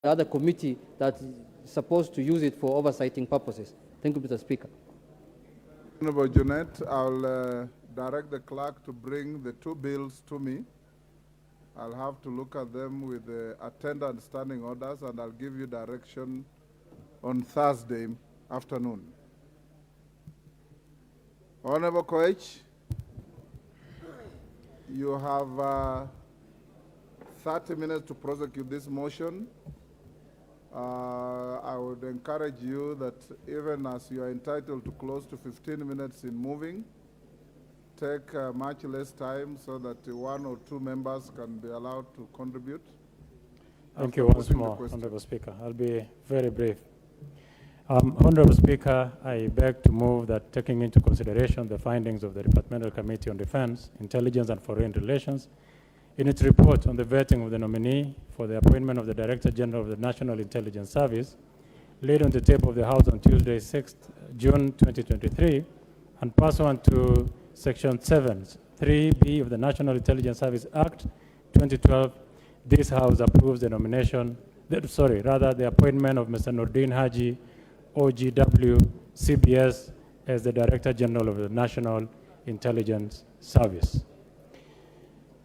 other committee that is supposed to use it for oversighting purposes. Thank you, Mr. Speaker. Honorable Junet, I'll direct the clerk to bring the two bills to me. I'll have to look at them with the attendant standing orders, and I'll give you direction on Thursday afternoon. Honorable Koech, you have 30 minutes to prosecute this motion. I would encourage you that even as you are entitled to close to 15 minutes in moving, take much less time so that one or two members can be allowed to contribute. Thank you once more, Honorable Speaker. I'll be very brief. Honorable Speaker, I beg to move that, taking into consideration the findings of the Departmental Committee on Defense, Intelligence and Foreign Relations, in its report on the vetting of the nominee for the appointment of the Director General of the National Intelligence Service, laid on the table of the House on Tuesday, 6th June 2023, and pursuant to Section 7, 3B of the National Intelligence Service Act 2012, this House approves the nomination, the appointment of Mr. Nordin Haji, OGW, CBS, as the Director General of the National Intelligence Service.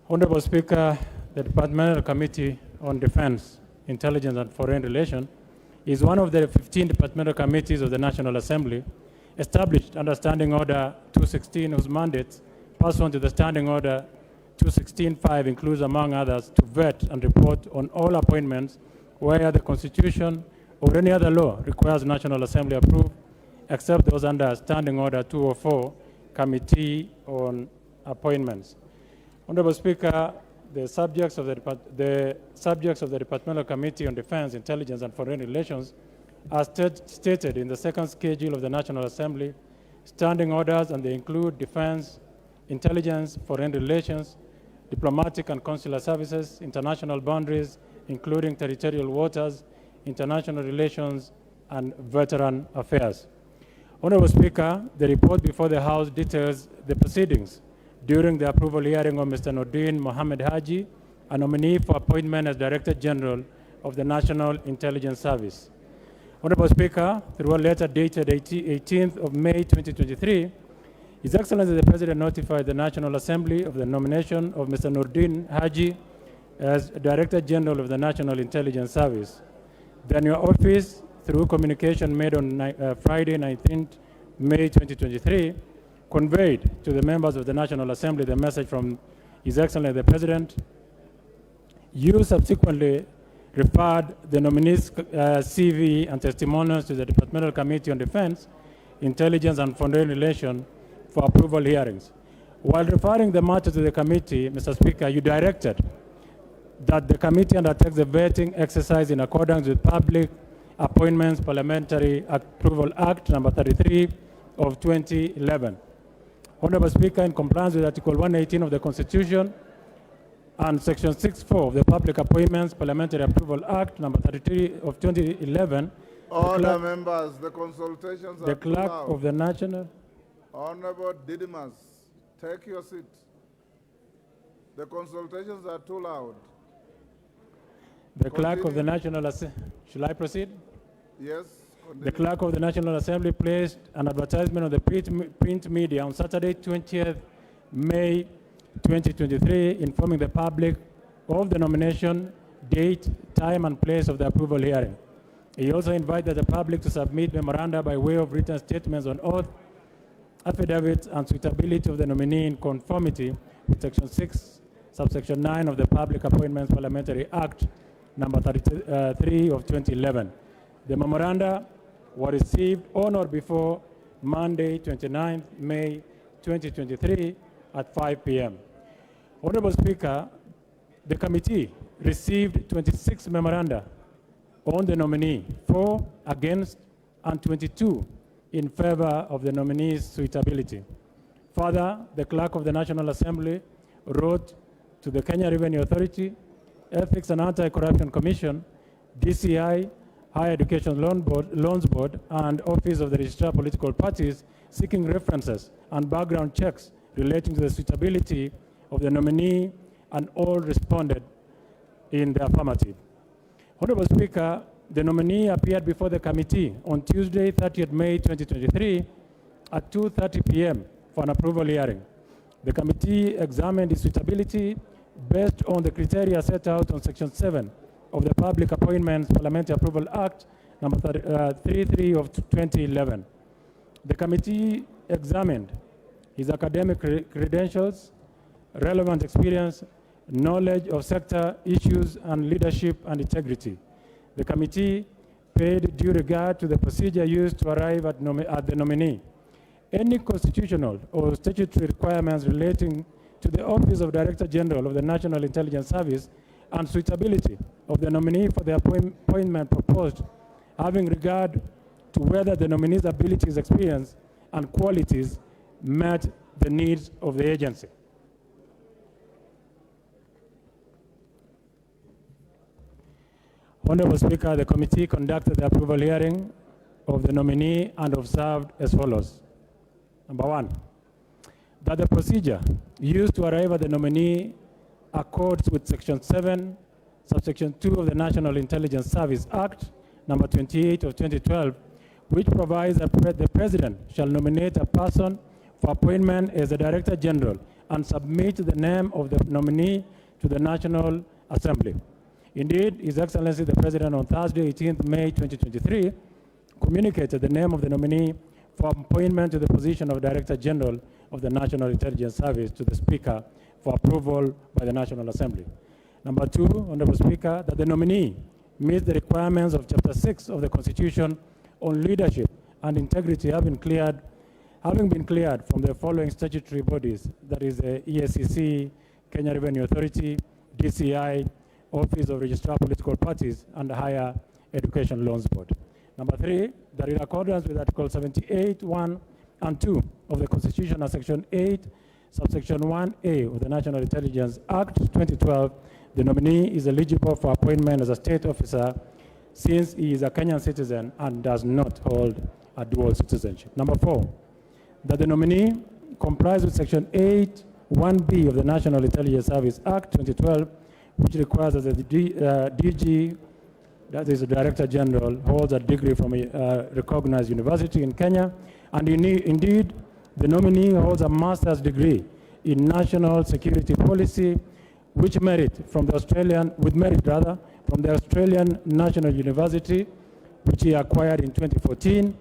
Honorable Speaker, the Departmental Committee on Defense, Intelligence and Foreign Relations is one of the 15 departmental committees of the National Assembly established under Standing Order 216, whose mandate, pursuant to the Standing Order 216.5, includes, among others, to vet and report on all appointments where the Constitution or any other law requires National Assembly approval, except those under Standing Order 204, Committee on Appointments. Honorable Speaker, the subjects of the Departmental Committee on Defense, Intelligence and Foreign Relations are stated in the second schedule of the National Assembly standing orders, and they include defense, intelligence, foreign relations, diplomatic and consular services, international boundaries, including territorial waters, international relations, and veteran affairs. Honorable Speaker, the report before the House details the proceedings during the approval hearing of Mr. Nordin Mohammed Haji, a nominee for appointment as Director General of the National Intelligence Service. Honorable Speaker, through a letter dated 18th of May 2023, His Excellency the President notified the National Assembly of the nomination of Mr. Nordin Haji as Director General of the National Intelligence Service. Then your office, through communication made on Friday, 19th May 2023, conveyed to the members of the National Assembly the message from His Excellency the President. You subsequently referred the nominee's CV and testimonials to the Departmental Committee on Defense, Intelligence and Foreign Relations for approval hearings. While referring the matter to the committee, Mr. Speaker, you directed that the committee undertakes the vetting exercise in accordance with Public Appointments Parliamentary Approval Act number 33 of 2011. Honorable Speaker, in compliance with Article 118 of the Constitution and Section 6.4 of the Public Appointments Parliamentary Approval Act number 33 of 2011, Order, members, the consultations are the clerk too loud. of the National... Honorable Didymus, take your seat. The consultations are too loud. The clerk of the Continue. National Assembly... Shall I proceed? Yes, The continue. clerk of the National Assembly placed an advertisement on the print media on Saturday, 20th May 2023, informing the public of the nomination, date, time, and place of the approval hearing. He also invited the public to submit memoranda by way of written statements on oath, affidavits, and suitability of the nominee in conformity with Section 6, subsection 9 of the Public Appointments Parliamentary Act number 33 of 2011. The memoranda were received on or before Monday, 29th May 2023 at 5 p.m. Honorable Speaker, the committee received 26 memoranda on the nominee, 4 against and 22 in favor of the nominee's suitability. Further, the clerk of the National Assembly wrote to the Kenya Revenue Authority, Ethics and Anti-Corruption Commission, DCI, Higher Education Loans Board, and Office of the Registrar of Political Parties, seeking references and background checks relating to the suitability of the nominee, and all responded in the affirmative. Honorable Speaker, the nominee appeared before the committee on Tuesday, 30th May 2023 at 2:30 p.m. for an approval hearing. The committee examined its suitability based on the criteria set out on Section 7 of the Public Appointments Parliamentary Approval Act number 33 of 2011. The committee examined his academic credentials, relevant experience, knowledge of sector issues, and leadership and integrity. The committee paid due regard to the procedure used to arrive at the nominee. Any constitutional or statutory requirements relating to the Office of Director General of the National Intelligence Service and suitability of the nominee for the appointment proposed, having regard to whether the nominee's abilities, experience, and qualities met the needs of the agency. Honorable Speaker, the committee conducted the approval hearing of the nominee and observed as follows. Number one, that the procedure used to arrive at the nominee accords with Section 7, Subsection 2 of the National Intelligence Service Act, number 28 of 2012, which provides that the President shall nominate a person for appointment as the Director General and submit the name of the nominee to the National Assembly. Indeed, His Excellency the President on Thursday, 18th May 2023, communicated the name of the nominee for appointment to the position of Director General of the National Intelligence Service to the Speaker for approval by the National Assembly. Number two, Honorable Speaker, that the nominee meets the requirements of Chapter 6 of the Constitution on leadership and integrity having been cleared from the following statutory bodies, that is the EACC, Kenya Revenue Authority, DCI, Office of Registrar Political Parties, and the Higher Education Loans Board. Number three, that in accordance with Article 78, 1 and 2 of the Constitution and Section 8, Subsection 1A of the National Intelligence Act 2012, the nominee is eligible for appointment as a state officer since he is a Kenyan citizen and does not hold a dual citizenship. Number four, that the nominee complies with Section 8, 1B of the National Intelligence Service Act 2012, which requires that the DG, that is the Director General, holds a degree from a recognized university in Kenya, and indeed, the nominee holds a master's degree in national security policy, with merit from the Australian National University, which he acquired in 2014,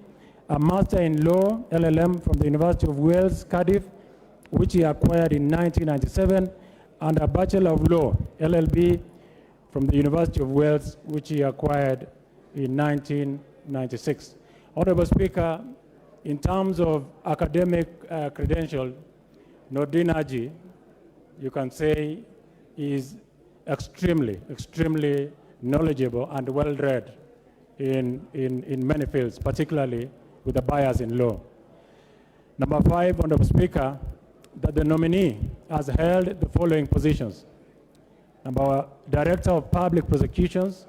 a master in law, LLM, from the University of Wales, Cardiff, which he acquired in 1997, and a Bachelor of Law, LLB, from the University of Wales, which he acquired in 1996. Honorable Speaker, in terms of academic credential, Noordin Haji, you can say, is extremely knowledgeable and well-read in many fields, particularly with a bias in law. Number five, Honorable Speaker, that the nominee has held the following positions. Number, Director of Public Prosecutions,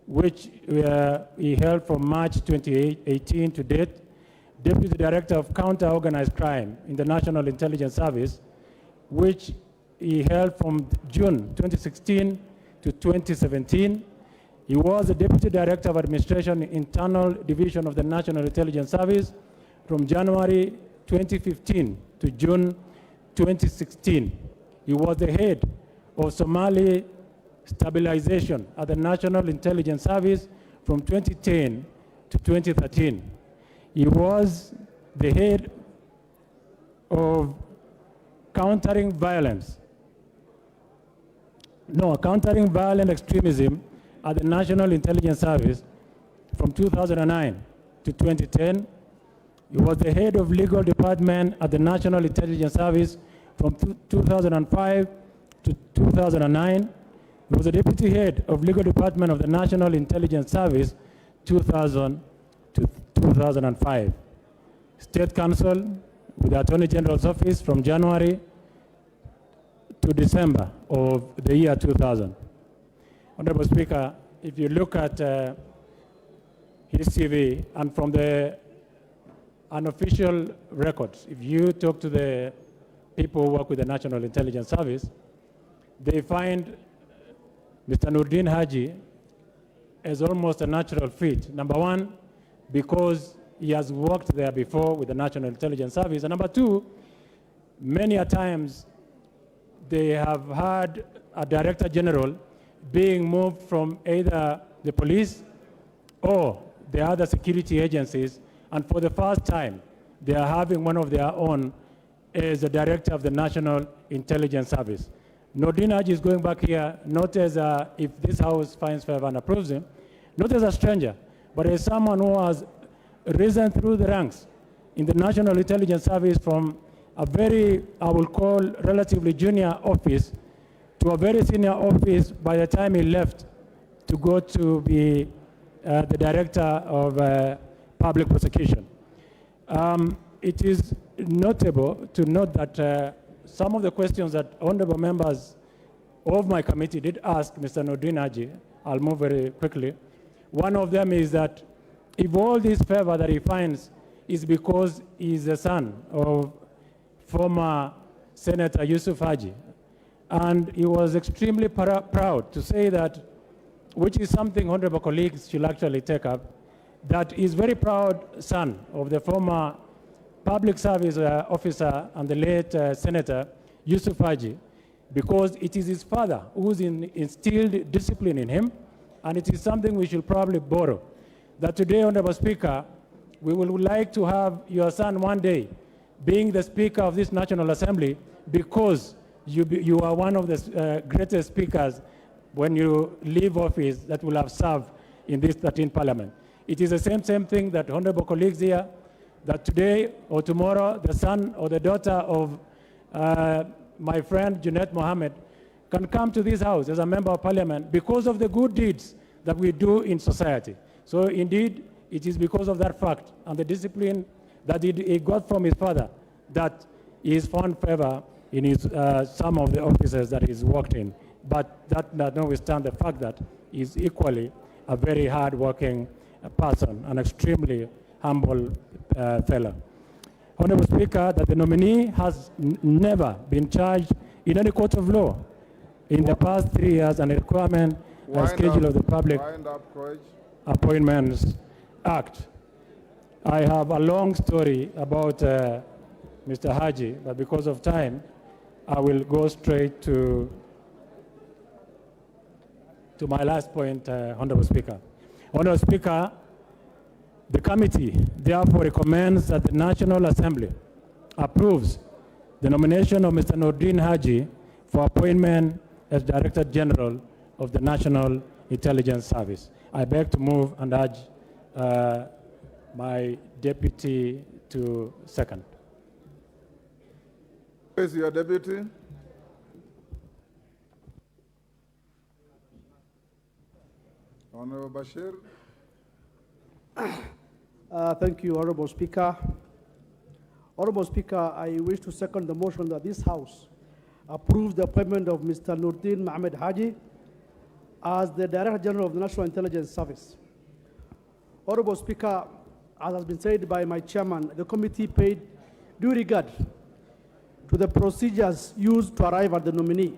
which he held from March 2018 to date. Deputy Director of Counter-Organized Crime in the National Intelligence Service, which he held from June 2016 to 2017. He was the Deputy Director of Administration Internal Division of the National Intelligence Service from January 2015 to June 2016. He was the head of Somali Stabilization at the National Intelligence Service from 2010 to 2013. He was the head of countering violent extremism at the National Intelligence Service from 2009 to 2010. He was the head of legal department at the National Intelligence Service from 2005 to 2009. He was the deputy head of legal department of the National Intelligence Service 2000 to 2005. State Counsel with the Attorney General's Office from January to December of the year 2000. Honorable Speaker, if you look at his CV and from the unofficial records, if you talk to the people who work with the National Intelligence Service, they find Mr. Noordin Haji as almost a natural fit. Number one, because he has worked there before with the National Intelligence Service. And number two, many a times they have had a Director General being moved from either the police or the other security agencies, and for the first time, they are having one of their own as the Director of the National Intelligence Service. Nordin Haji is going back here, not as if this House finds favor and approves him, not as a stranger, but as someone who has risen through the ranks in the National Intelligence Service from a very, I will call, relatively junior office to a very senior office by the time he left to go to be the Director of Public Prosecution. It is notable to note that some of the questions that honorable members of my committee did ask Mr. Nordin Haji, I'll move very quickly. One of them is that if all this favor that he finds is because he's the son of former Senator Yusuf Haji, and he was extremely proud to say that, which is something honorable colleagues should actually take up, that he's very proud son of the former public service officer and the late Senator Yusuf Haji, because it is his father who's instilled discipline in him, and it is something we should probably borrow. That today, Honorable Speaker, we would like to have your son one day being the Speaker of this National Assembly, because you are one of the greatest speakers when you leave office that will have served in this 13th Parliament. It is the same thing that honorable colleagues here, that today or tomorrow, the son or the daughter of my friend Junet Mohammed can come to this house as a member of parliament because of the good deeds that we do in society. So indeed, it is because of that fact and the discipline that he got from his father that he has found favor in his, some of the offices that he's worked in. But that notwithstanding the fact that he's equally a very hard-working person, an extremely humble fellow. Honorable Speaker, that the nominee has never been charged in any court of law in the past 3 years, and a requirement and schedule of the Public Appointments Act. I have a long story about Mr. Haji, but because of time, I will go straight to my last point, Honorable Speaker. Honorable Speaker, the committee therefore recommends that the National Assembly approves the nomination of Mr. Nordin Haji for appointment as Director General of the National Intelligence Service. I beg to move and urge my deputy to second. Who is your deputy? Honorable Bashir. Thank you, Honorable Speaker. Honorable Speaker, I wish to second the motion that this House approves the appointment of Mr. Nordin Mohammed Haji as the Director General of the National Intelligence Service. Honorable Speaker, as has been said by my chairman, the committee paid due regard to the procedures used to arrive at the nominee,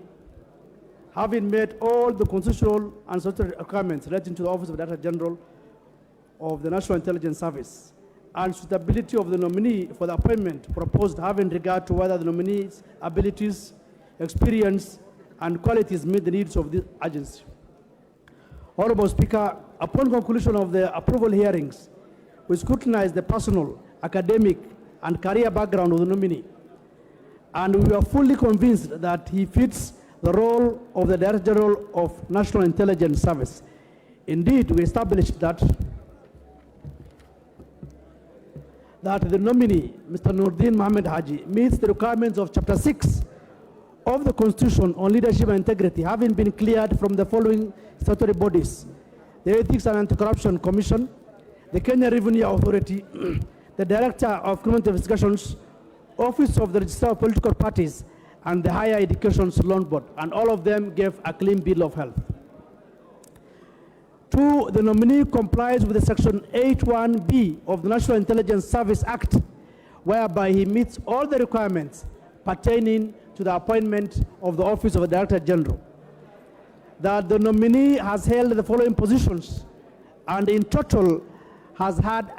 having met all the constitutional and statutory requirements relating to the Office of Director General of the National Intelligence Service, and suitability of the nominee for the appointment proposed, having regard to whether the nominee's abilities, experience, and qualities meet the needs of the agency. Honorable Speaker, upon conclusion of the approval hearings, we scrutinized the personal, academic, and career background of the nominee, and we are fully convinced that he fits the role of the Director General of National Intelligence Service. Indeed, we established that the nominee, Mr. Nordin Mohammed Haji, meets the requirements of Chapter 6 of the Constitution on Leadership and Integrity, having been cleared from the following statutory bodies: the Ethics and Anti-Corruption Commission, the Kenya Revenue Authority, the Director of Criminal Investigations, Office of the Registrar of Political Parties, and the Higher Education Loan Board, and all of them gave a clean bill of health. 2, the nominee complies with the Section 81B of the National Intelligence Service Act, whereby he meets all the requirements pertaining to the appointment of the Office of the Director General. That the nominee has held the following positions and in total has had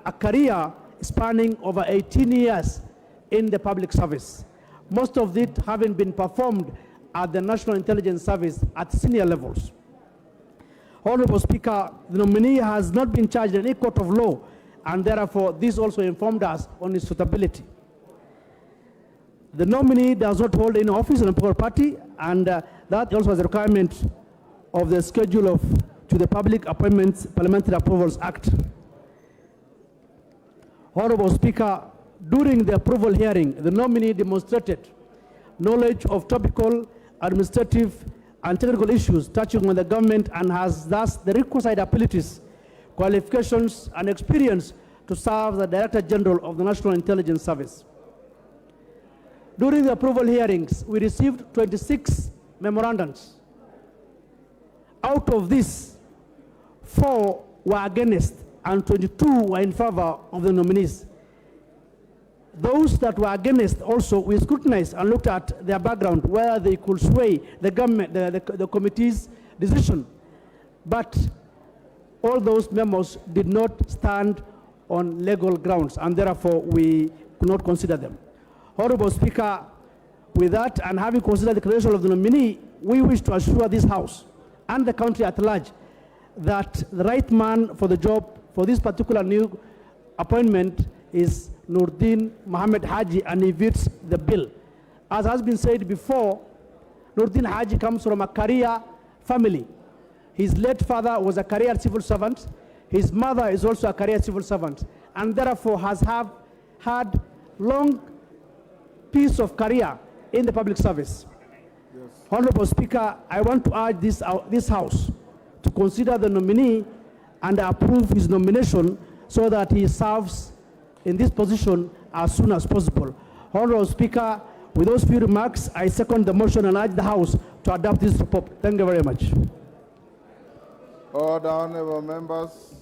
a career spanning over 18 years in the public service, most of it having been performed at the National Intelligence Service at senior levels. Honorable Speaker, the nominee has not been charged in any court of law, and therefore this also informed us on his suitability. The nominee does not hold any office in a political party, and that also is a requirement of the schedule to the Public Appointments Parliamentary Approvals Act. Honorable Speaker, during the approval hearing, the nominee demonstrated knowledge of topical, administrative, and technical issues touching on the government and has thus the requisite abilities, qualifications, and experience to serve as the Director General of the National Intelligence Service. During the approval hearings, we received 26 memorandums. Out of this, 4 were against and 22 were in favor of the nominees. Those that were against also, we scrutinized and looked at their background, whether they could sway the government, the committee's decision. But all those memos did not stand on legal grounds, and therefore we could not consider them. Honorable Speaker, with that, and having considered the credential of the nominee, we wish to assure this House and the country at large that the right man for the job for this particular new appointment is Nordin Mohamed Haji, and he fits the bill. As has been said before, Nordin Haji comes from a career family. His late father was a career civil servant. His mother is also a career civil servant, and therefore has had long piece of career in the public service. Yes. Honorable Speaker, I want to urge this House to consider the nominee and approve his nomination so that he serves in this position as soon as possible. Honorable Speaker, with those few remarks, I second the motion and urge the House to adopt this report. Thank you very much. Order, honorable members.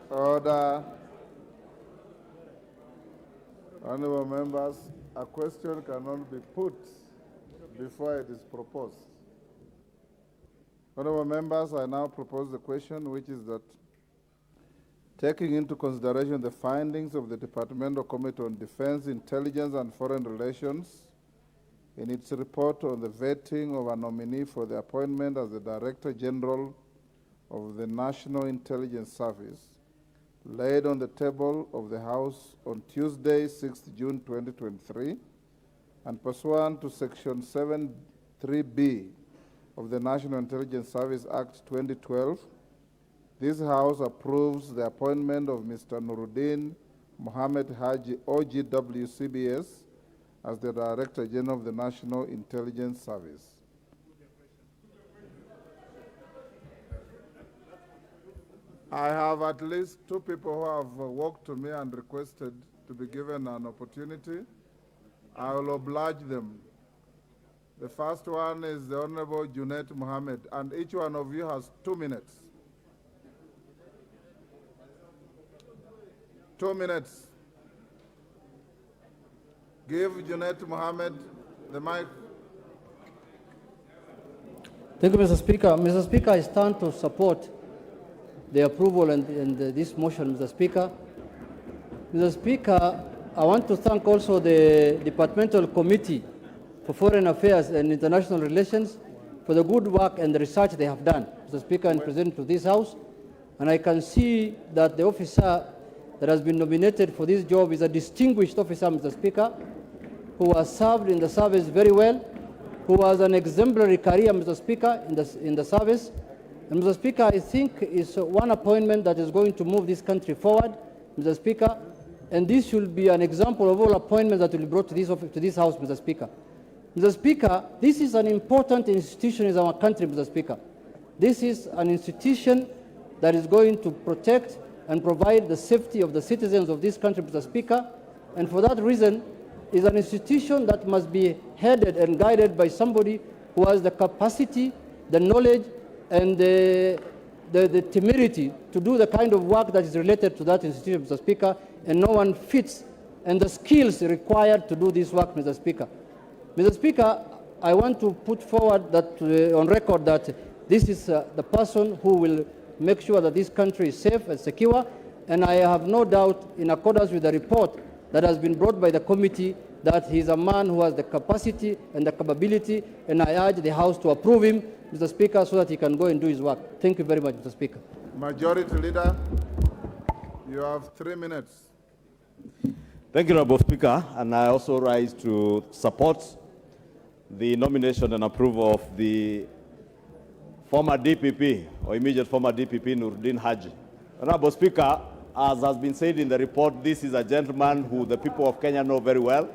Order. Honorable members, a question cannot be put before it is proposed. Honorable members, I now propose the question, which is that taking into consideration the findings of the Departmental Committee on Defense, Intelligence, and Foreign Relations in its report on the vetting of a nominee for the appointment as the Director General of the National Intelligence Service, laid on the table of the House on Tuesday, 6th June 2023, and pursuant to Section 7(3)(b) of the National Intelligence Service Act 2012, this House approves the appointment of Mr. Nuruddin Mohamed Haji, OGW CBS, as the Director General of the National Intelligence Service. I have at least 2 people who have walked to me and requested to be given an opportunity. I will oblige them. The first one is the Honorable Junet Mohammed, and each one of you has 2 minutes. 2 minutes. Give Junet Mohammed the mic. Thank you, Mr. Speaker. Mr. Speaker, I stand to support the approval and this motion, Mr. Speaker. Mr. Speaker, I want to thank also the Departmental Committee for Foreign Affairs and International Relations for the good work and the research they have done, Mr. Speaker, and presented to this House. And I can see that the officer that has been nominated for this job is a distinguished officer, Mr. Speaker, who has served in the service very well, who has an exemplary career, Mr. Speaker, in the service. And Mr. Speaker, I think it's one appointment that is going to move this country forward, Mr. Speaker, and this should be an example of all appointments that will be brought to this House, Mr. Speaker. Mr. Speaker, this is an important institution in our country, Mr. Speaker. This is an institution that is going to protect and provide the safety of the citizens of this country, Mr. Speaker, and for that reason, is an institution that must be headed and guided by somebody who has the capacity, the knowledge, and the temerity to do the kind of work that is related to that institution, Mr. Speaker, and no one fits, and the skills required to do this work, Mr. Speaker. Mr. Speaker, I want to put forward that on record that this is the person who will make sure that this country is safe and secure. And I have no doubt, in accordance with the report that has been brought by the committee, that he is a man who has the capacity and the capability, and I urge the House to approve him, Mr. Speaker, so that he can go and do his work. Thank you very much, Mr. Speaker. Majority Leader, you have 3 minutes. Thank you, Honorable Speaker, and I also rise to support the nomination and approval of the former DPP, or immediate former DPP, Noordin Haji. Honorable Speaker, as has been said in the report, this is a gentleman who the people of Kenya know very well,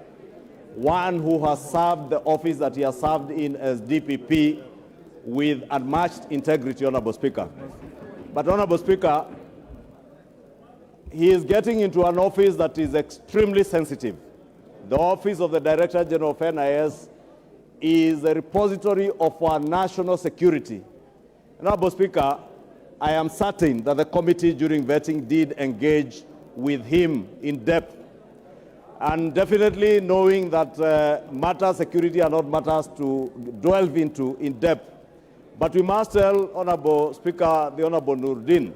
one who has served the office that he has served in as DPP with unmatched integrity, Honorable Speaker. But, Honorable Speaker, he is getting into an office that is extremely sensitive. The office of the Director General of NIS is a repository of our national security. Honorable Speaker, I am certain that the committee during vetting did engage with him in depth. And definitely knowing that matters security are not matters to delve into in depth. But we must tell Honorable Speaker, the Honorable Noordin,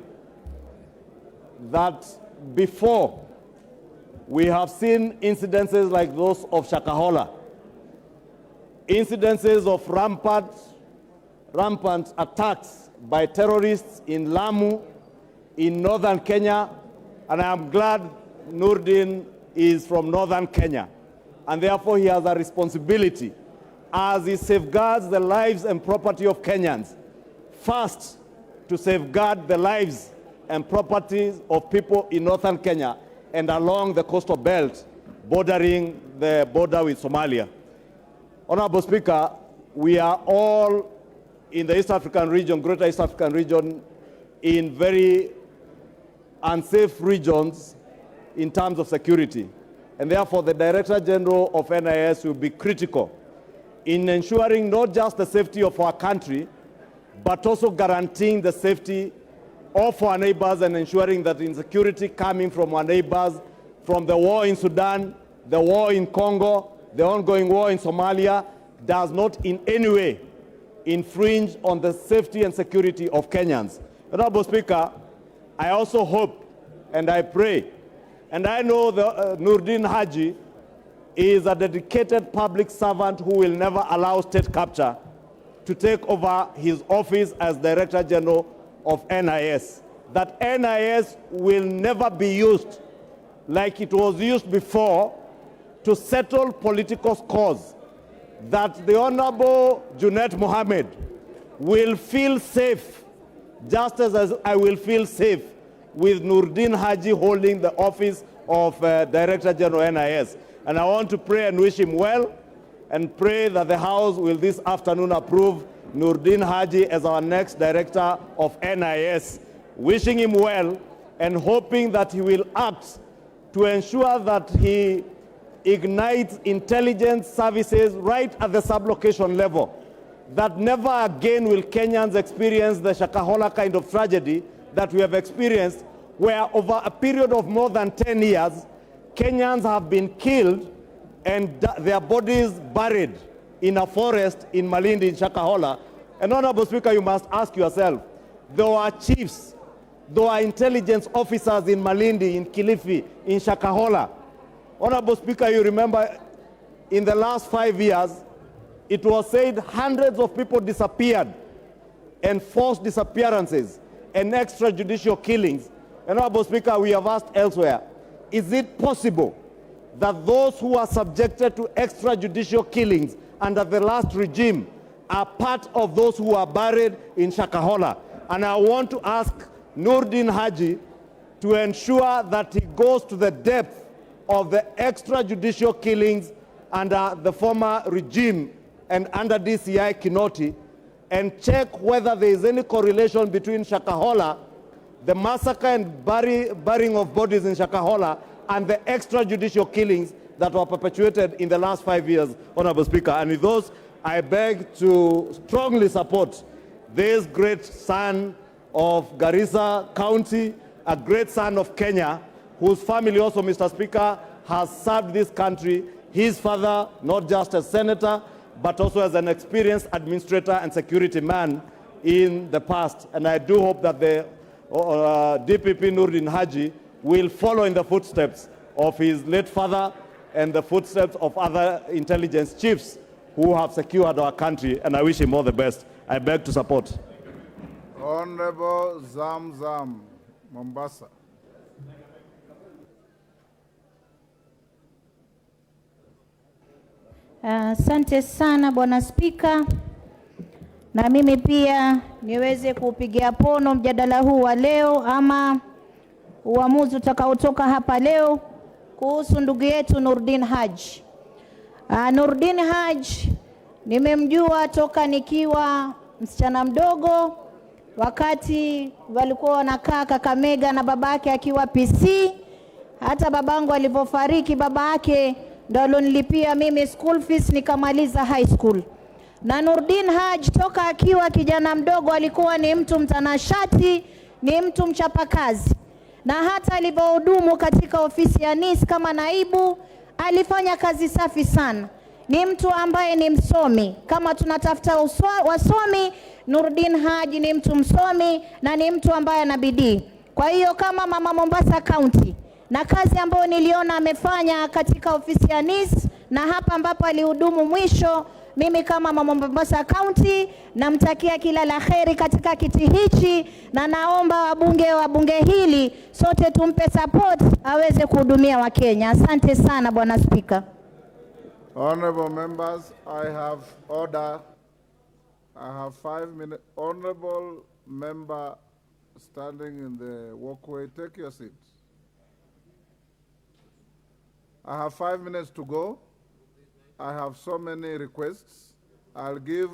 that before we have seen incidences like those of Shakahola, incidences of rampant attacks by terrorists in Lamu, in northern Kenya, and I am glad Noordin is from northern Kenya, and therefore he has a responsibility as he safeguards the lives and property of Kenyans, first to safeguard the lives and properties of people in northern Kenya and along the coastal belt bordering the border with Somalia. Honorable Speaker, we are all in the East African region, Greater East African region, in very unsafe regions in terms of security. And therefore, the Director General of NIS will be critical in ensuring not just the safety of our country, but also guaranteeing the safety of our neighbors and ensuring that insecurity coming from our neighbors, from the war in Sudan, the war in Congo, the ongoing war in Somalia, does not in any way infringe on the safety and security of Kenyans. Honorable Speaker, I also hope and I pray, and I know that Noordin Haji is a dedicated public servant who will never allow state capture to take over his office as Director General of NIS. That NIS will never be used like it was used before to settle political scores. That the Honorable Junet Mohammed will feel safe, just as I will feel safe with Noordin Haji holding the office of Director General NIS. And I want to pray and wish him well, and pray that the House will this afternoon approve Noordin Haji as our next Director of NIS, wishing him well and hoping that he will act to ensure that he ignites intelligence services right at the sublocation level, that never again will Kenyans experience the Shakahola kind of tragedy that we have experienced, where over a period of more than 10 years, Kenyans have been killed and their bodies buried in a forest in Malindi, in Shakahola. And Honorable Speaker, you must ask yourself, there are chiefs, there are intelligence officers in Malindi, in Kilifi, in Shakahola. Honorable Speaker, you remember in the last 5 years, it was said hundreds of people disappeared, and forced disappearances and extrajudicial killings. And Honorable Speaker, we have asked elsewhere, is it possible that those who are subjected to extrajudicial killings under the last regime are part of those who are buried in Shakahola? And I want to ask Noordin Haji to ensure that he goes to the depth of the extrajudicial killings under the former regime and under DCI Kinoti, and check whether there is any correlation between Shakahola, the massacre and burying of bodies in Shakahola, and the extrajudicial killings that were perpetuated in the last 5 years, Honorable Speaker. And with those, I beg to strongly support this great son of Garissa County, a great son of Kenya, whose family also, Mr. Speaker, has served this country. His father, not just as senator, but also as an experienced administrator and security man in the past. And I do hope that the DPP Nurdin Haji will follow in the footsteps of his late father and the footsteps of other intelligence chiefs who have secured our country, and I wish him all the best. I beg to support. Honorable Zamzam, Mombasa. Asante sana Bwana Spika, na mimi pia niweze kupigia pono mjadala huu wa leo ama uamuzi utakaotoka hapa leo kuhusu ndugu yetu Nurdin Haji. Nurdin Haji nimemjua toka nikiwa msichana mdogo, wakati walikuwa wanakaa Kakamega na babake akiwa PC. Hata babangu alipofariki, babake ndo alonilipia mimi school fees nikamaliza high school. Na Nurdin Haji toka akiwa kijana mdogo alikuwa ni mtu mtanashati, ni mtu mchapakazi. Na hata alipohudumu katika ofisi ya NIS kama naibu, alifanya kazi safi sana. Ni mtu ambaye ni msomi. Kama tunatafuta wasomi, Nurdin Haji ni mtu msomi na ni mtu ambaye ana bidii. Kwa hiyo kama mama Mombasa County, na kazi ambayo niliona amefanya katika ofisi ya NIS na hapa ambapo alihudumu mwisho, mimi kama mama Mombasa County namtakia kila la kheri katika kiti hichi, na naomba wabunge wa bunge hili sote tumpe support aweze kuhudumia Wakenya. Asante sana Bwana Spika. Honorable members, I have order. I have 5 minutes. Honorable member standing in the walkway, take your seat. I have 5 minutes to go. I have so many requests. I'll give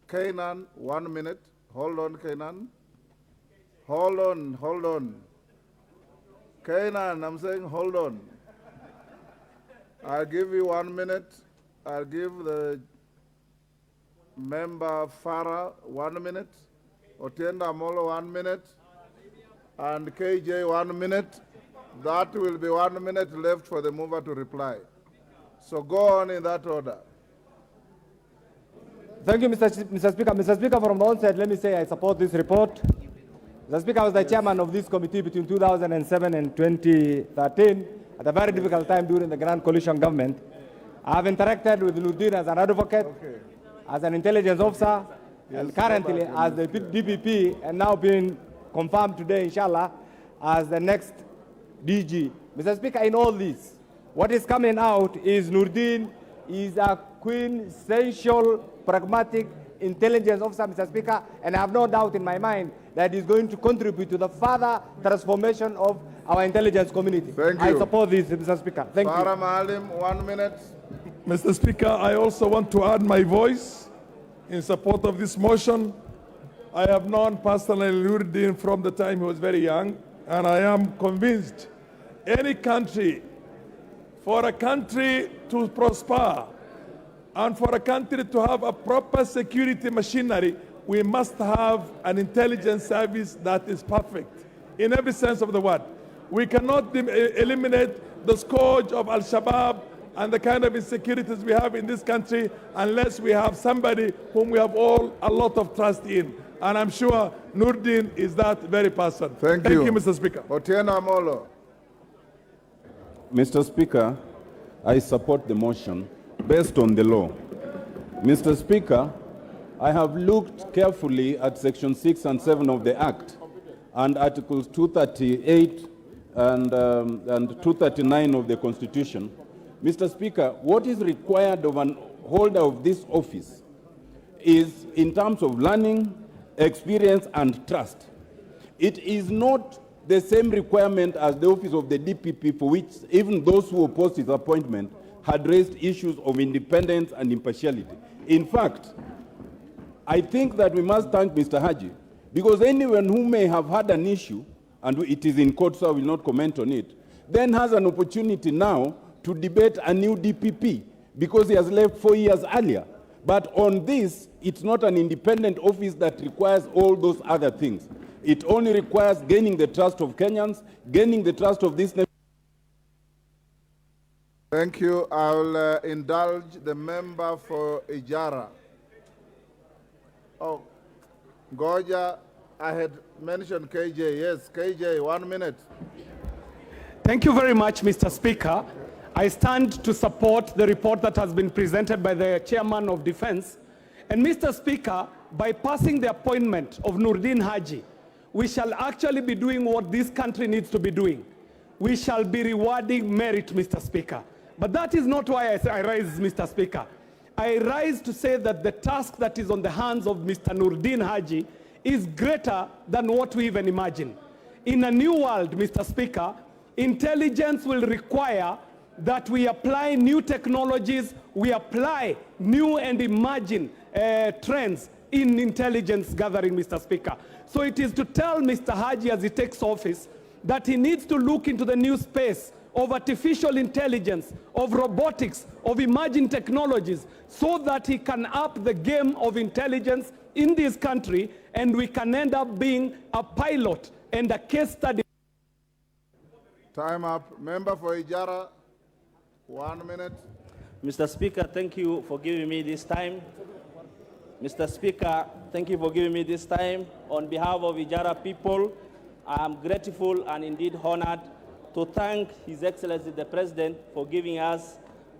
Kainan 1 minute. Hold on, Kainan. Hold on. Kainan, I'm saying hold on. I'll give you 1 minute. I'll give the member Farah 1 minute. Otienda Molo 1 minute. And KJ 1 minute. That will be 1 minute left for the mover to reply. So go on in that order. Thank you, Mr. Speaker. Mr. Speaker, from the onset, let me say I support this report. Mr. Speaker, I was the chairman of this committee between 2007 and 2013 at a very difficult time during the Grand Coalition government. I have interacted with Nurdin as an advocate, as an intelligence officer, and currently as the DPP, and now being confirmed today, inshallah, as the next DG. Mr. Speaker, in all this, what is coming out is Nurdin is a quintessential, pragmatic intelligence officer, Mr. Speaker, and I have no doubt in my mind that he's going to contribute to the further transformation of our intelligence community. Thank you. I support this, Mr. Speaker. Thank you. Farah Maalim, 1 minute. Mr. Speaker, I also want to add my voice in support of this motion. I have known personally Nurdin from the time he was very young, and I am convinced any country, for a country to prosper and for a country to have a proper security machinery, we must have an intelligence service that is perfect in every sense of the word. We cannot eliminate the scourge of Al-Shabaab and the kind of insecurities we have in this country unless we have somebody whom we have all a lot of trust in. And I'm sure Nurdin is that very person. Thank you, Mr. Speaker. Otieno Amolo. Mr. Speaker, I support the motion based on the law. Mr. Speaker, I have looked carefully at Section 6 and 7 of the Act and Articles 238 and 239 of the Constitution. Mr. Speaker, what is required of an holder of this office is in terms of learning, experience, and trust. It is not the same requirement as the office of the DPP, for which even those who opposed his appointment had raised issues of independence and impartiality. In fact, I think that we must thank Mr. Haji, because anyone who may have had an issue, and it is in court, so I will not comment on it, then has an opportunity now to debate a new DPP, because he has left 4 years earlier. But on this, it's not an independent office that requires all those other things. It only requires gaining the trust of Kenyans, gaining the trust of this nation. Thank you. I'll indulge the member for Ijara. Oh, Goja, I had mentioned KJ. Yes, KJ, 1 minute. Thank you very much, Mr. Speaker. I stand to support the report that has been presented by the Chairman of Defense. And Mr. Speaker, by passing the appointment of Noordin Haji, we shall actually be doing what this country needs to be doing. We shall be rewarding merit, Mr. Speaker. But that is not why I rise, Mr. Speaker. I rise to say that the task that is on the hands of Mr. Noordin Haji is greater than what we even imagine. In a new world, Mr. Speaker, intelligence will require that we apply new technologies, we apply new and emerging trends in intelligence gathering, Mr. Speaker. So it is to tell Mr. Haji as he takes office that he needs to look into the new space of artificial intelligence, of robotics, of emerging technologies, so that he can up the game of intelligence in this country, and we can end up being a pilot and a case study. Time up. Member for Ijara, 1 minute. Mr. Speaker, thank you for giving me this time. Mr. Speaker, thank you for giving me this time. On behalf of Ijara people, I am grateful and indeed honored to thank His Excellency the President for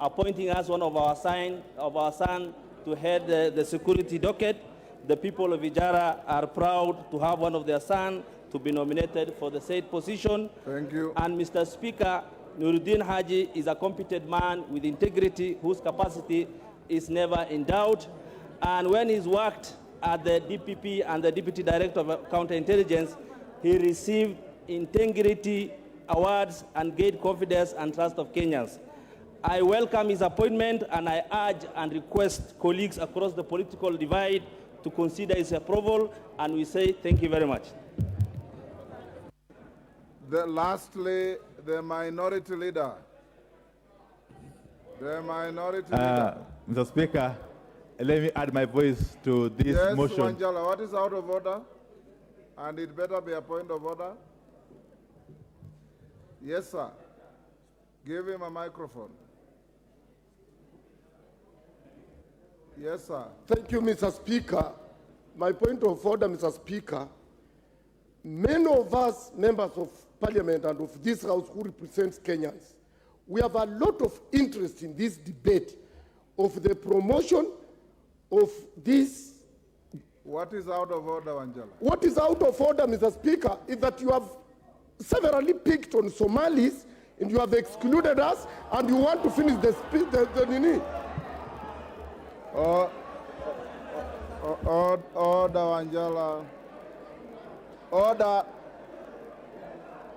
appointing us one of our son to head the security docket. The people of Ijara are proud to have one of their sons to be nominated for the said position. Thank you. And Mr. Speaker, Noordin Haji is a competent man with integrity whose capacity is never in doubt. And when he's worked at the DPP and the Deputy Director of Counterintelligence, he received integrity awards and gained confidence and trust of Kenyans. I welcome his appointment, and I urge and request colleagues across the political divide to consider his approval, and we say thank you very much. Lastly, the minority leader. The minority leader. Mr. Speaker, let me add my voice to this motion. Yes, Wanjala, what is out of order? And it better be a point of order. Yes, sir. Give him a microphone. Yes, sir. Thank you, Mr. Speaker. My point of order, Mr. Speaker, many of us, members of Parliament and of this House who represents Kenyans, we have a lot of interest in this debate of the promotion of this. What is out of order, Wanjala? What is out of order, Mr. Speaker, is that you have severally picked on Somalis and you have excluded us, and you want to finish the nini. Order, Wanjala. Order.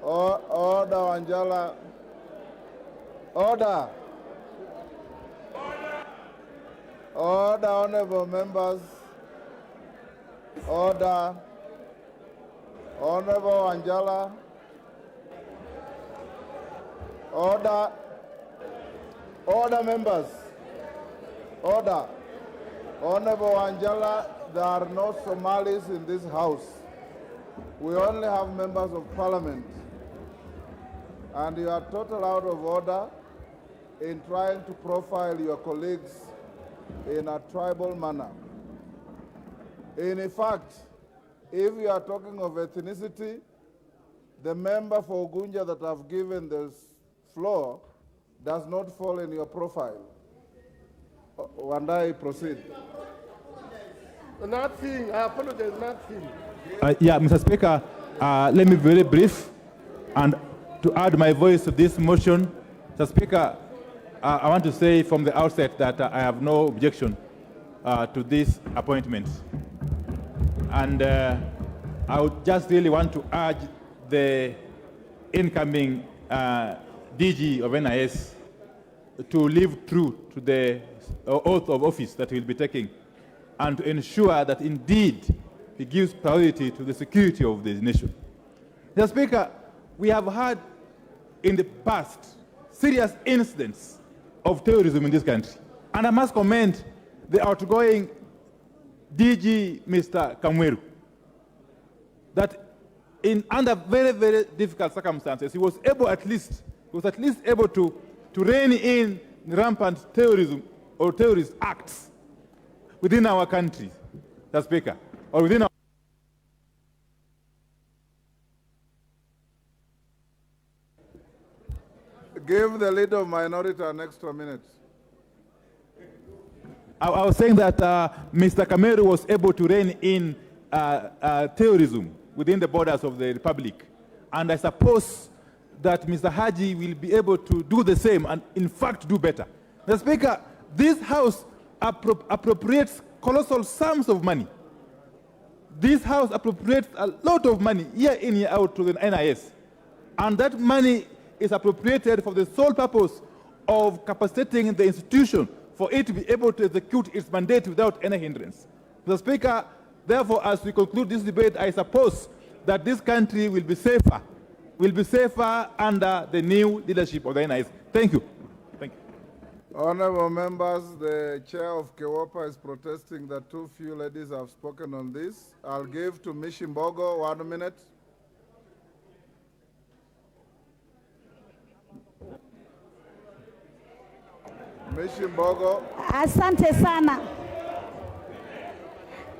Order, Wanjala. Order. Order, honorable members. Order. Honorable Wanjala. Order. Order, members. Order. Honorable Wanjala, there are no Somalis in this house. We only have members of parliament. And you are totally out of order in trying to profile your colleagues in a tribal manner. In fact, if you are talking of ethnicity, the member for Ugunja that I've given this floor does not fall in your profile. Wandai, proceed. Nothing, I apologize, nothing. Yeah, Mr. Speaker, let me be very brief and to add my voice to this motion. Mr. Speaker, I want to say from the outset that I have no objection to this appointment. And I would just really want to urge the incoming DG of NIS to live true to the oath of office that he will be taking, and to ensure that indeed he gives priority to the security of the nation. Mr. Speaker, we have had in the past serious incidents of terrorism in this country. And I must commend the outgoing DG, Mr. Kamweru, that under very, very difficult circumstances, he was at least able to rein in rampant terrorism or terrorist acts within our country, Mr. Speaker, or within our Give the leader of minority an extra minute. I was saying that Mr. Kameru was able to rein in terrorism within the borders of the Republic. And I suppose that Mr. Haji will be able to do the same and, in fact, do better. Mr. Speaker, this House appropriates colossal sums of money. This House appropriates a lot of money year in, year out to the NIS. And that money is appropriated for the sole purpose of capacitating the institution for it to be able to execute its mandate without any hindrance. Mr. Speaker, therefore, as we conclude this debate, I suppose that this country will be safer under the new leadership of the NIS. Thank you. Thank you. Honorable members, the chair of Kewopa is protesting that too few ladies have spoken on this. I'll give to Mishimbogo 1 minute. Mishimbogo. Asante sana.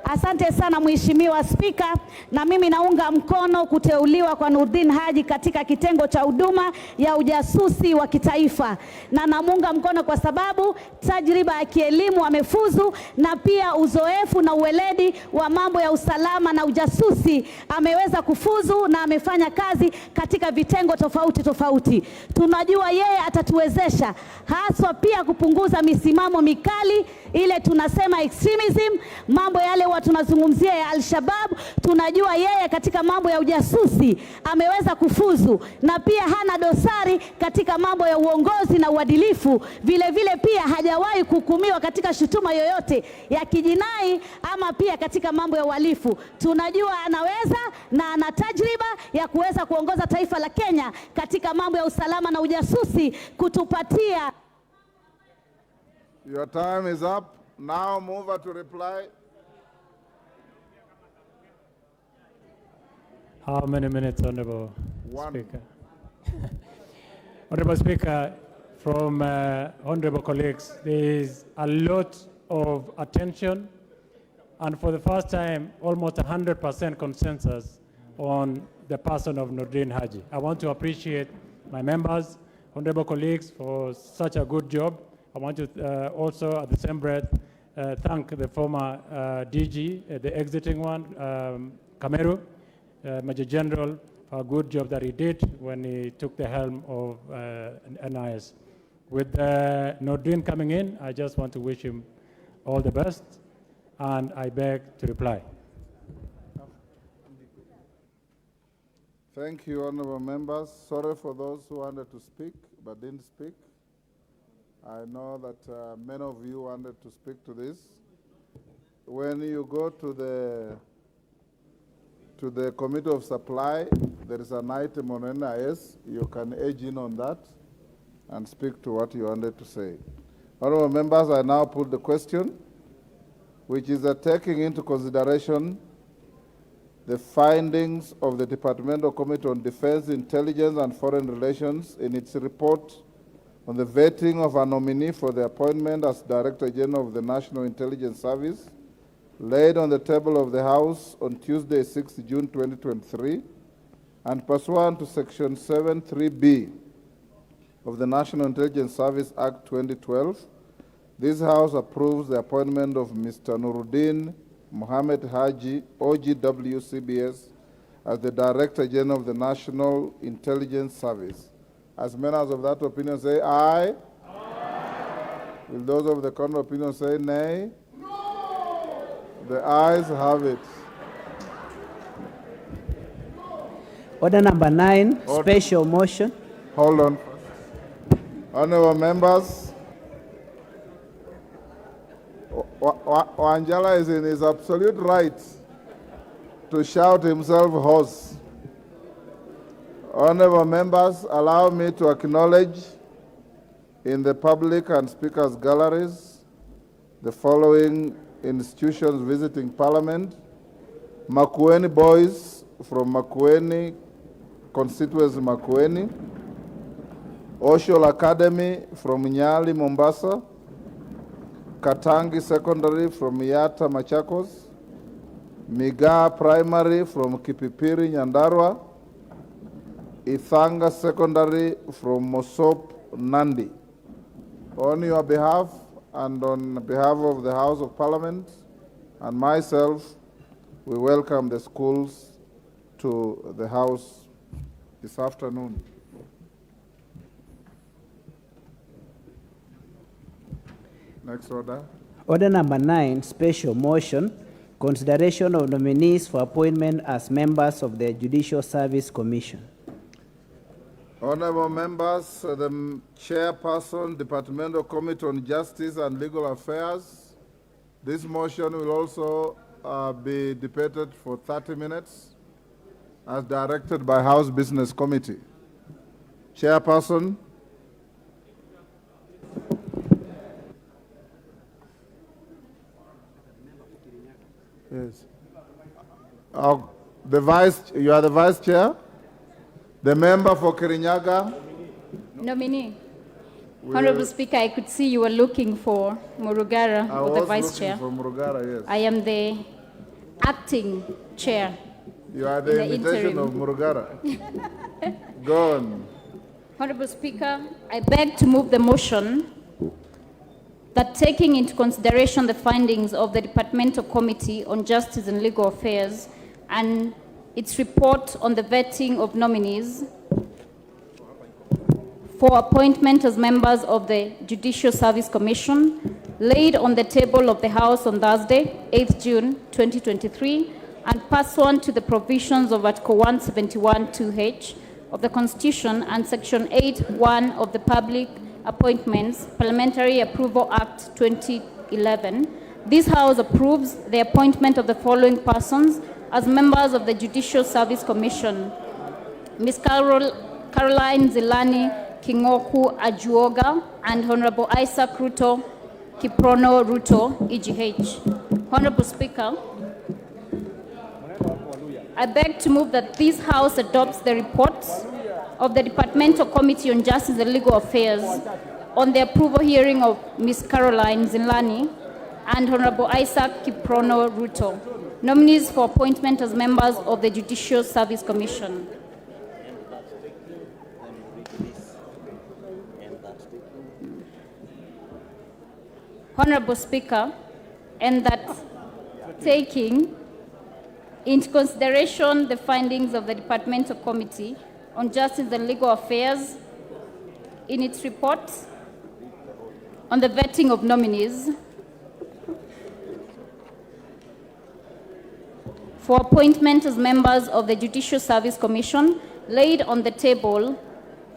Asante sana Mheshimiwa Spika, na mimi naunga mkono kuteuliwa kwa Nurdin Haji katika kitengo cha huduma ya ujasusi wa kitaifa. Na namunga mkono kwa sababu tajriba ya kielimu amefuzu, na pia uzoefu na uweledi wa mambo ya usalama na ujasusi ameweza kufuzu, na amefanya kazi katika vitengo tofauti tofauti. Tunajua yeye atatuwezesha haswa pia kupunguza misimamo mikali ile tunasema extremism, mambo yale tunazungumzia ya Al-Shabaab. Tunajua yeye katika mambo ya ujasusi ameweza kufuzu, na pia hana dosari katika mambo ya uongozi na uadilifu. Vile vile pia hajawahi kuhukumiwa katika shutuma yoyote ya kijinai ama pia katika mambo ya uhalifu. Tunajua anaweza na ana tajriba ya kuweza kuongoza taifa la Kenya katika mambo ya usalama na ujasusi, kutupatia. Your time is up. Now move to reply. How many minutes, Honorable 1. Speaker? Honorable Speaker, from honorable colleagues, there is a lot of attention, and for the first time, almost 100% consensus on the person of Nurdin Haji. I want to appreciate my members, honorable colleagues, for such a good job. I want to also, at the same breath, thank the former DG, the exiting one, Kameru, Major General, for a good job that he did when he took the helm of NIS. With Nurdin coming in, I just want to wish him all the best, and I beg to reply. Thank you, honorable members. Sorry for those who wanted to speak but didn't speak. I know that many of you wanted to speak to this. When you go to the Committee of Supply, there is an item on NIS. You can edge in on that and speak to what you wanted to say. Honorable members, I now put the question, which is taking into consideration the findings of the Departmental Committee on Defense, Intelligence and Foreign Relations in its report on the vetting of a nominee for the appointment as Director General of the National Intelligence Service, laid on the table of the House on Tuesday, 6 June 2023, and pursuant to Section 7(3)(b) of the National Intelligence Service Act 2012, this House approves the appointment of Mr. Nurdin Mohammed Haji, OGW CBS, as the Director General of the National Intelligence Service. As members of that opinion say aye. Aye. Will those of the contrary opinion say nay? No. The ayes have it. Order number 9, special motion. Hold on. Honorable members, Wanjala is in his absolute right to shout himself hoarse. Honorable members, allow me to acknowledge in the public and speakers' galleries the following institutions visiting Parliament: Makueni boys from Makueni, constituency Makueni; Oshol Academy from Nyali, Mombasa; Katangi Secondary from Yata, Machakos; Migaa Primary from Kipipiri, Nyandarua; Ithanga Secondary from Mosop, Nandi. On your behalf and on behalf of the House of Parliament and myself, we welcome the schools to the House this afternoon. Next order. Order number 9, special motion, consideration of nominees for appointment as members of the Judicial Service Commission. Honorable members, the chairperson, Departmental Committee on Justice and Legal Affairs. This motion will also be debated for 30 minutes as directed by House Business Committee. Chairperson. Yes. You are the vice chair? The member for Kirinyaga? Nominee. Honorable Speaker, I could see you were looking for Murugara, or the vice chair. For Murugara, yes. I am the acting chair. You are the invitation of Murugara. Go on. Honorable Speaker, I beg to move the motion that taking into consideration the findings of the Departmental Committee on Justice and Legal Affairs and its report on the vetting of nominees for appointment as members of the Judicial Service Commission laid on the table of the House on Thursday, 8th June 2023, and pursuant to the provisions of Article 171(2)(h) of the Constitution and Section 8(1) of the Public Appointments Parliamentary Approval Act 2011. This House approves the appointment of the following persons as members of the Judicial Service Commission: Ms. Caroline Zilani Kingoku Ajuoga and Honorable Isaac Ruto Kiprono Ruto, EGH. Honorable Speaker, I beg to move that this House adopts the reports of the Departmental Committee on Justice and Legal Affairs on the approval hearing of Ms. Caroline Zilani and Honorable Isaac Kiprono Ruto, nominees for appointment as members of the Judicial Service Commission. Honorable Speaker, and that taking into consideration the findings of the Departmental Committee on Justice and Legal Affairs in its report on the vetting of nominees for appointment as members of the Judicial Service Commission laid on the table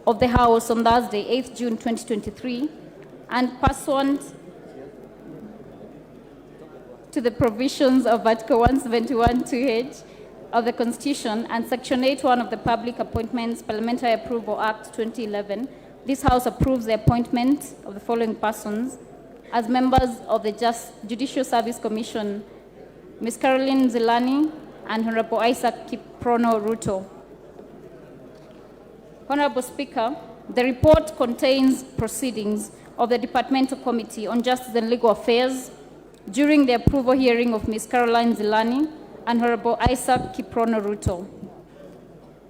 of the House on Thursday, 8th June 2023, and pursuant to the provisions of Article 171(2)(h) of the Constitution and Section 8(1) of the Public Appointments Parliamentary Approval Act 2011, this House approves the appointment of the following persons as members of the Judicial Service Commission: Ms. Caroline Zilani and Honorable Isaac Kiprono Ruto. Honorable Speaker, the report contains proceedings of the Departmental Committee on Justice and Legal Affairs during the approval hearing of Ms. Caroline Zilani and Honorable Isaac Kiprono Ruto,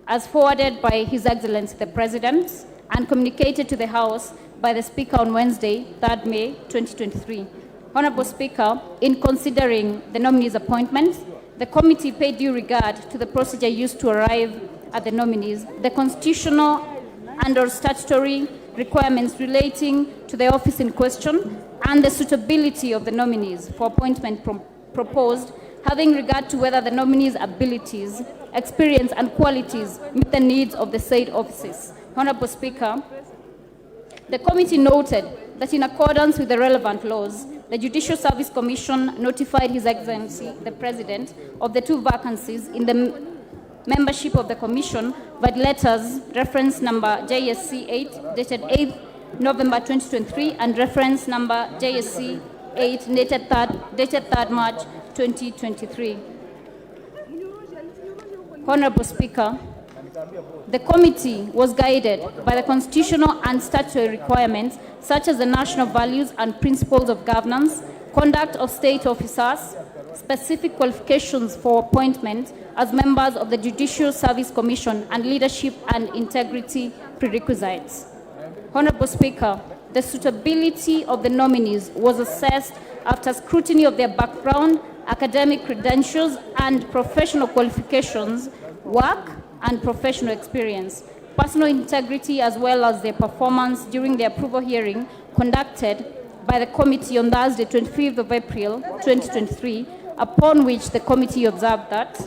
as forwarded by His Excellency the President and communicated to the House by the Speaker on Wednesday, 3rd May 2023. Honorable Speaker, in considering the nominees' appointments, the committee paid due regard to the procedure used to arrive at the nominees, the constitutional and/or statutory requirements relating to the office in question, and the suitability of the nominees for appointment proposed, having regard to whether the nominees' abilities, experience, and qualities meet the needs of the said offices. Honorable Speaker, the committee noted that in accordance with the relevant laws, the Judicial Service Commission notified His Excellency the President of the two vacancies in the membership of the Commission by letters reference number JSC 8 dated 8th November 2023 and reference number JSC 8 dated 3rd March 2023. Honorable Speaker, the committee was guided by the constitutional and statutory requirements such as the national values and principles of governance, conduct of state officers, specific qualifications for appointment as members of the Judicial Service Commission and leadership and integrity prerequisites. Honorable Speaker, the suitability of the nominees was assessed after scrutiny of their background, academic credentials, and professional qualifications, work, and professional experience, personal integrity, as well as their performance during the approval hearing conducted by the committee on Thursday, 25th of April, 2023, upon which the committee observed that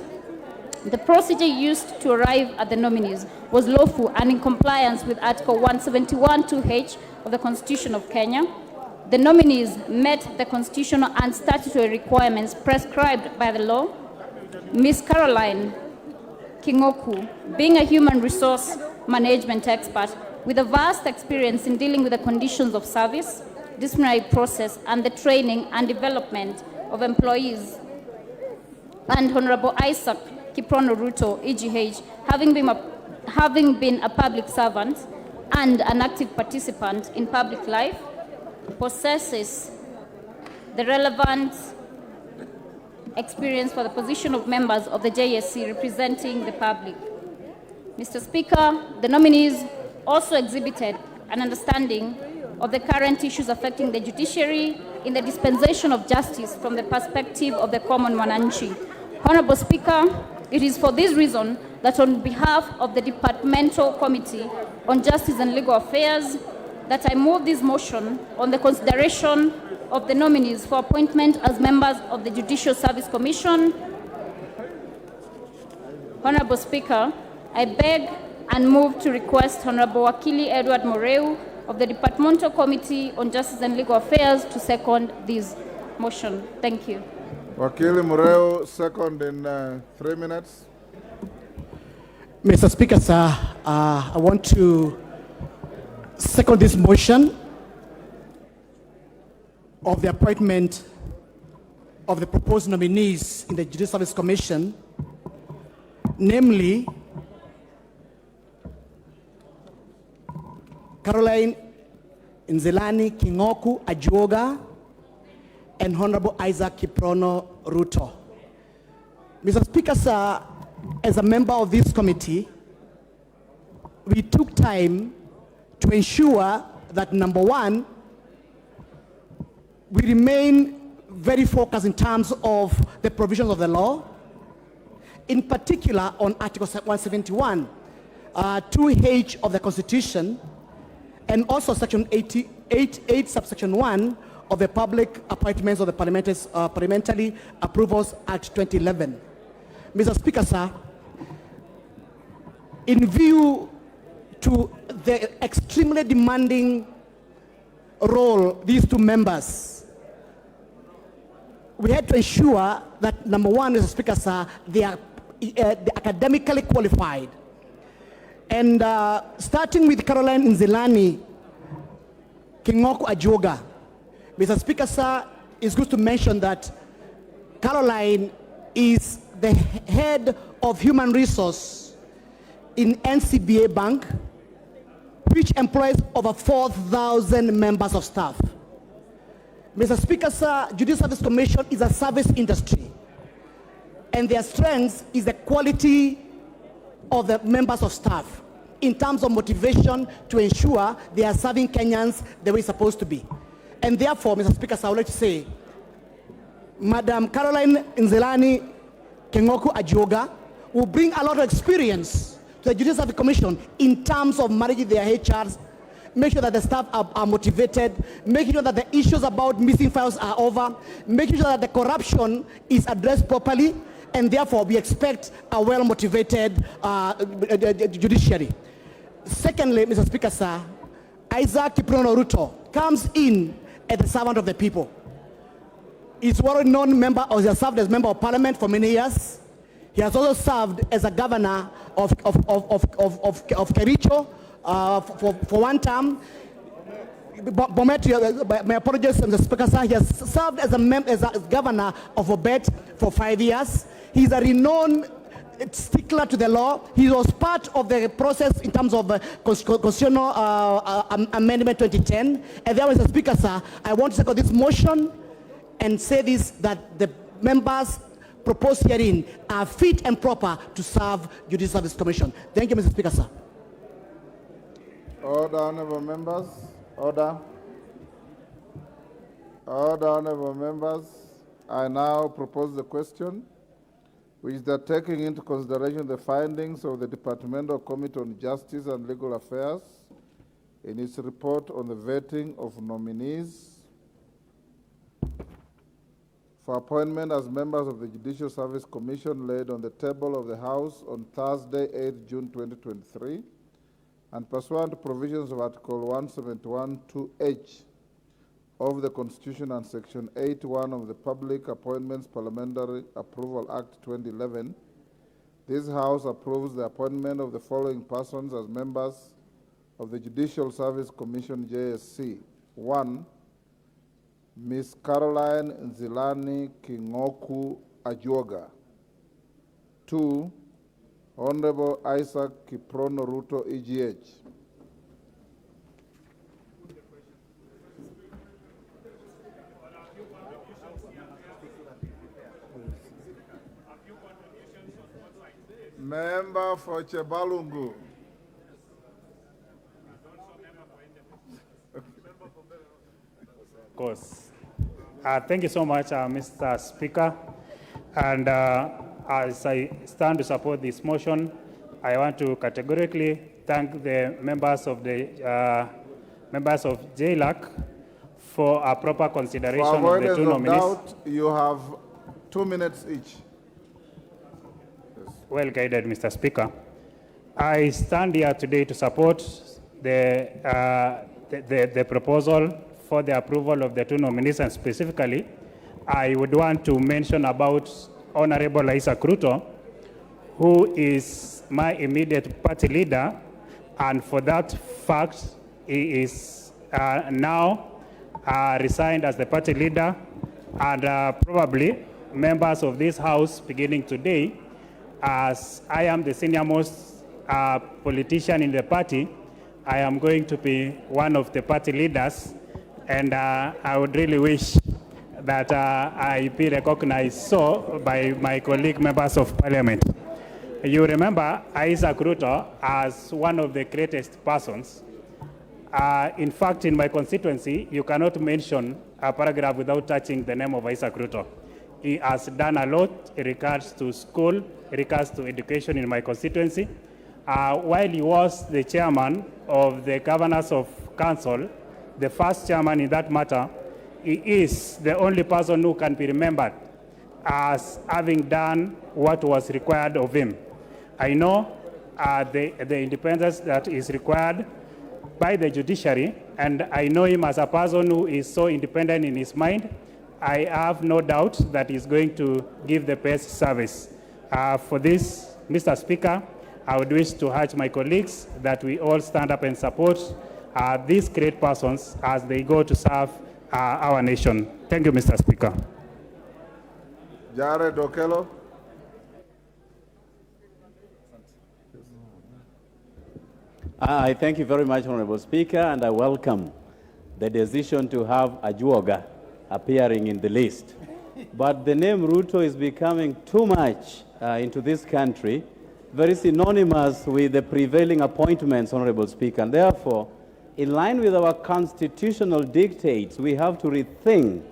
the procedure used to arrive at the nominees was lawful and in compliance with Article 171(2)(h) of the Constitution of Kenya. The nominees met the constitutional and statutory requirements prescribed by the law. Ms. Caroline Kingoku, being a human resource management expert with a vast experience in dealing with the conditions of service, disciplinary process, and the training and development of employees, and Honorable Isaac Kiprono Ruto, EGH, having been a public servant and an active participant in public life, possesses the relevant experience for the position of members of the JSC representing the public. Mr. Speaker, the nominees also exhibited an understanding of the current issues affecting the judiciary in the dispensation of justice from the perspective of the common Mwananchi. Honorable Speaker, it is for this reason that on behalf of the Departmental Committee on Justice and Legal Affairs, that I move this motion on the consideration of the nominees for appointment as members of the Judicial Service Commission. Honorable Speaker, I beg and move to request Honorable Wakili Edward Moreu of the Departmental Committee on Justice and Legal Affairs to second this motion. Thank you. Wakili Moreu, second in 3 minutes. Mr. Speaker, sir, I want to second this motion of the appointment of the proposed nominees in the Judicial Service Commission, namely Caroline Nzelani Kingoku Ajuoga and Honorable Isaac Kiprono Ruto. Mr. Speaker, sir, as a member of this committee, we took time to ensure that, number one, we remain very focused in terms of the provisions of the law, in particular on Article 171, 2H of the Constitution, and also Section 88, subsection 1 of the Public Appointments of the Parliamentary Approvals Act 2011. Mr. Speaker, sir, in view to the extremely demanding role these two members, we had to ensure that, number one, Mr. Speaker, sir, they are academically qualified. And starting with Caroline Nzelani Kingoku Ajuoga, Mr. Speaker, sir, it's good to mention that Caroline is the head of human resource in NCBA Bank, which employs over 4,000 members of staff. Mr. Speaker, sir, Judicial Service Commission is a service industry, and their strength is the quality of the members of staff in terms of motivation to ensure they are serving Kenyans the way it's supposed to be. And therefore, Mr. Speaker, sir, I would like to say, Madam Caroline Nzelani Kingoku Ajuoga will bring a lot of experience to the Judicial Service Commission in terms of managing their HRs, make sure that the staff are motivated, making sure that the issues about missing files are over, making sure that the corruption is addressed properly, and therefore we expect a well-motivated judiciary. Secondly, Mr. Speaker, sir, Isaac Kiprono Ruto comes in as a servant of the people. He's a well-known member, or he has served as member of parliament for many years. He has also served as a governor of Kericho for one term. My apologies, Mr. Speaker, sir. He has served as a governor of Obet for 5 years. He's a renowned stickler to the law. He was part of the process in terms of Constitutional Amendment 2010. And there, Mr. Speaker, sir, I want to second this motion and say this, that the members proposed herein are fit and proper to serve Judicial Service Commission. Thank you, Mr. Speaker, sir. Order, honorable members. Order. Order, honorable members. I now propose the question, which is that taking into consideration the findings of the Departmental Committee on Justice and Legal Affairs in its report on the vetting of nominees for appointment as members of the Judicial Service Commission laid on the table of the House on Thursday, 8 June 2023, and pursuant to provisions of Article 171(2)(h) of the Constitution and Section 8(1) of the Public Appointments Parliamentary Approval Act 2011, this House approves the appointment of the following persons as members of the Judicial Service Commission, JSC. 1. Ms. Caroline Nzilani Kingoku Ajuoga. 2. Honorable Isaac Kiprono Ruto, EGH. Member for Chebalungu. Of course. Thank you so much, Mr. Speaker. And as I stand to support this motion, I want to categorically thank the members of JLAC for a proper consideration of the two nominees. Doubt, you have 2 minutes each. Well guided, Mr. Speaker. I stand here today to support the proposal for the approval of the two nominees, and specifically, I would want to mention about Honorable Isaac Ruto, who is my immediate party leader, and for that fact, he is now resigned as the party leader, and probably members of this House beginning today, as I am the senior most politician in the party, I am going to be one of the party leaders, and I would really wish that I be recognized so by my colleague members of parliament. You remember Isaac Ruto as one of the greatest persons. In fact, in my constituency, you cannot mention a paragraph without touching the name of Isaac Ruto. He has done a lot in regards to school, in regards to education in my constituency. While he was the chairman of the Governors of Council, the first chairman in that matter, he is the only person who can be remembered as having done what was required of him. I know the independence that is required by the judiciary, and I know him as a person who is so independent in his mind. I have no doubt that he's going to give the best service. For this, Mr. Speaker, I would wish to urge my colleagues that we all stand up and support these great persons as they go to serve our nation. Thank you, Mr. Speaker. Jared Okello. I thank you very much, Honorable Speaker, and I welcome the decision to have Ajuoga appearing in the list. But the name Ruto is becoming too much into this country, very synonymous with the prevailing appointments, Honorable Speaker. And therefore, in line with our constitutional dictates, we have to rethink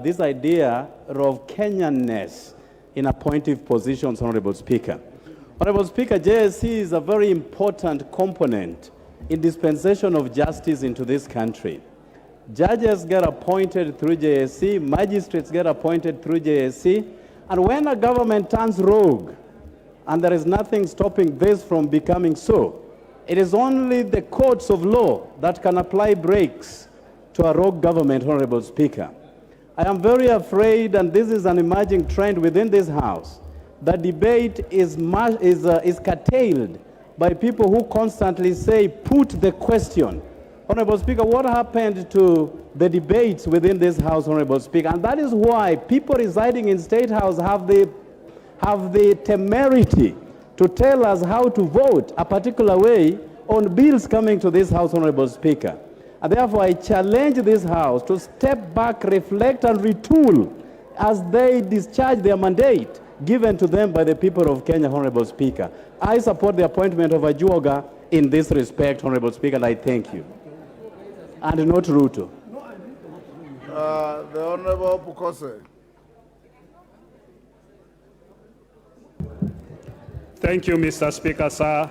this idea of Kenyanness in appointive positions, Honorable Speaker. Honorable Speaker, JSC is a very important component in dispensation of justice into this country. Judges get appointed through JSC, magistrates get appointed through JSC, and when a government turns rogue, and there is nothing stopping this from becoming so, it is only the courts of law that can apply brakes to a rogue government, Honorable Speaker. I am very afraid, and this is an emerging trend within this House, that debate is curtailed by people who constantly say, put the question. Honorable Speaker, what happened to the debates within this House, Honorable Speaker? And that is why people residing in State House have the temerity to tell us how to vote a particular way on bills coming to this House, Honorable Speaker. And therefore, I challenge this House to step back, reflect, and retool as they discharge their mandate given to them by the people of Kenya, Honorable Speaker. I support the appointment of Ajuoga in this respect, Honorable Speaker, and I thank you. And not Ruto. The Honorable Pukose. Thank you, Mr. Speaker, sir.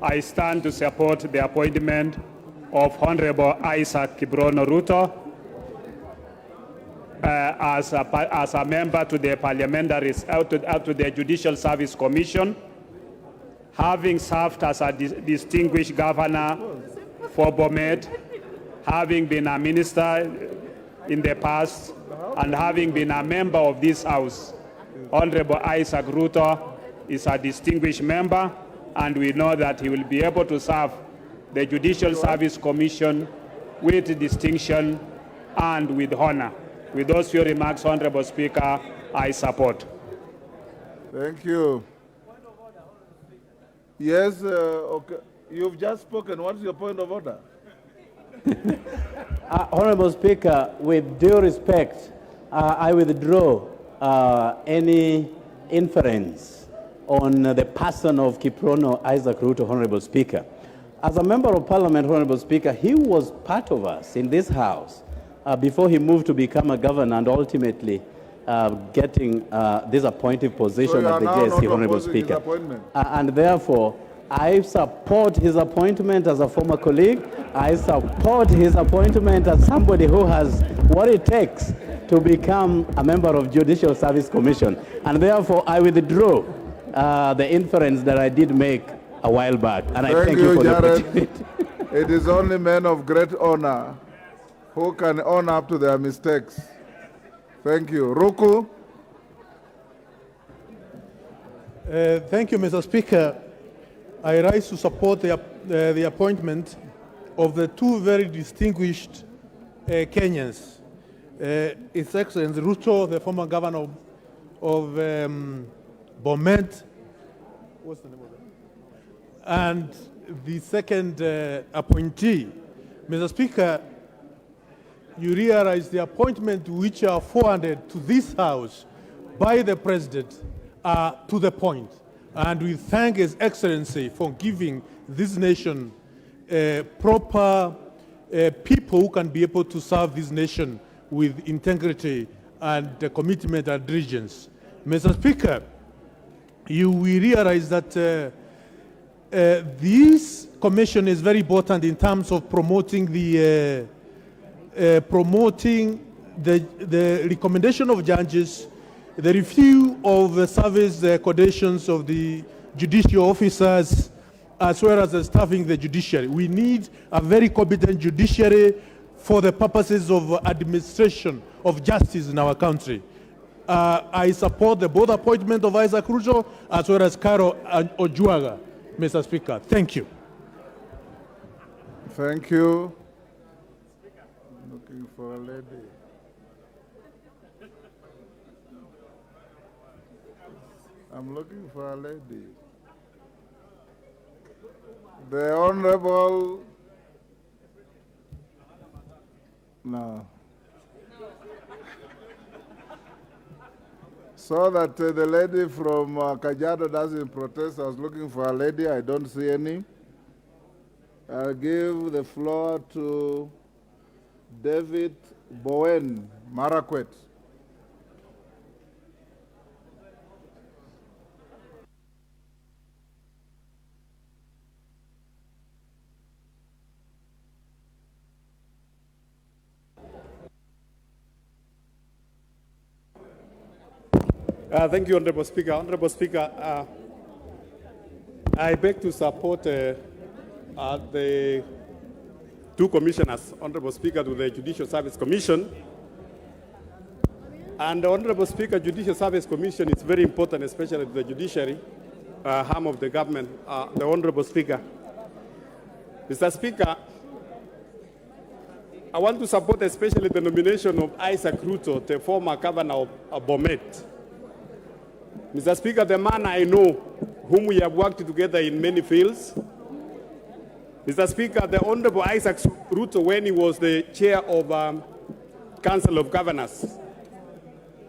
I stand to support the appointment of Honorable Isaac Kibrono Ruto as a member to the to the Judicial Service Commission, having served as a distinguished governor for Bomet, having been a minister in the past, and having been a member of this House. Honorable Isaac Ruto is a distinguished member, and we know that he will be able to serve the Judicial Service Commission with distinction and with honor. With those few remarks, Honorable Speaker, I support. Thank you. Yes, okay. You've just spoken. What's your point of order? Honorable Speaker, with due respect, I withdraw any inference on the person of Kiprono Isaac Ruto, Honorable Speaker. As a member of Parliament, Honorable Speaker, he was part of us in this House before he moved to become a governor and ultimately getting this appointive position So at the JSC, Honorable Speaker. And therefore, I support his appointment as a former colleague. I support his appointment as somebody who has what it takes to become a member of Judicial Service Commission. And therefore, I withdraw the inference that I did make a while back. And I thank you for Jared. the opportunity. It is only men of great honor who can own up to their mistakes. Thank you. Ruku. Thank you, Mr. Speaker. I rise to support the appointment of the two very distinguished Kenyans. His Excellency Ruto, the former governor of Bomet, what's the name of that? And the second appointee. Mr. Speaker, you realize the appointment which are forwarded to this House by the President are to the point. And we thank His Excellency for giving this nation proper people who can be able to serve this nation with integrity and commitment and diligence. Mr. Speaker, you will realize that this commission is very important in terms of promoting the recommendation of judges, the review of the service conditions of the judicial officers, as well as staffing the judiciary. We need a very competent judiciary for the purposes of administration of justice in our country. I support the both appointment of Isaac Ruto as well as Carol Ajuoga, Mr. Speaker. Thank you. Thank you. I'm looking for a lady. I'm looking for a lady. The Honorable... No. So that the lady from Kajiado doesn't protest. I was looking for a lady. I don't see any. I'll give the floor to David Bowen, Marakwet. Thank you, Honorable Speaker. Honorable Speaker, I beg to support the two commissioners, Honorable Speaker, to the Judicial Service Commission. And the Honorable Speaker, Judicial Service Commission is very important, especially to the judiciary arm of the government. The Honorable Speaker. Mr. Speaker, I want to support especially the nomination of Isaac Ruto, the former governor of Bomet. Mr. Speaker, the man I know, whom we have worked together in many fields. Mr. Speaker, the Honorable Isaac Ruto, when he was the chair of Council of Governors,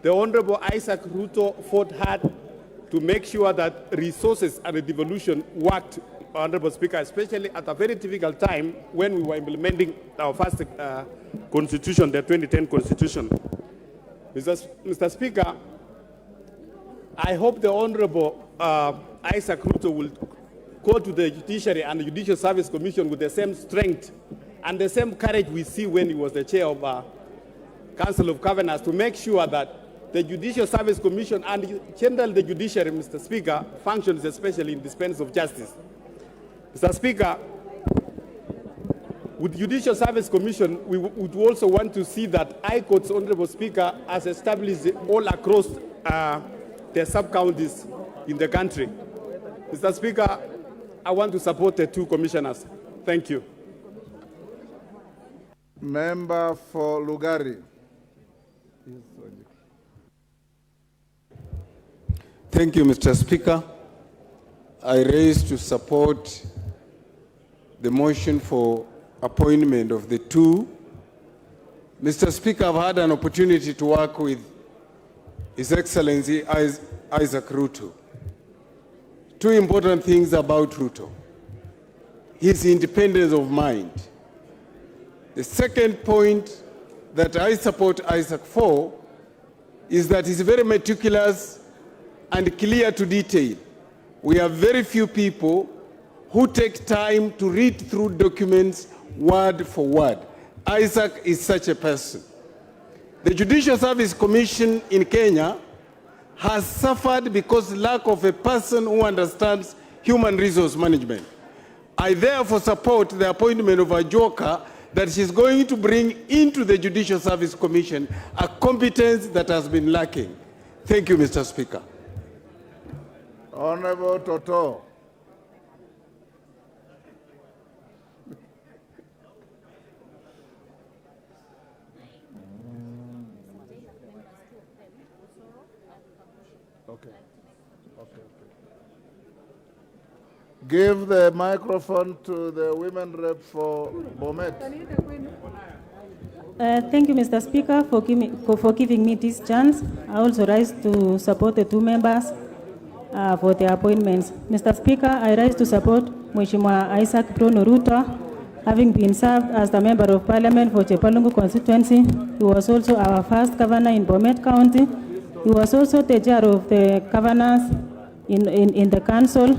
the Honorable Isaac Ruto fought hard to make sure that resources and devolution worked, Honorable Speaker, especially at a very difficult time when we were implementing our first constitution, the 2010 constitution. Mr. Speaker, I hope the Honorable Isaac Ruto will go to the Judiciary and the Judicial Service Commission with the same strength and the same courage we see when he was the chair of Council of Governors to make sure that the Judicial Service Commission and generally the judiciary, Mr. Speaker, functions especially in dispense of justice. Mr. Speaker, with Judicial Service Commission, we would also want to see that High Court's Honorable Speaker has established all across the sub-counties in the country. Mr. Speaker, I want to support the two commissioners. Thank you. Member for Lugari. Thank you, Mr. Speaker. I raise to support the motion for appointment of the two. Mr. Speaker, I've had an opportunity to work with His Excellency Isaac Ruto. Two important things about Ruto: his independence of mind. The second point that I support Isaac for is that he's very meticulous and clear to detail. We have very few people who take time to read through documents word for word. Isaac is such a person. The Judicial Service Commission in Kenya has suffered because lack of a person who understands human resource management. I therefore support the appointment of a joker that she's going to bring into the Judicial Service Commission a competence that has been lacking. Thank you, Mr. Speaker. Honorable Toto. Okay. Give the microphone to the women rep for Bomet. Thank you, Mr. Speaker, for giving me this chance. I also rise to support the two members for their appointments. Mr. Speaker, I rise to support Mheshimiwa Isaac Bruno Ruto, having been served as the Member of Parliament for Chepalungu constituency. He was also our first governor in Bomet County. He was also the chair of the governors in the council.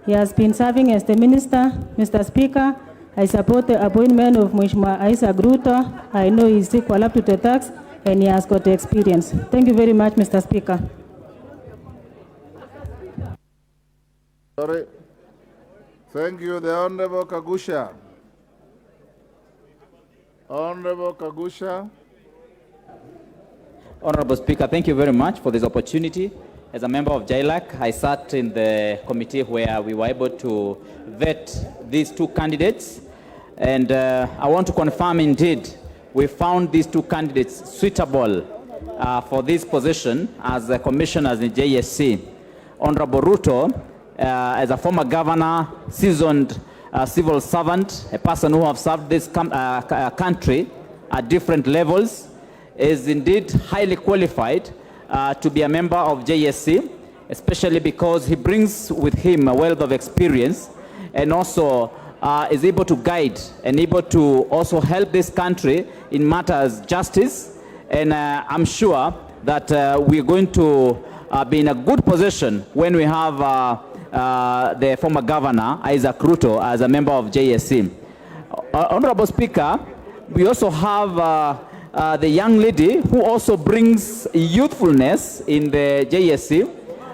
He has been serving as the minister. Mr. Speaker, I support the appointment of Mheshimiwa Isaac Ruto. I know he's equal up to the task and he has got the experience. Thank you very much, Mr. Speaker. Sorry. Thank you. The Honorable Kagusha. Honorable Kagusha. Honorable Speaker, thank you very much for this opportunity. As a member of JLAC, I sat in the committee where we were able to vet these two candidates. And I want to confirm indeed, we found these two candidates suitable for this position as the commissioners in JSC. Honorable Ruto, as a former governor, seasoned civil servant, a person who has served this country at different levels, is indeed highly qualified to be a member of JSC, especially because he brings with him a wealth of experience and also is able to guide and able to also help this country in matters justice. And I'm sure that we're going to be in a good position when we have the former governor, Isaac Ruto, as a member of JSC. Honorable Speaker, we also have the young lady who also brings youthfulness in the JSC,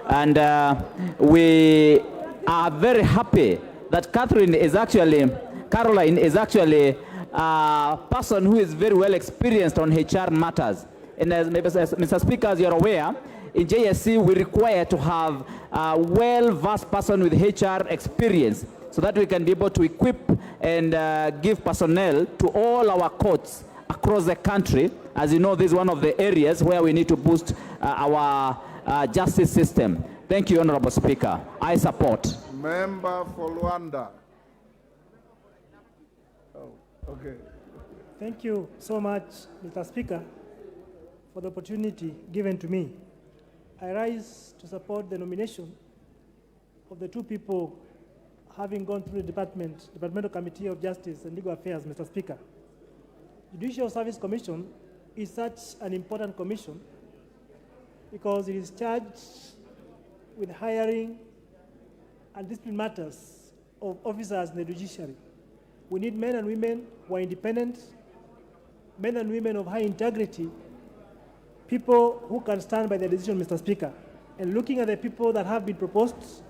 and we are very happy that Caroline is actually a person who is very well experienced on HR matters. And as Mr. Speaker, as you're aware, in JSC we require to have a well-versed person with HR experience so that we can be able to equip and give personnel to all our courts across the country. As you know, this is one of the areas where we need to boost our justice system. Thank you, Honorable Speaker. I support. Member for Luanda. Oh, okay. Thank you so much, Mr. Speaker, for the opportunity given to me. I rise to support the nomination of the two people having gone through the Departmental Committee of Justice and Legal Affairs, Mr. Speaker. Judicial Service Commission is such an important commission because it is charged with hiring and discipline matters of officers in the judiciary. We need men and women who are independent, men and women of high integrity, people who can stand by their decision, Mr. Speaker. And looking at the people that have been proposed,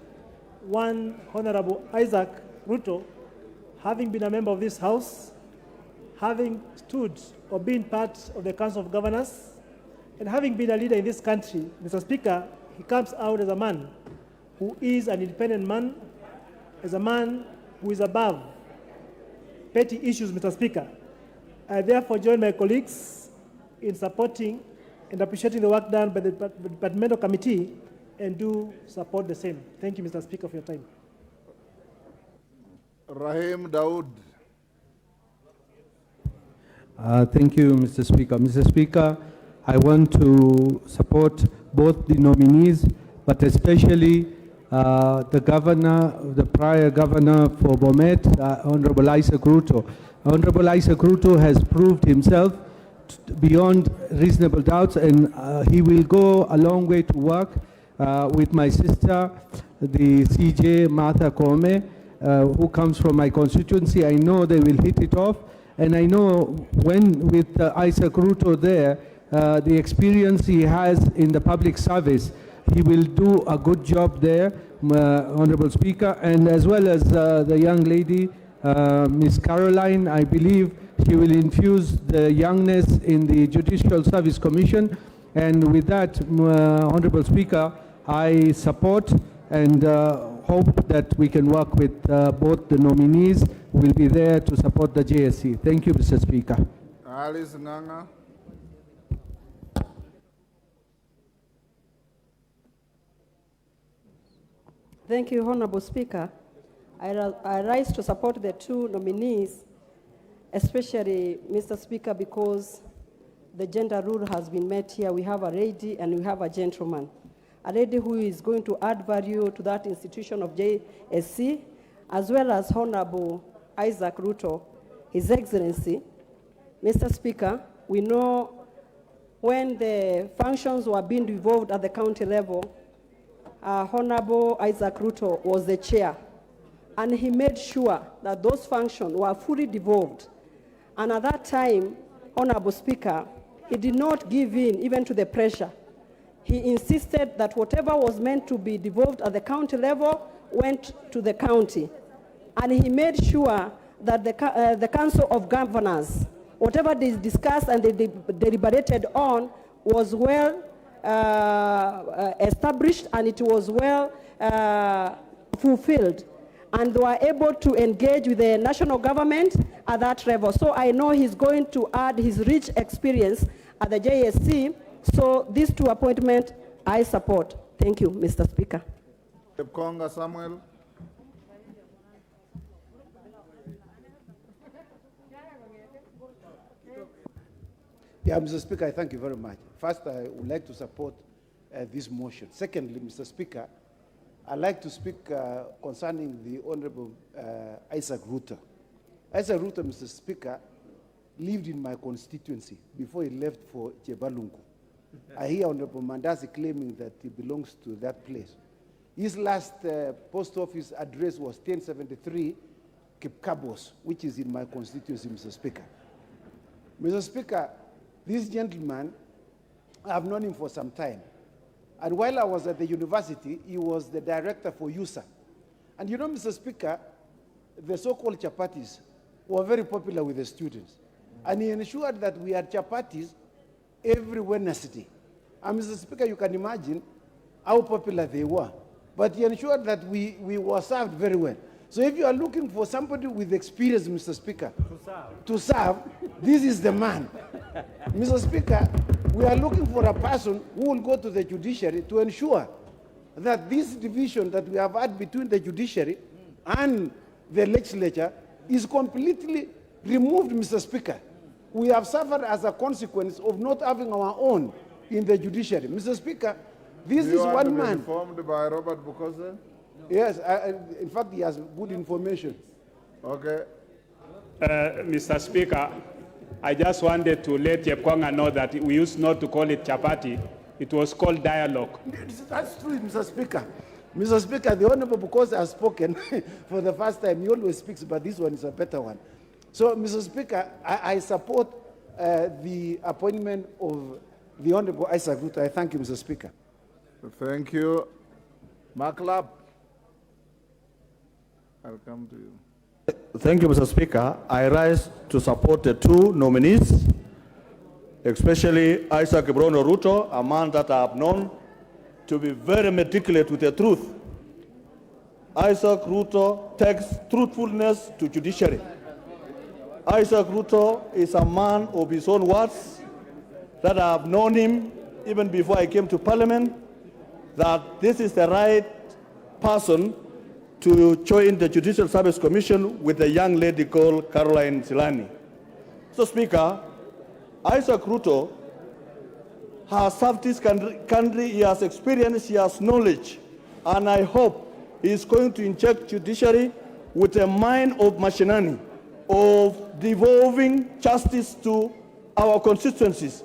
one, Honorable Isaac Ruto, having been a member of this House, having stood or been part of the Council of Governors, and having been a leader in this country, Mr. Speaker, he comes out as a man who is an independent man, as a man who is above petty issues, Mr. Speaker. I therefore join my colleagues in supporting and appreciating the work done by the Departmental Committee and do support the same. Thank you, Mr. Speaker, for your time. Rahim Daud. Thank you, Mr. Speaker. Mr. Speaker, I want to support both the nominees, but especially the governor, the prior governor for Bomet, Honorable Isaac Ruto. Honorable Isaac Ruto has proved himself beyond reasonable doubts, and he will go a long way to work with my sister, the CJ Martha Koome, who comes from my constituency. I know they will hit it off, and I know when with Isaac Ruto there, the experience he has in the public service, he will do a good job there, Honorable Speaker, and as well as the young lady, Ms. Caroline, I believe she will infuse the youngness in the Judicial Service Commission. And with that, Honorable Speaker, I support and hope that we can work with both the nominees who will be there to support the JSC. Thank you, Mr. Speaker. Alice Nganga. Thank you, Honorable Speaker. I rise to support the two nominees, especially, Mr. Speaker, because the gender rule has been met here. We have a lady and we have a gentleman. A lady who is going to add value to that institution of JSC, as well as Honorable Isaac Ruto, His Excellency. Mr. Speaker, we know when the functions were being devolved at the county level, Honorable Isaac Ruto was the chair, and he made sure that those functions were fully devolved. And at that time, Honorable Speaker, he did not give in even to the pressure. He insisted that whatever was meant to be devolved at the county level went to the county. And he made sure that the Council of Governors, whatever they discussed and they deliberated on, was well established, and it was well fulfilled. And they were able to engage with the national government at that level. So I know he's going to add his rich experience at the JSC. So these two appointments I support. Thank you, Mr. Speaker. Konga Samuel. Yeah, Mr. Speaker, I thank you very much. First, I would like to support this motion. Secondly, Mr. Speaker, I'd like to speak concerning the Honorable Isaac Ruto. Isaac Ruto, Mr. Speaker, lived in my constituency before he left for Jebalungu. I hear Honorable Mandasi claiming that he belongs to that place. His last post office address was 1073 Kipkabos, which is in my constituency, Mr. Speaker. Mr. Speaker, this gentleman, I've known him for some time. And while I was at the university, he was the director for USA. And you know, Mr. Speaker, the so-called chapatis were very popular with the students. And he ensured that we had chapatis every Wednesday. And Mr. Speaker, you can imagine how popular they were. But he ensured that we were served very well. So if you are looking for somebody with experience, Mr. Speaker, to serve, this is the man. Mr. Speaker, we are looking for a person who will go to the judiciary to ensure that this division that we have had between the judiciary and the legislature is completely removed, Mr. Speaker. we have suffered as a consequence of not having our own in the judiciary. Mr. Speaker, this is one man. Informed by Robert Bukose? Yes, in fact, he has good information. Okay. Mr. Speaker, I just wanted to let Yepkonga know that we used not to call it chapati. It was called dialogue. That's true, Mr. Speaker. Mr. Speaker, the Honorable Bukose has spoken for the first time. He always speaks, but this one is a better one. So, Mr. Speaker, I support the appointment of the Honorable Isaac Ruto. I thank you, Mr. Speaker. Thank you. Maklap, I'll come to you. Thank you, Mr. Speaker. I rise to support the two nominees, especially Isaac Bruno Ruto, a man that I have known to be very meticulous with the truth. Isaac Ruto takes truthfulness to judiciary. Isaac Ruto is a man of his own words, that I have known him even before I came to Parliament, that this is the right person to join the Judicial Service Commission with a young lady called Caroline Zilani. So, Speaker, Isaac Ruto has served this country, he has experience, he has knowledge, and I hope he is going to inject judiciary with a mind of machinani, of devolving justice to our constituencies,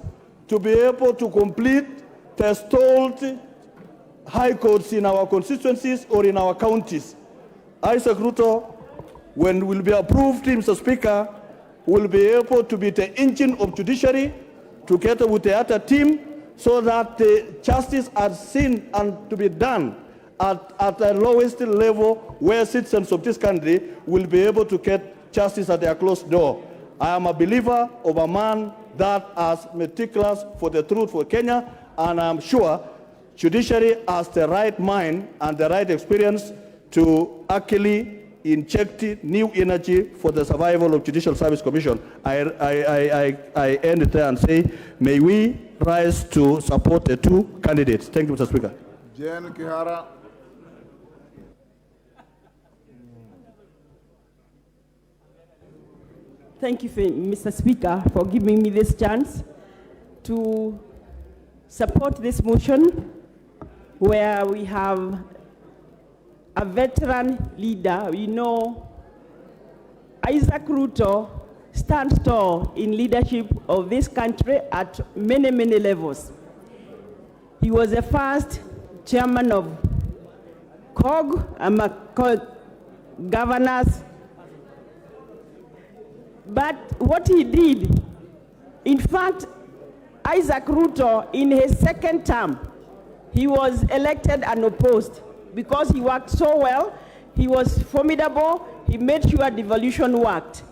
to be able to complete the stalled high courts in our constituencies or in our counties. Isaac Ruto, when will be approved, Mr. Speaker, will be able to be the engine of judiciary together with the other team so that the justice are seen and to be done at the lowest level where citizens of this country will be able to get justice at their closed door. I am a believer of a man that is meticulous for the truth for Kenya, and I'm sure judiciary has the right mind and the right experience to actually inject new energy for the survival of Judicial Service Commission. I end it there and say, may we rise to support the two candidates. Thank you, Mr. Speaker. Jen Kihara. Thank you, Mr. Speaker, for giving me this chance to support this motion where we have a veteran leader. We know Isaac Ruto stands tall in leadership of this country at many, many levels. He was the first chairman of COG, governors. But what he did, in fact, Isaac Ruto, in his second term, he was elected unopposed because he worked so well, he was formidable, he made sure devolution worked.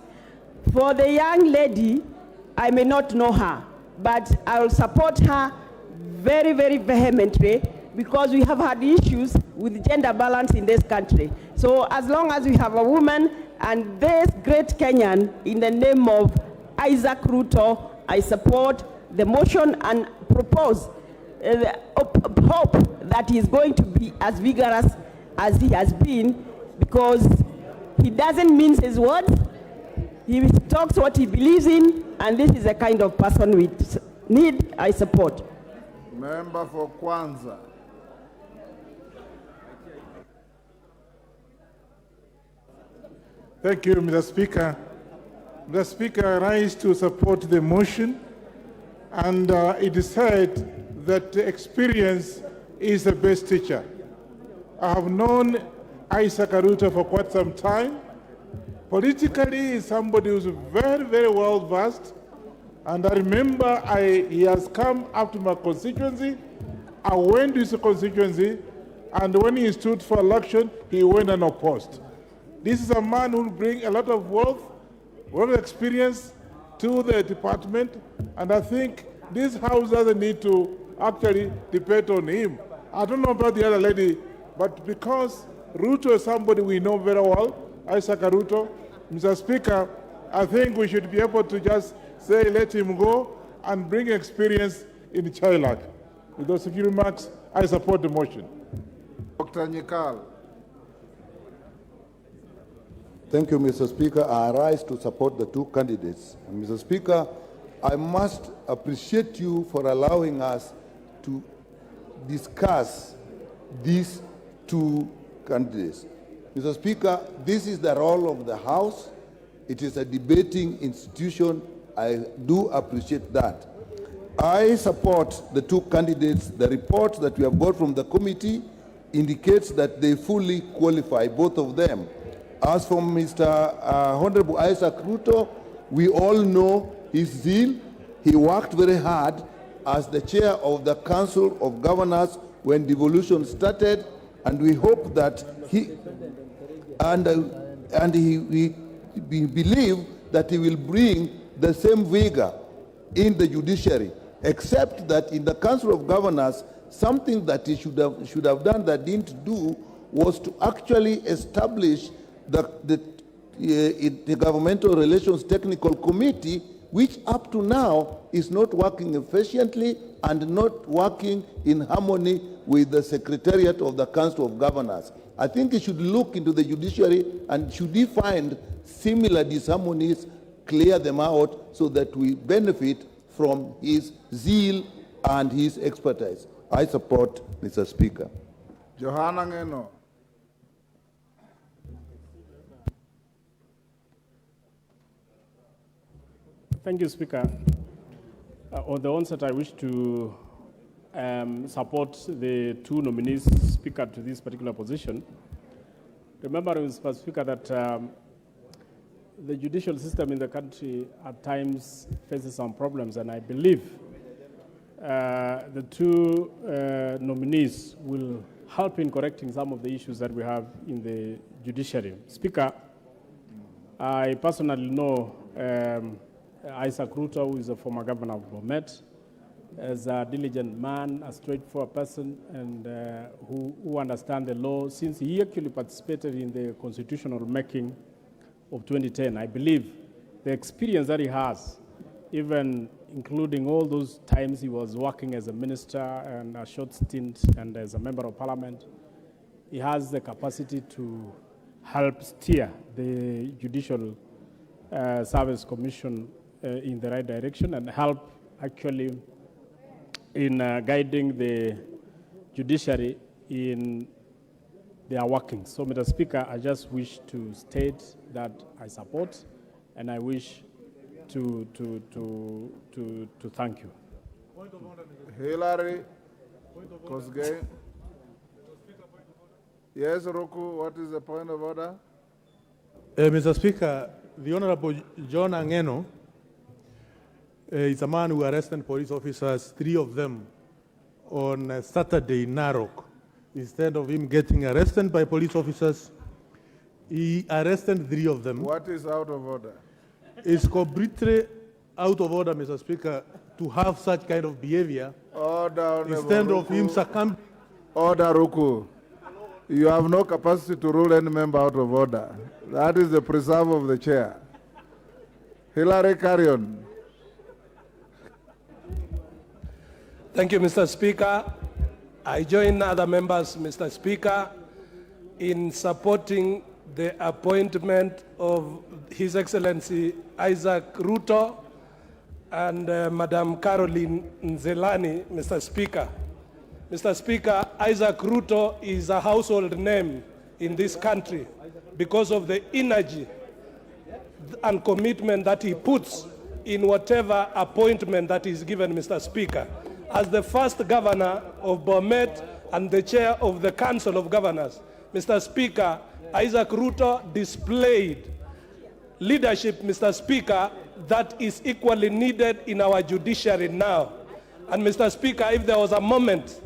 For the young lady, I may not know her, but I will support her very, very vehemently because we have had issues with gender balance in this country. So as long as we have a woman and this great Kenyan in the name of Isaac Ruto, I support the motion and propose hope that he is going to be as vigorous as he has been, because he doesn't mince his words. He talks what he believes in, and this is the kind of person we need. I support. Member for Kwanza. Thank you, Mr. Speaker. Mr. Speaker, I rise to support the motion, and it is said that experience is the best teacher. I have known Isaac Ruto for quite some time. Politically, he's somebody who's very, very well versed, and I remember he has come up to my constituency. I went to his constituency, and when he stood for election, he went unopposed. This is a man who will bring a lot of wealth, a lot of experience to the department, and I think this House doesn't need to actually debate on him. I don't know about the other lady, but because Ruto is somebody we know very well, Isaac Ruto, Mr. Speaker, I think we should be able to just say let him go and bring experience in Chilak. With those few remarks, I support the motion. Dr. Nyikal. Thank you, Mr. Speaker. I rise to support the two candidates. And Mr. Speaker, I must appreciate you for allowing us to discuss these two candidates. Mr. Speaker, this is the role of the House. It is a debating institution. I do appreciate that. I support the two candidates. The report that we have got from the committee indicates that they fully qualify, both of them. As for Mr. Honorable Isaac Ruto, we all know his zeal. He worked very hard as the chair of the Council of Governors when devolution started, and we hope that we believe that he will bring the same vigor in the judiciary, except that in the Council of Governors, something that he should have done that didn't do was to actually establish the Governmental Relations Technical Committee, which up to now is not working efficiently and not working in harmony with the Secretariat of the Council of Governors. I think he should look into the judiciary, and should he find similar disharmonies, clear them out so that we benefit from his zeal and his expertise. I support Mr. Speaker. Johanna Ngeno. Thank you, Speaker. On the onset, I wish to support the two nominees, Speaker, to this particular position. Remember, Mr. Speaker, that the judicial system in the country at times faces some problems, and I believe the two nominees will help in correcting some of the issues that we have in the judiciary. Speaker, I personally know Isaac Ruto, who is a former governor of Bomet, as a diligent man, a straightforward person, and who understands the law, since he actually participated in the constitutional making of 2010. I believe the experience that he has, even including all those times he was working as a minister and a short stint and as a member of parliament, he has the capacity to help steer the Judicial Service Commission in the right direction and help actually in guiding the judiciary in their workings. So, Mr. Speaker, I just wish to state that I support, and I wish to thank you. Hillary Kosgei. Yes, Roku, what is the point of order? Mr. Speaker, the Honorable John Angeno is a man who arrested police officers, 3 of them, on Saturday in Narok. Instead of him getting arrested by police officers, he arrested 3 of them. What is out of order? It's completely out of order, Mr. Speaker, to have such kind of behavior. Order, instead of him succumbing. Order, Ruku. You have no capacity to rule any member out of order. That is the preserve of the chair. Hillary, carry on. Thank you, Mr. Speaker. I join other members, Mr. Speaker, in supporting the appointment of His Excellency Isaac Ruto and Madam Caroline Nzelani, Mr. Speaker. Mr. Speaker, Isaac Ruto is a household name in this country because of the energy and commitment that he puts in whatever appointment that is given, Mr. Speaker. As the first governor of Bomet and the chair of the Council of Governors, Mr. Speaker, Isaac Ruto displayed leadership, Mr. Speaker, that is equally needed in our judiciary now. And Mr. Speaker, if there was a moment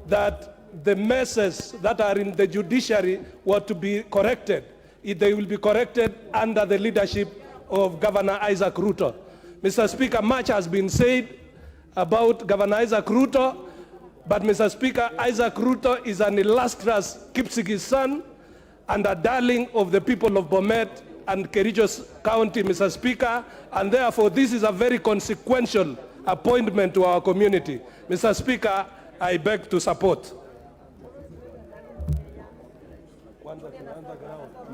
that the messes that are in the judiciary were to be corrected, they will be corrected under the leadership of Governor Isaac Ruto. Mr. Speaker, much has been said about Governor Isaac Ruto, but Mr. Speaker, Isaac Ruto is an illustrious Kipsigis son and a darling of the people of Bomet and Kericho County, Mr. Speaker, and therefore this is a very consequential appointment to our community. Mr. Speaker, I beg to support.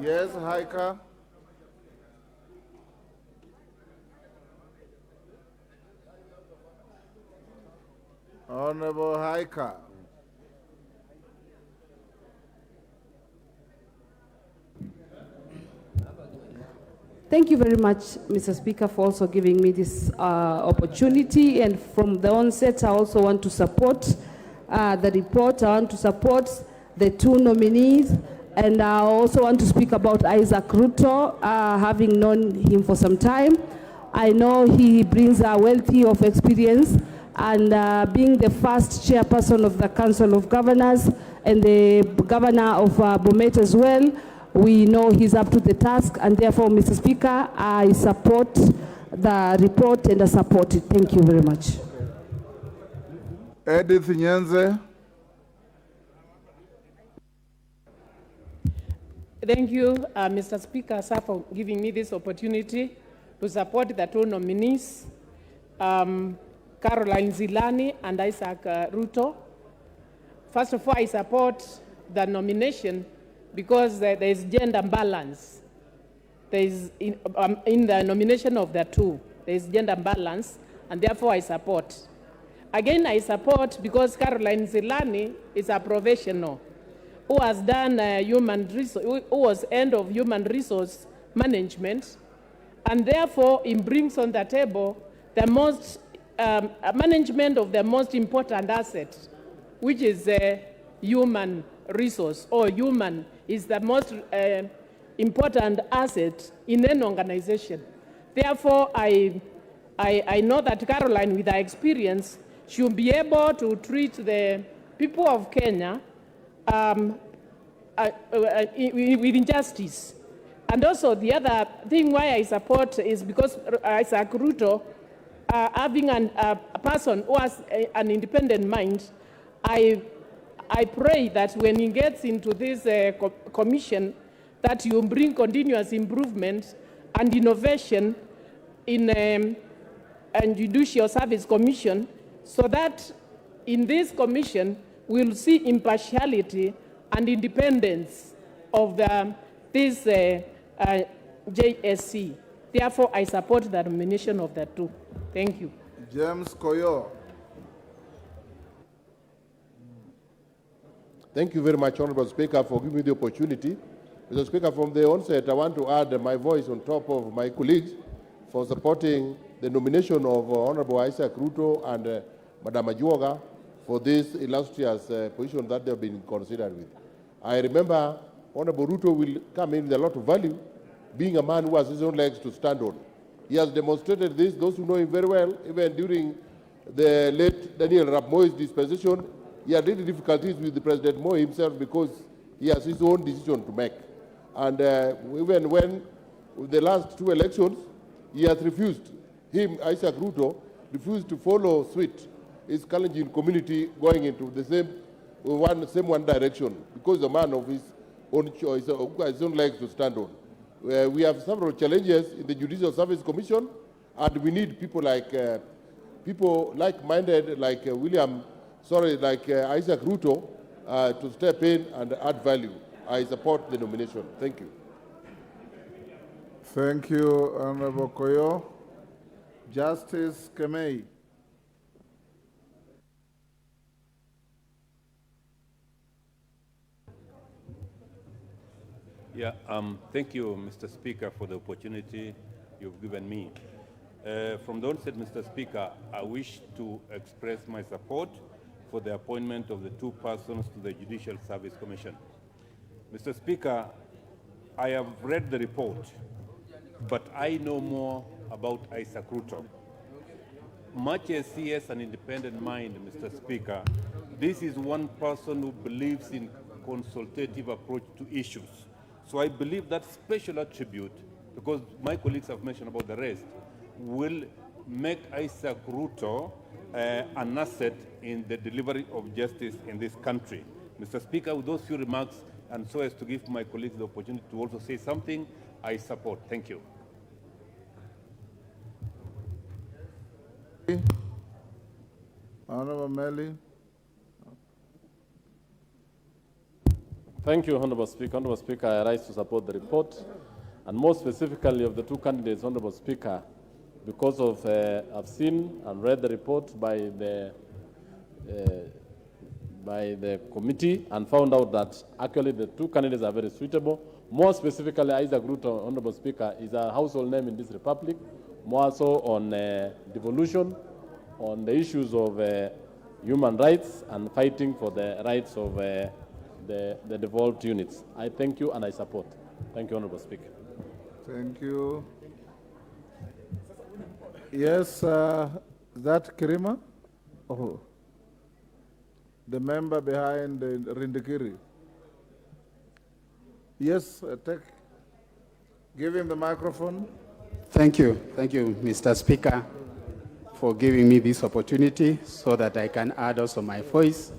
Yes, Haika. Honorable Haika. Thank you very much, Mr. Speaker, for also giving me this opportunity. And from the onset, I also want to support the report. I want to support the two nominees. And I also want to speak about Isaac Ruto, having known him for some time. I know he brings a wealth of experience, and being the first chairperson of the Council of Governors and the governor of Bomet as well, we know he's up to the task, and therefore, Mr. Speaker, I support the report and I support it. Thank you very much. Edith Nyenze. Thank you, Mr. Speaker, sir, for giving me this opportunity to support the two nominees, Caroline Zilani and Isaac Ruto. First of all, I support the nomination because there is gender balance. There is, in the nomination of the two, there is gender balance, and therefore I support. Again, I support because Caroline Zilani is a professional who has done who was end of human resource management, and therefore it brings on the table the most management of the most important asset, which is human resource, or human is the most important asset in an organization. Therefore, I know that Caroline, with her experience, should be able to treat the people of Kenya with justice. And also the other thing why I support is because Isaac Ruto, having a person who has an independent mind, I pray that when he gets into this commission, that you bring continuous improvement and innovation in a judicial service commission, so that in this commission we'll see impartiality and independence of this JSC. Therefore, I support the nomination of the two. Thank you. James Koyo. Thank you very much, Honorable Speaker, for giving me the opportunity. Mr. Speaker, from the onset, I want to add my voice on top of my colleagues for supporting the nomination of Honorable Isaac Ruto and Madam Ajuoga for this illustrious position that they've been considered with. I remember Honorable Ruto will come in with a lot of value, being a man who has his own legs to stand on. He has demonstrated this, those who know him very well, even during the late Daniel Arap Moi's dispensation. He had really difficulties with the President Moi himself because he has his own decision to make. And even when the last two elections, he has refused, Isaac Ruto, refused to follow suit his Kalenjin community going into the same one direction, because the man of his own choice, who has his own legs to stand on. We have several challenges in the Judicial Service Commission, and we need people like-minded, like Isaac Ruto, to step in and add value. I support the nomination. Thank you. Thank you, Honorable Koyo. Justice Kemei. Yeah, thank you, Mr. Speaker, for the opportunity you've given me. From the onset, Mr. Speaker, I wish to express my support for the appointment of the two persons to the Judicial Service Commission. Mr. Speaker, I have read the report, but I know more about Isaac Ruto. Much as he has an independent mind, Mr. Speaker, this is one person who believes in consultative approach to issues. So I believe that special attribute, because my colleagues have mentioned about the rest, will make Isaac Ruto an asset in the delivery of justice in this country. Mr. Speaker, with those few remarks, and so as to give my colleagues the opportunity to also say something, I support. Thank you. Honorable Melly. Thank you, Honorable Speaker. Honorable Speaker, I rise to support the report, and more specifically of the two candidates, Honorable Speaker, because of I've seen and read the report by the by the committee and found out that actually the two candidates are very suitable. More specifically, Isaac Ruto, Honorable Speaker, is a household name in this republic, more so on devolution, on the issues of human rights and fighting for the rights of the devolved units. I thank you and I support. Thank you, Honorable Speaker. Thank you. Yes, that Kirima? Oh. The member behind Rindikiri. Yes, give him the microphone. Thank you, Mr. Speaker, for giving me this opportunity so that I can add also my voice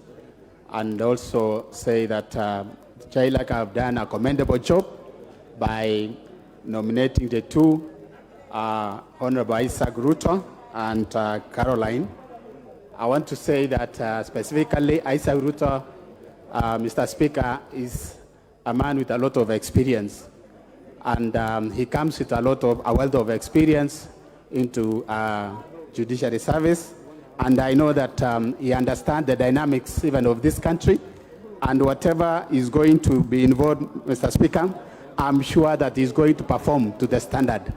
and also say that JLAC have done a commendable job by nominating the two, Honorable Isaac Ruto and Caroline. I want to say that specifically Isaac Ruto, Mr. Speaker, is a man with a lot of experience. And he comes with a wealth of experience into judiciary service. And I know that he understands the dynamics even of this country. And whatever is going to be involved, Mr. Speaker, I'm sure that he's going to perform to the standard.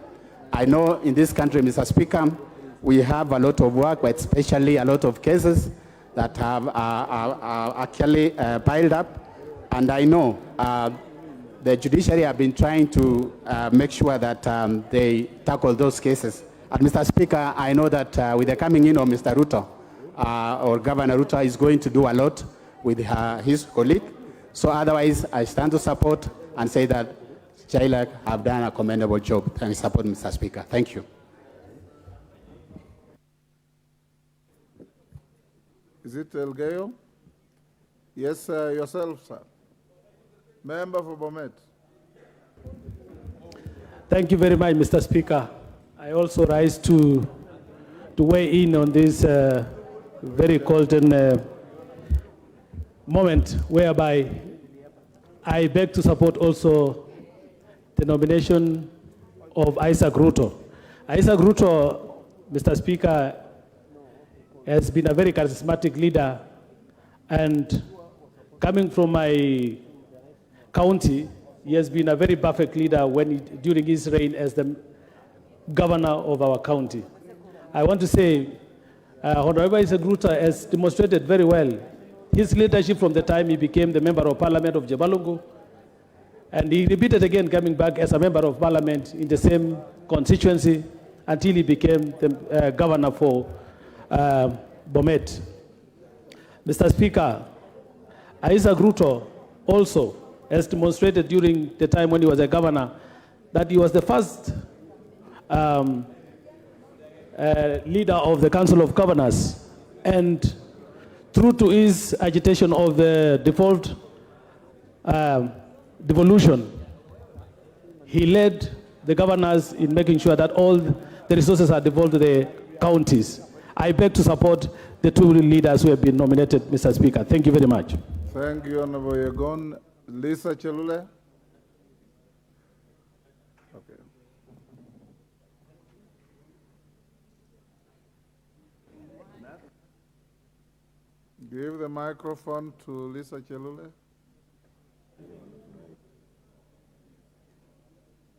I know in this country, Mr. Speaker, we have a lot of work, but especially a lot of cases that have actually piled up. And I know the judiciary have been trying to make sure that they tackle those cases. And Mr. Speaker, I know that with the coming in of Mr. Ruto, or Governor Ruto is going to do a lot with his colleague. So otherwise, I stand to support and say that JLAC have done a commendable job and support Mr. Speaker. Thank you. Is it Elgeyo? Yes, yourself, sir. Member for Bomet. Thank you very much, Mr. Speaker. I also rise to weigh in on this very golden moment whereby I beg to support also the nomination of Isaac Ruto. Isaac Ruto, Mr. Speaker, has been a very charismatic leader, and coming from my county, he has been a very perfect leader during his reign as the governor of our county. I want to say, Honorable Isaac Ruto has demonstrated very well his leadership from the time he became the member of parliament of Jabalungu, and he repeated again coming back as a member of parliament in the same constituency until he became the governor for Bomet. Mr. Speaker, Isaac Ruto also has demonstrated during the time when he was a governor that he was the first leader of the Council of Governors, and true to his agitation of the devolution, he led the governors in making sure that all the resources are devolved to the counties. I beg to support the two leaders who have been nominated, Mr. Speaker. Thank you very much. Thank you, Honorable Yegon. Lisa Chelule. Okay. Give the microphone to Lisa Chelule.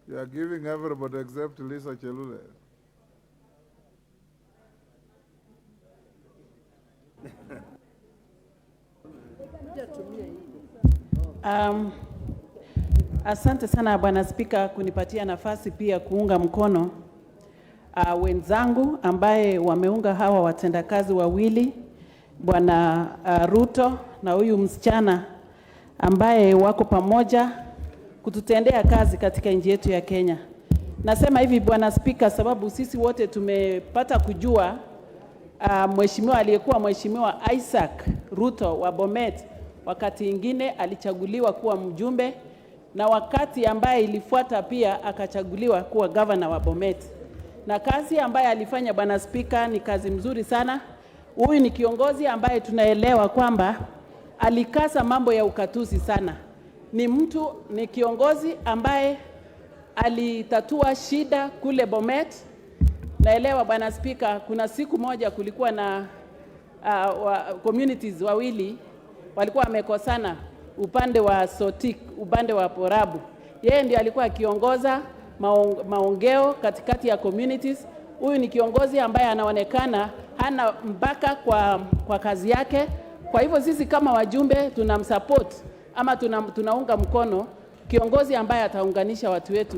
You are giving everybody except Lisa Chelule. Asante sana Bwana Spika kunipatia nafasi pia kuunga mkono wenzangu ambaye wameunga hawa watendakazi wawili, Bwana Ruto na huyu msichana ambaye wako pamoja kututendea kazi katika nchi yetu ya Kenya. Nasema hivi Bwana Spika sababu sisi wote tumepata kujua mheshimiwa aliyekuwa mheshimiwa Isaac Ruto wa Bomet wakati ingine alichaguliwa kuwa mjumbe, na wakati ambaye ilifuata pia akachaguliwa kuwa governor wa Bomet. Na kazi ambaye alifanya Bwana Spika ni kazi mzuri sana. Huyu ni kiongozi ambaye tunaelewa kwamba alikasa mambo ya ukatuzi sana. Ni kiongozi ambaye alitatua shida kule Bomet. Naelewa Bwana Spika, kuna siku moja kulikuwa na communities wawili walikuwa wamekosana, upande wa Sotik, upande wa Porabu. Yeye ndiye alikuwa akiongoza maongeo katikati ya communities. Huyu ni kiongozi ambaye anaonekana hana mpaka kwa kazi yake. Kwa hivyo sisi kama wajumbe tunamsupport ama tunaunga mkono kiongozi ambaye ataunganisha watu wetu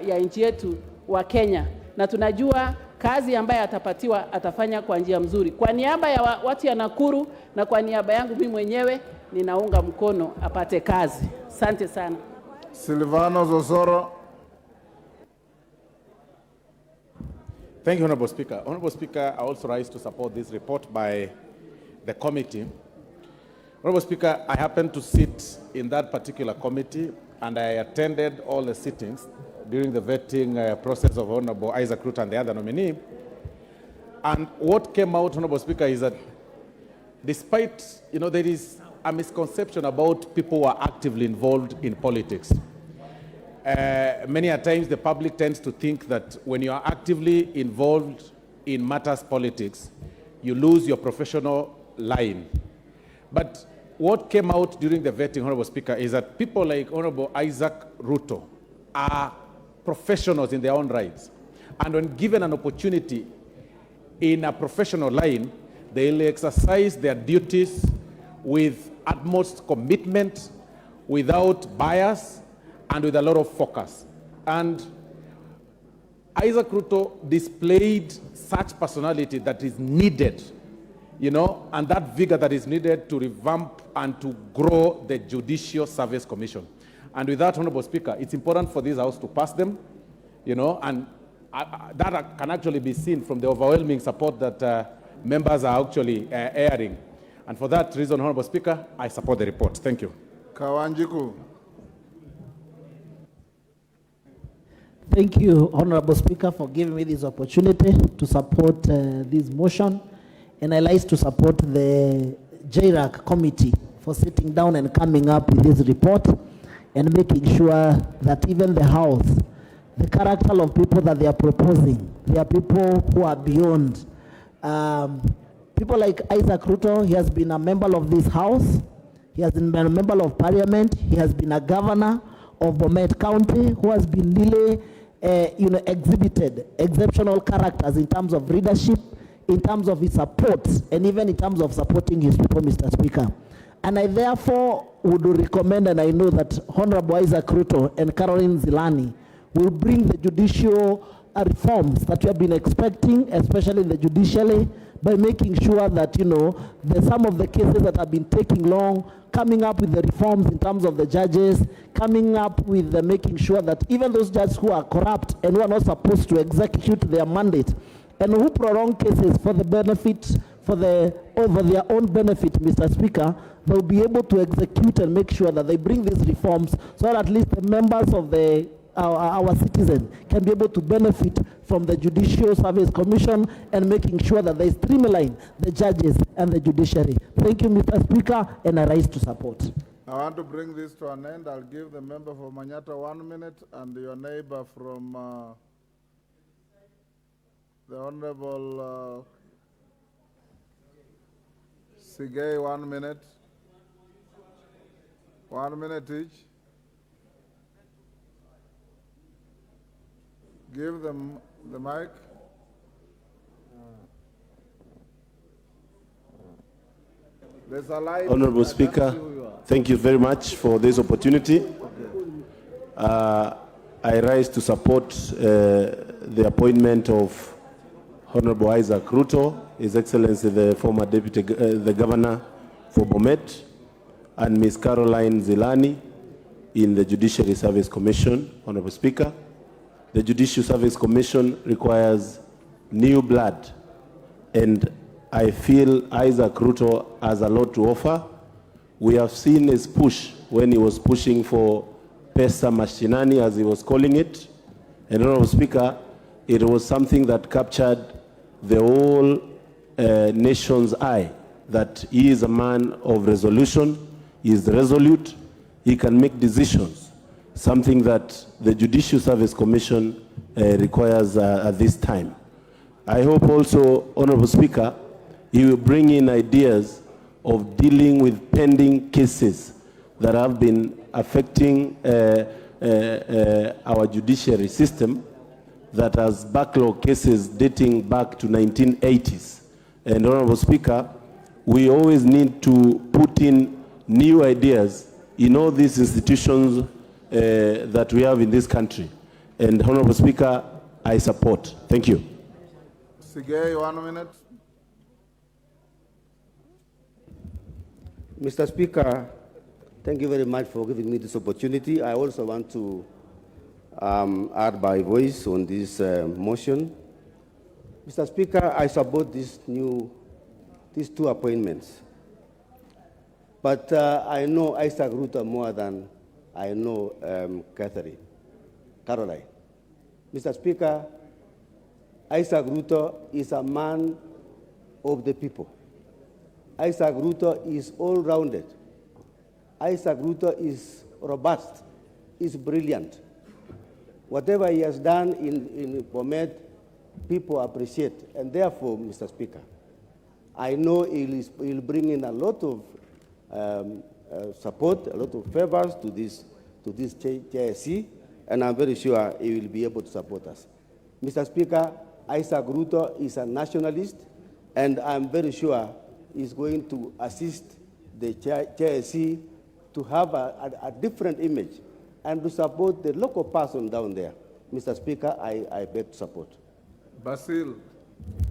ya nchi yetu wa Kenya, na tunajua kazi ambaye atapatiwa atafanya kwa njia mzuri. Kwa niaba ya watu ya Nakuru na kwa niaba yangu mimi mwenyewe ninaunga mkono apate kazi. Asante sana. Silvano Zosoro. Thank you, Honorable Speaker. Honorable Speaker, I also rise to support this report by the committee. Honorable Speaker, I happen to sit in that particular committee and I attended all the sittings during the vetting process of Honorable Isaac Ruto and the other nominee. And what came out, Honorable Speaker, is that despite, there is a misconception about people who are actively involved in politics. Many a times the public tends to think that when you are actively involved in matters politics, you lose your professional line. But what came out during the vetting, Honorable Speaker, is that people like Honorable Isaac Ruto are professionals in their own rights. And when given an opportunity in a professional line, they'll exercise their duties with utmost commitment, without bias, and with a lot of focus. And Isaac Ruto displayed such personality that is needed, and that vigor that is needed to revamp and to grow the Judicial Service Commission. And with that, Honorable Speaker, it's important for this House to pass them, and that can actually be seen from the overwhelming support that members are actually airing. And for that reason, Honorable Speaker, I support the report. Thank you. Kawanjiku. Thank you, Honorable Speaker, for giving me this opportunity to support this motion. And I like to support the JRAC committee for sitting down and coming up with this report and making sure that even the House, the character of people that they are proposing, they are people who are beyond. People like Isaac Ruto, he has been a member of this House, he has been a member of Parliament, he has been a governor of Bomet County, who has been really exhibited exceptional characters in terms of leadership, in terms of his support, and even in terms of supporting his people, Mr. Speaker. And I therefore would recommend, and I know that Honorable Isaac Ruto and Caroline Zilani will bring the judicial reforms that we have been expecting, especially in the judiciary, by making sure that, some of the cases that have been taking long, coming up with the reforms in terms of the judges, coming up with making sure that even those judges who are corrupt and who are not supposed to execute their mandate, and who prolong cases for the benefit, over their own benefit, Mr. Speaker, they'll be able to execute and make sure that they bring these reforms so that at least the members of our citizens can be able to benefit from the Judicial Service Commission and making sure that they streamline the judges and the judiciary. Thank you, Mr. Speaker, and I rise to support. I want to bring this to an end. I'll give the member for Manyata 1 minute and your neighbor from the Honorable Sigay 1 minute. 1 minute each. Give them the mic. There's a line. Honorable Speaker, thank you very much for this opportunity. I rise to support the appointment of Honorable Isaac Ruto, His Excellency the former Deputy the Governor for Bomet, and Ms. Caroline Zilani in the Judiciary Service Commission. Honorable Speaker, the Judicial Service Commission requires new blood, and I feel Isaac Ruto has a lot to offer. We have seen his push when he was pushing for Pesa Mashinani, as he was calling it. And Honorable Speaker, it was something that captured the whole nation's eye, that he is a man of resolution, he is resolute, he can make decisions, something that the Judicial Service Commission requires at this time. I hope also, Honorable Speaker, he will bring in ideas of dealing with pending cases that have been affecting our judiciary system, that has backlog cases dating back to 1980s. And Honorable Speaker, we always need to put in new ideas in all these institutions that we have in this country. And Honorable Speaker, I support. Thank you. Sigei, 1 minute. Mr. Speaker, thank you very much for giving me this opportunity. I also want to add my voice on this motion. Mr. Speaker, I support these two appointments. But I know Isaac Ruto more than I know Caroline. Mr. Speaker, Isaac Ruto is a man of the people. Isaac Ruto is all-rounded. Isaac Ruto is robust, is brilliant. Whatever he has done in Bomet, people appreciate. And therefore, Mr. Speaker, I know he'll bring in a lot of support, a lot of favors to this JSC, and I'm very sure he will be able to support us. Mr. Speaker, Isaac Ruto is a nationalist, and I'm very sure he's going to assist the JSC to have a different image and to support the local person down there. Mr. Speaker, I beg to support. Basil.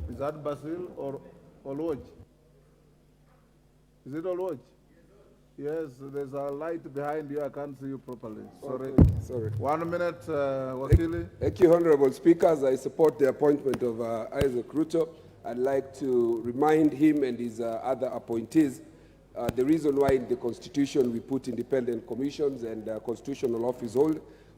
Is that Basil or Olwoj? Is it Olwoj? Yes, there's a light behind you. I can't see you properly. Sorry. Okay, sorry. 1 minute, Wakili. Thank you, Honorable Speakers. I support the appointment of Isaac Ruto. I'd like to remind him and his other appointees the reason why in the Constitution we put independent commissions and constitutional office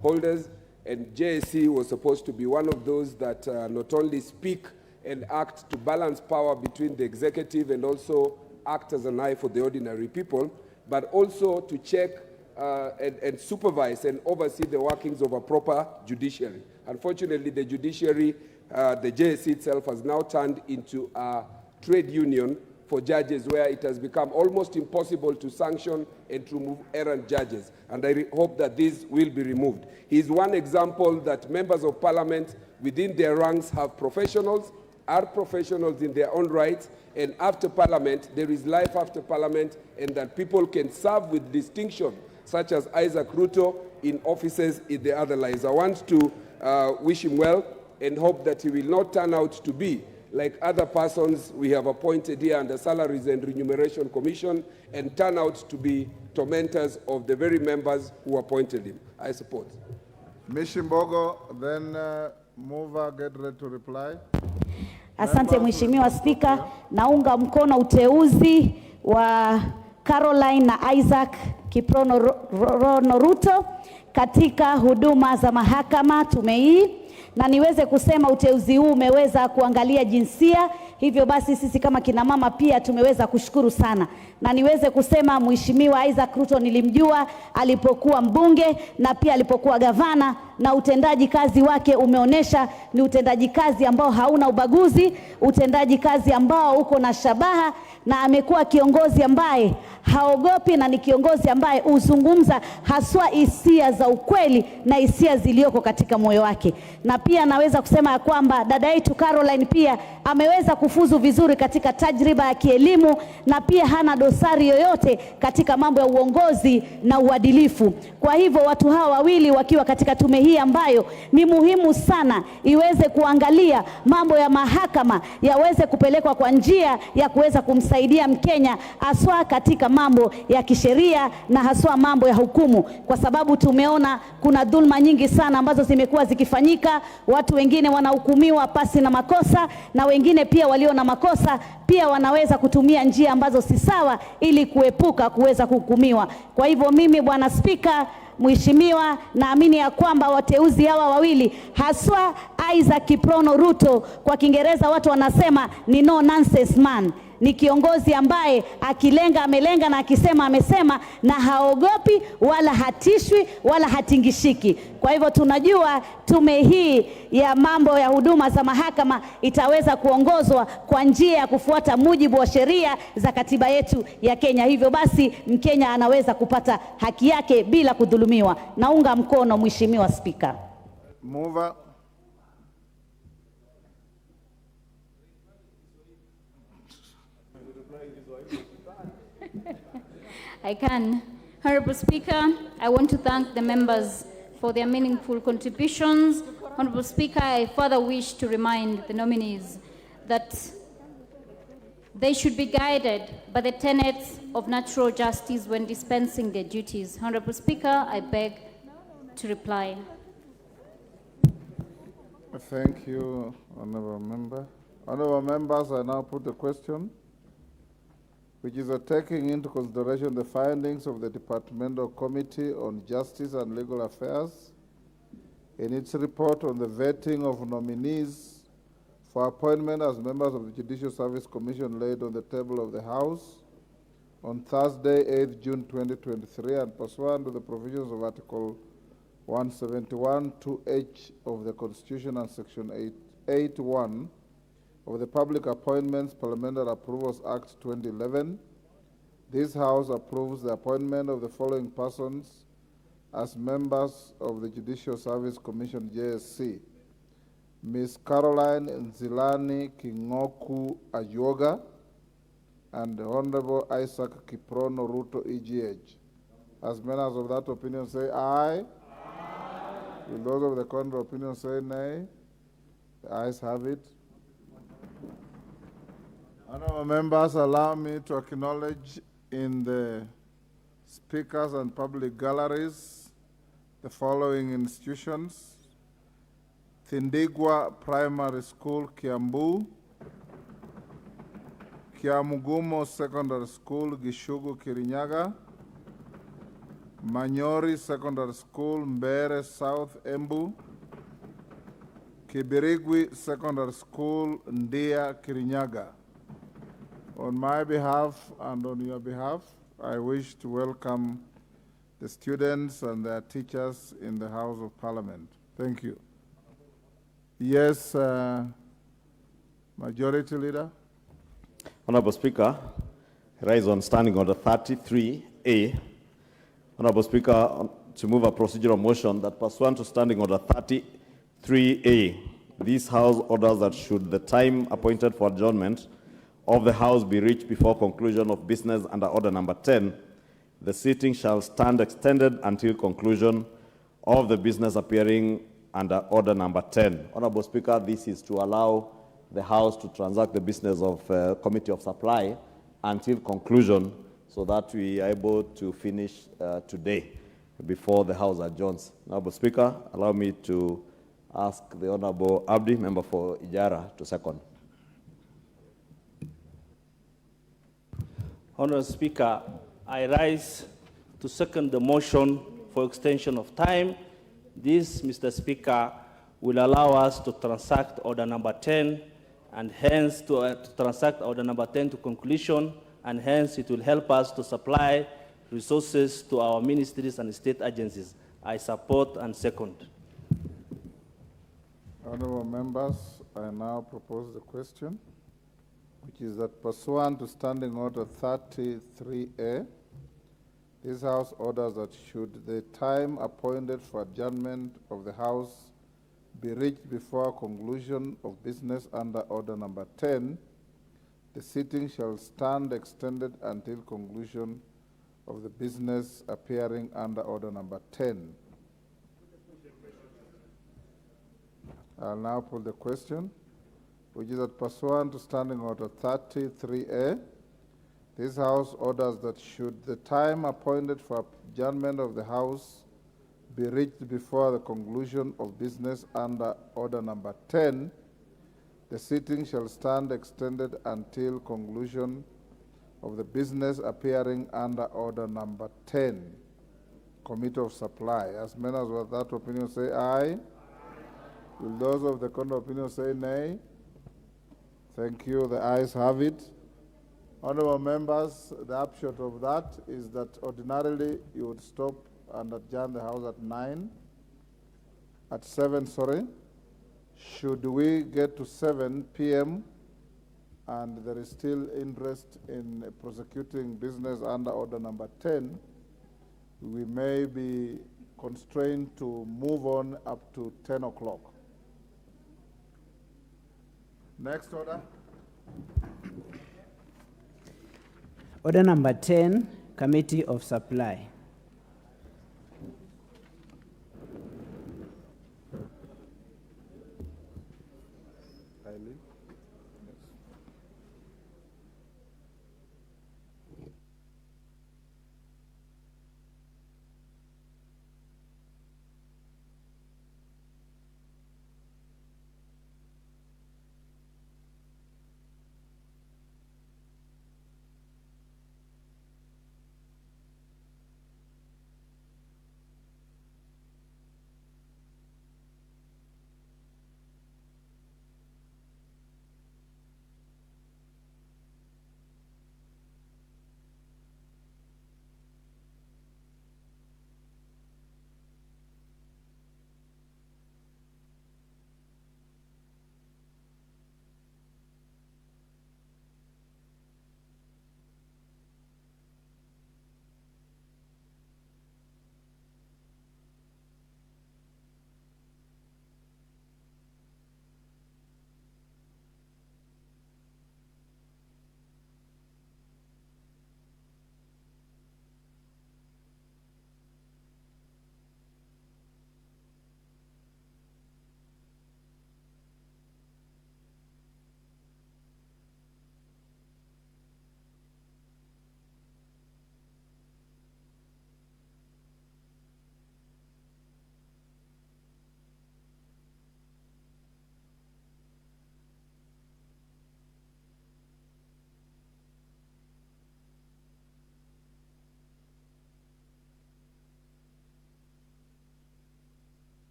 holders, and JSC was supposed to be one of those that not only speak and act to balance power between the executive and also act as an eye for the ordinary people, but also to check and supervise and oversee the workings of a proper judiciary. Unfortunately, the judiciary, the JSC itself, has now turned into a trade union for judges, where it has become almost impossible to sanction and to remove errant judges. And I hope that this will be removed. He is one example that members of parliament within their ranks have professionals, are professionals in their own rights, and after parliament, there is life after parliament, and that people can serve with distinction, such as Isaac Ruto, in offices in the other lives. I want to wish him well and hope that he will not turn out to be like other persons we have appointed here under Salaries and Remuneration Commission, and turn out to be tormentors of the very members who appointed him. I support. Mishimbogo, then Mova, get ready to reply. Asante Mheshimiwa Spika, naunga mkono uteuzi wa Caroline na Isaac Kiprono Ruto katika huduma za mahakama tume hii, na niweze kusema uteuzi huu umeweza kuangalia jinsia, hivyo basi sisi kama kina mama pia tumeweza kushukuru sana. Na niweze kusema Mheshimiwa Isaac Ruto nilimjua alipokuwa mbunge na pia alipokuwa gavana, na utendaji kazi wake umeonesha ni utendaji kazi ambao hauna ubaguzi, utendaji kazi ambao uko na shabaha, na amekuwa kiongozi ambaye haogopi, na ni kiongozi ambaye uzungumza haswa hisia za ukweli na hisia zilioko katika moyo wake. Na pia naweza kusema ya kwamba dada yetu Caroline pia ameweza kufuzu vizuri katika tajriba ya kielimu, na pia hana dosari yoyote katika mambo ya uongozi na uadilifu. Kwa hivyo watu hawa wawili wakiwa katika tume hii ambayo ni muhimu sana iweze kuangalia mambo ya mahakama yaweze kupelekwa kwa njia ya kuweza kumsaidia Mkenya haswa katika mambo ya kisheria na haswa mambo ya hukumu, kwa sababu tumeona kuna dhulma nyingi sana ambazo zimekuwa zikifanyika. Watu wengine wanahukumiwa pasi na makosa, na wengine pia walio na makosa pia wanaweza kutumia njia ambazo si sawa ili kuepuka kuweza kuhukumiwa. Kwa hivyo mimi, Bwana Spika, Mheshimiwa, naamini ya kwamba wateuzi hawa wawili haswa Isaac Kiprono Ruto, kwa Kiingereza watu wanasema ni no nonsense man, ni kiongozi ambaye akilenga amelenga na akisema amesema, na haogopi wala hatishwi wala hatingishiki. Kwa hivyo tunajua tume hii ya mambo ya huduma za mahakama itaweza kuongozwa kwa njia ya kufuata mujibu wa sheria za katiba yetu ya Kenya. Hivyo basi Mkenya anaweza kupata haki yake bila kudhulumiwa. Naunga mkono Mheshimiwa Spika. Mover. I can. Honorable Speaker, I want to thank the members for their meaningful contributions. Honorable Speaker, I further wish to remind the nominees that they should be guided by the tenets of natural justice when dispensing their duties. Honorable Speaker, I beg to reply. Thank you, Honorable Member. Honorable Members, I now put the question, which is taking into consideration the findings of the Departmental Committee on Justice and Legal Affairs in its report on the vetting of nominees for appointment as members of the Judicial Service Commission laid on the table of the House on Thursday, 8th June 2023, and pursuant to the provisions of Article 171 2H of the Constitution and Section 881 of the Public Appointments Parliamentary Approvals Act 2011, this House approves the appointment of the following persons as members of the Judicial Service Commission, JSC: Ms. Caroline Nzilani Kingoku Ajoga and Honorable Isaac Kiprono Ruto, EGH. As members of that opinion say aye. Will those of the contrary opinion say nay? The ayes have it. Honorable members, allow me to acknowledge in the speakers and public galleries the following institutions: Thindigwa Primary School, Kiambu; Kiamugumo Secondary School, Gishugu, Kirinyaga; Manyori Secondary School, Mbere South, Embu; Kibirigwi Secondary School, Ndia, Kirinyaga. On my behalf and on your behalf, I wish to welcome the students and their teachers in the House of Parliament. Thank you. Yes, Majority Leader. Honorable Speaker, I rise on Standing Order 33A. Honorable Speaker, to move a procedural motion that pursuant to Standing Order 33A, this House orders that should the time appointed for adjournment of the House be reached before conclusion of business under Order Number 10, the sitting shall stand extended until conclusion of the business appearing under Order Number 10. Honorable Speaker, this is to allow the House to transact the business of Committee of Supply until conclusion, so that we are able to finish today before the House adjourns. Honorable Speaker, allow me to ask the Honorable Abdi, member for Ijara, to second. Honorable Speaker, I rise to second the motion for extension of time. This, Mr. Speaker, will allow us to transact Order Number 10, and hence to transact Order Number 10 to conclusion, and hence it will help us to supply resources to our ministries and state agencies. I support and second. Honorable members, I now propose the question, which is that pursuant to Standing Order 33A, this House orders that should the time appointed for adjournment of the House be reached before conclusion of business under Order Number 10, the sitting shall stand extended until conclusion of the business appearing under Order Number 10. I'll now put the question, which is that pursuant to Standing Order 33A, this House orders that should the time appointed for adjournment of the House be reached before the conclusion of business under Order Number 10, the sitting shall stand extended until conclusion of the business appearing under Order Number 10, Committee of Supply. As members of that opinion say aye. Will those of the contrary opinion say nay? Thank you. The ayes have it. Honorable members, the upshot of that is that ordinarily you would stop and adjourn the House at 7, sorry. Should we get to 7 p.m. and there is still interest in prosecuting business under order number 10, we may be constrained to move on up to 10 o'clock. Next order. Order number 10, Committee of Supply.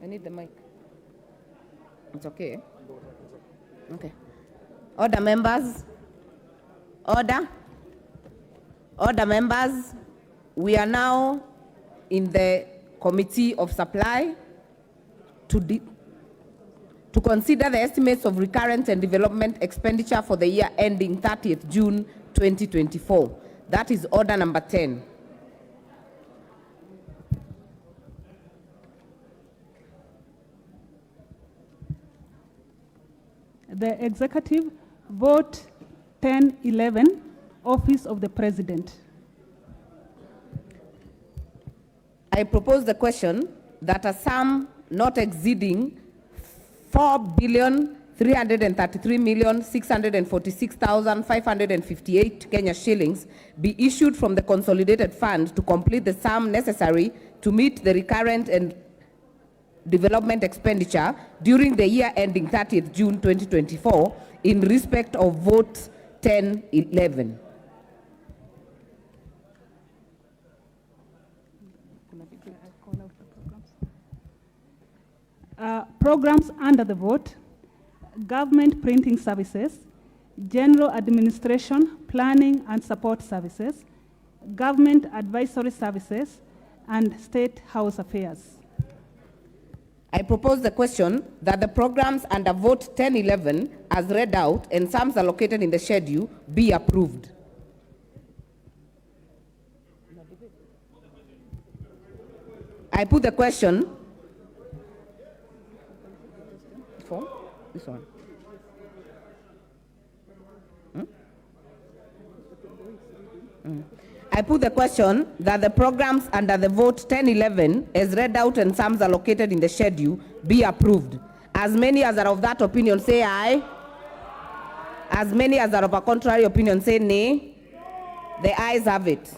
I need the mic. It's okay. Okay. Order, members. Order. Order, members. We are now in the Committee of Supply to consider the estimates of recurrent and development expenditure for the year ending 30th June 2024. That is order number 10. The Executive, vote 1011, Office of the President. I propose the question that a sum not exceeding 4,333,646,558 Kenya shillings be issued from the consolidated fund to complete the sum necessary to meet the recurrent and development expenditure during the year ending 30th June 2024 in respect of vote 1011. Programs under the vote: Government Printing Services, General Administration, Planning and Support Services, Government Advisory Services, and State House Affairs. I propose the question that the programs under vote 1011 as read out and sums allocated in the schedule be approved. I put the question for this one. I put the question that the programs under the vote 1011 as read out and sums allocated in the schedule be approved. As many as are of that opinion say aye. As many as are of a contrary opinion say nay. The ayes have it.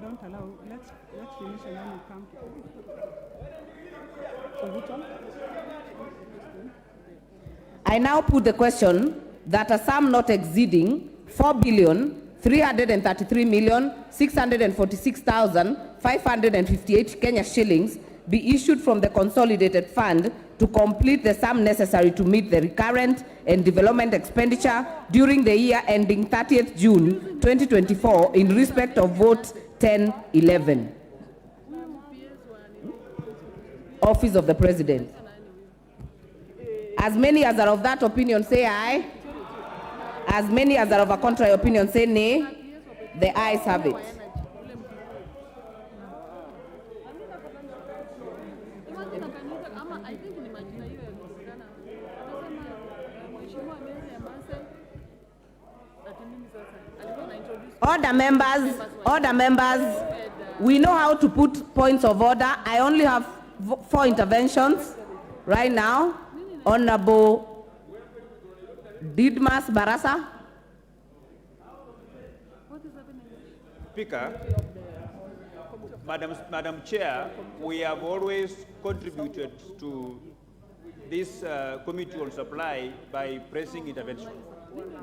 Don't allow, let's finish and then we come to. So which one? I now put the question that a sum not exceeding 4,333,646,558 Kenya shillings be issued from the consolidated fund to complete the sum necessary to meet the recurrent and development expenditure during the year ending 30th June 2024 in respect of vote 1011. Office of the President. As many as are of that opinion say aye. As many as are of a contrary opinion say nay. The ayes have it. Order members, we know how to put points of order. I only have 4 interventions right now. Honorable Didmas Barasa. Speaker, Madam Chair, we have always contributed to this Committee on Supply by pressing intervention.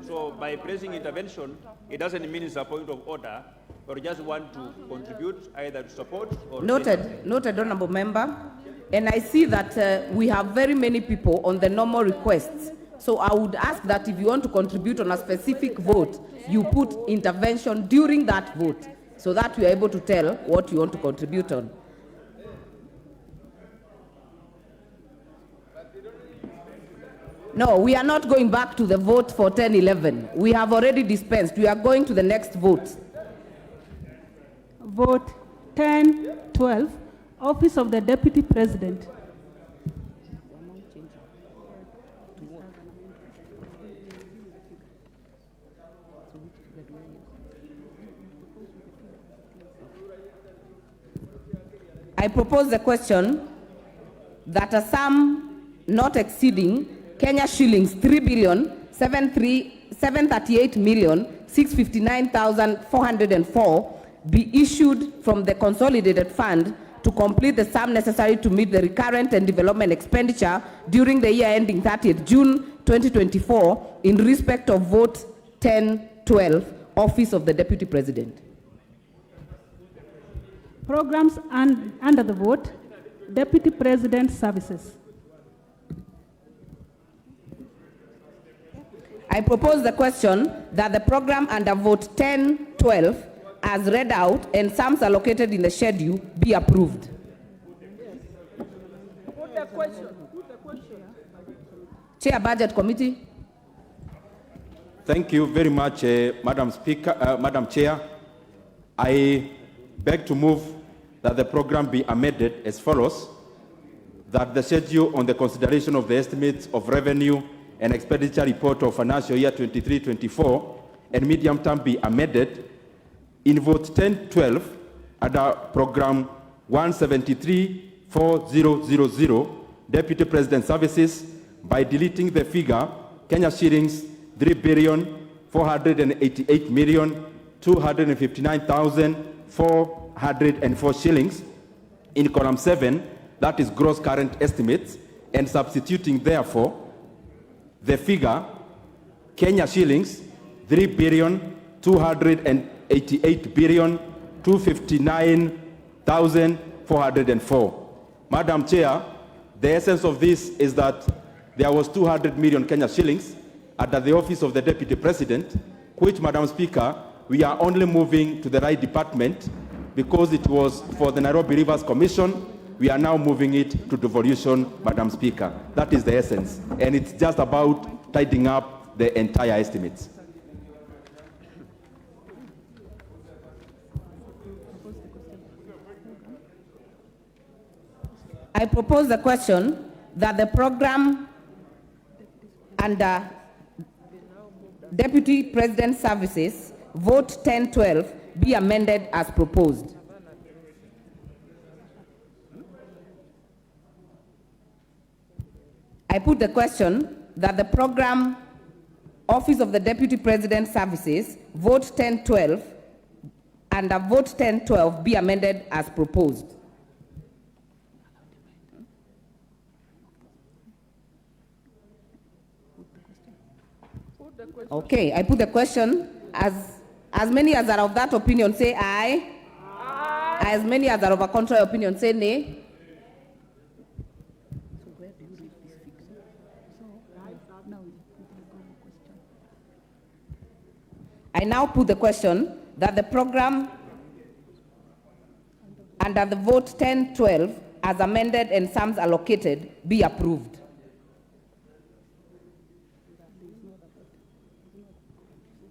So by pressing intervention, it doesn't mean it's a point of order, or just want to contribute either to support or... Noted, Honorable Member. And I see that we have very many people on the normal requests. So I would ask that if you want to contribute on a specific vote, you put intervention during that vote, so that we are able to tell what you want to contribute on. No, we are not going back to the vote for 1011. We have already dispensed. We are going to the next vote. Vote 1012, Office of the Deputy President. I propose the question that a sum not exceeding Kenya shillings 3,738,659,404 be issued from the consolidated fund to complete the sum necessary to meet the recurrent and development expenditure during the year ending 30th June 2024 in respect of vote 1012, Office of the Deputy President. Programs under the vote, Deputy President Services. I propose the question that the program under vote 1012 as read out and sums allocated in the schedule be approved. Put the question. Chair, Budget Committee. Thank you very much, Madam Speaker, Madam Chair. I beg to move that the program be amended as follows: that the schedule on the consideration of the estimates of revenue and expenditure report of financial year 23-24 and medium term be amended in vote 1012 under program 173-4000 Deputy President Services by deleting the figure Kenya shillings 3,488,259,404 shillings in column 7, that is gross current estimates, and substituting therefore the figure Kenya shillings 3,288,259,404. Madam Chair, the essence of this is that there was 200 million Kenya shillings under the Office of the Deputy President, which, Madam Speaker, we are only moving to the right department because it was for the Nairobi Rivers Commission. We are now moving it to devolution, Madam Speaker. That is the essence. And it's just about tidying up the entire estimates. I propose the question that the program under Deputy President Services, Vote 1012, be amended as proposed. I put the question that the program Office of the Deputy President Services, Vote 1012, under Vote 1012 be amended as proposed. Okay, I put the question. As many as are of that opinion say aye. Aye. As many as are of a contrary opinion say nay. I now put the question that the program under the Vote 1012 as amended and sums allocated be approved.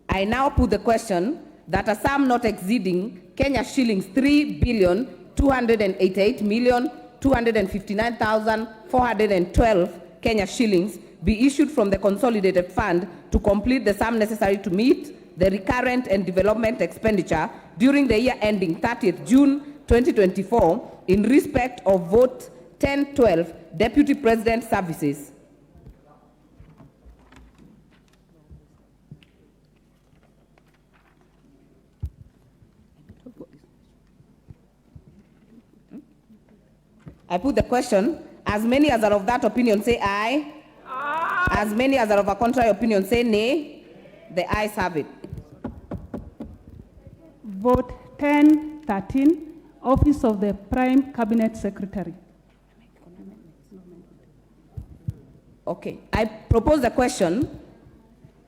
I now put the question that a sum not exceeding Kenya shillings 3,288,259,412 Kenya shillings be issued from the consolidated fund to complete the sum necessary to meet the recurrent and development expenditure during the year ending 30th June 2024 in respect of Vote 1012 Deputy President Services. I put the question. As many as are of that opinion say aye. Aye. As many as are of a contrary opinion say nay. The ayes have it. Vote 1013, Office of the Prime Cabinet Secretary. Okay. I propose the question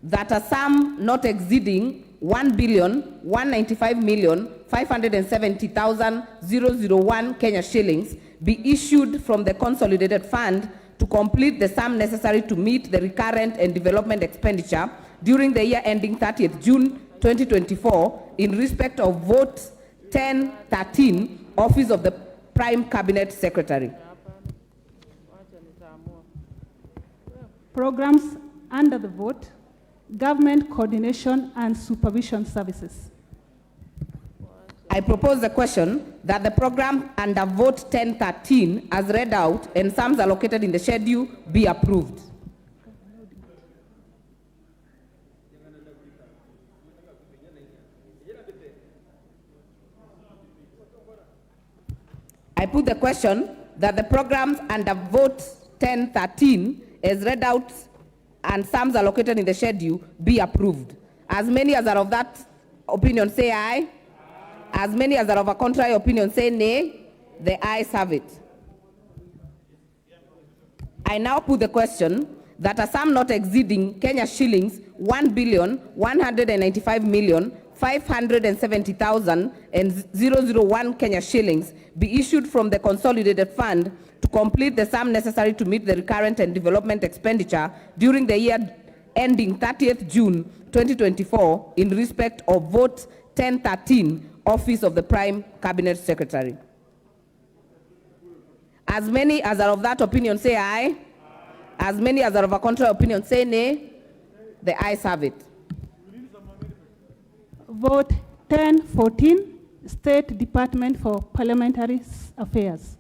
that a sum not exceeding 1,195,570,001 Kenya shillings be issued from the consolidated fund to complete the sum necessary to meet the recurrent and development expenditure during the year ending 30th June 2024 in respect of Vote 1013, Office of the Prime Cabinet Secretary. Programs under the vote, Government Coordination and Supervision Services. I propose the question that the program under Vote 1013 as read out and sums allocated in the schedule be approved. I put the question that the programs under Vote 1013 as read out and sums allocated in the schedule be approved. As many as are of that opinion say aye. As many as are of a contrary opinion say nay. The ayes have it. I now put the question that a sum not exceeding Kenya shillings 1,195,570,001 Kenya shillings be issued from the consolidated fund to complete the sum necessary to meet the recurrent and development expenditure during the year ending 30th June 2024 in respect of Vote 1013, Office of the Prime Cabinet Secretary. As many as are of that opinion say aye. As many as are of a contrary opinion say nay. The ayes have it. Vote 1014, State Department for Parliamentary Affairs.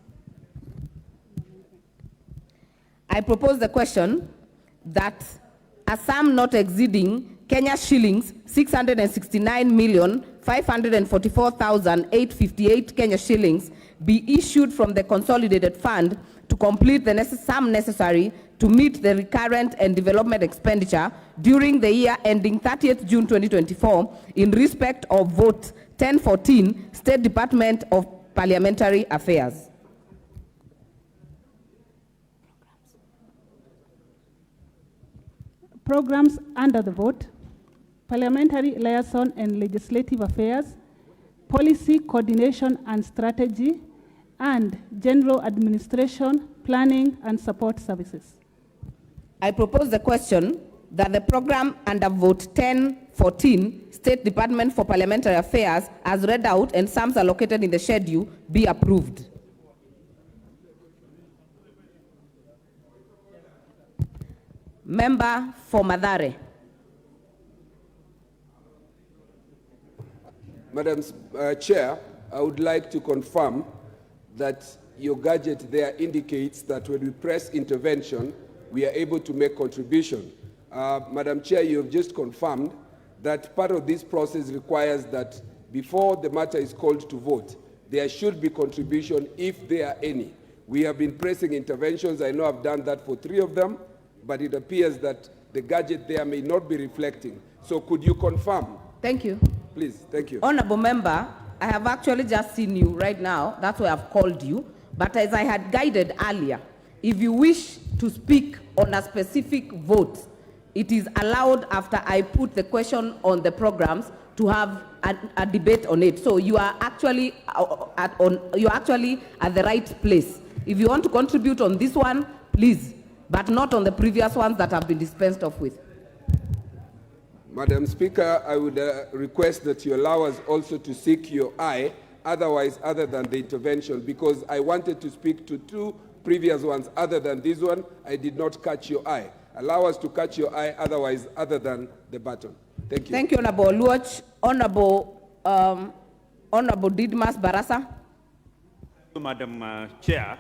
I propose the question that a sum not exceeding Kenya shillings 669,544,858 Kenya shillings be issued from the consolidated fund to complete the sum necessary to meet the recurrent and development expenditure during the year ending 30th June 2024 in respect of Vote 1014, State Department of Parliamentary Affairs. Programs under the vote, Parliamentary Liaison and Legislative Affairs, policy coordination and strategy, and general administration, planning, and support services. I propose the question that the program under vote 1014, State Department for Parliamentary Affairs, as read out and sums allocated in the schedule, be approved. Member for Madare. Madam Chair, I would like to confirm that your gadget there indicates that when we press intervention, we are able to make contribution. Madam Chair, you have just confirmed that part of this process requires that before the matter is called to vote, there should be contribution if there are any. We have been pressing interventions. I know I've done that for 3 of them, but it appears that the gadget there may not be reflecting. So could you confirm? Thank you. Please, thank you. Honorable Member, I have actually just seen you right now. That's why I've called you. But as I had guided earlier, if you wish to speak on a specific vote, it is allowed after I put the question on the programs to have a debate on it. So you are actually at the right place. If you want to contribute on this one, please, but not on the previous ones that have been dispensed off with. Madam Speaker, I would request that you allow us also to seek your eye, otherwise, other than the intervention, because I wanted to speak to 2 previous ones other than this one. I did not catch your eye. Allow us to catch your eye, otherwise, other than the button. Thank you. Thank you, Honorable Luoch. Honorable Didmas Barasa. Madam Chair,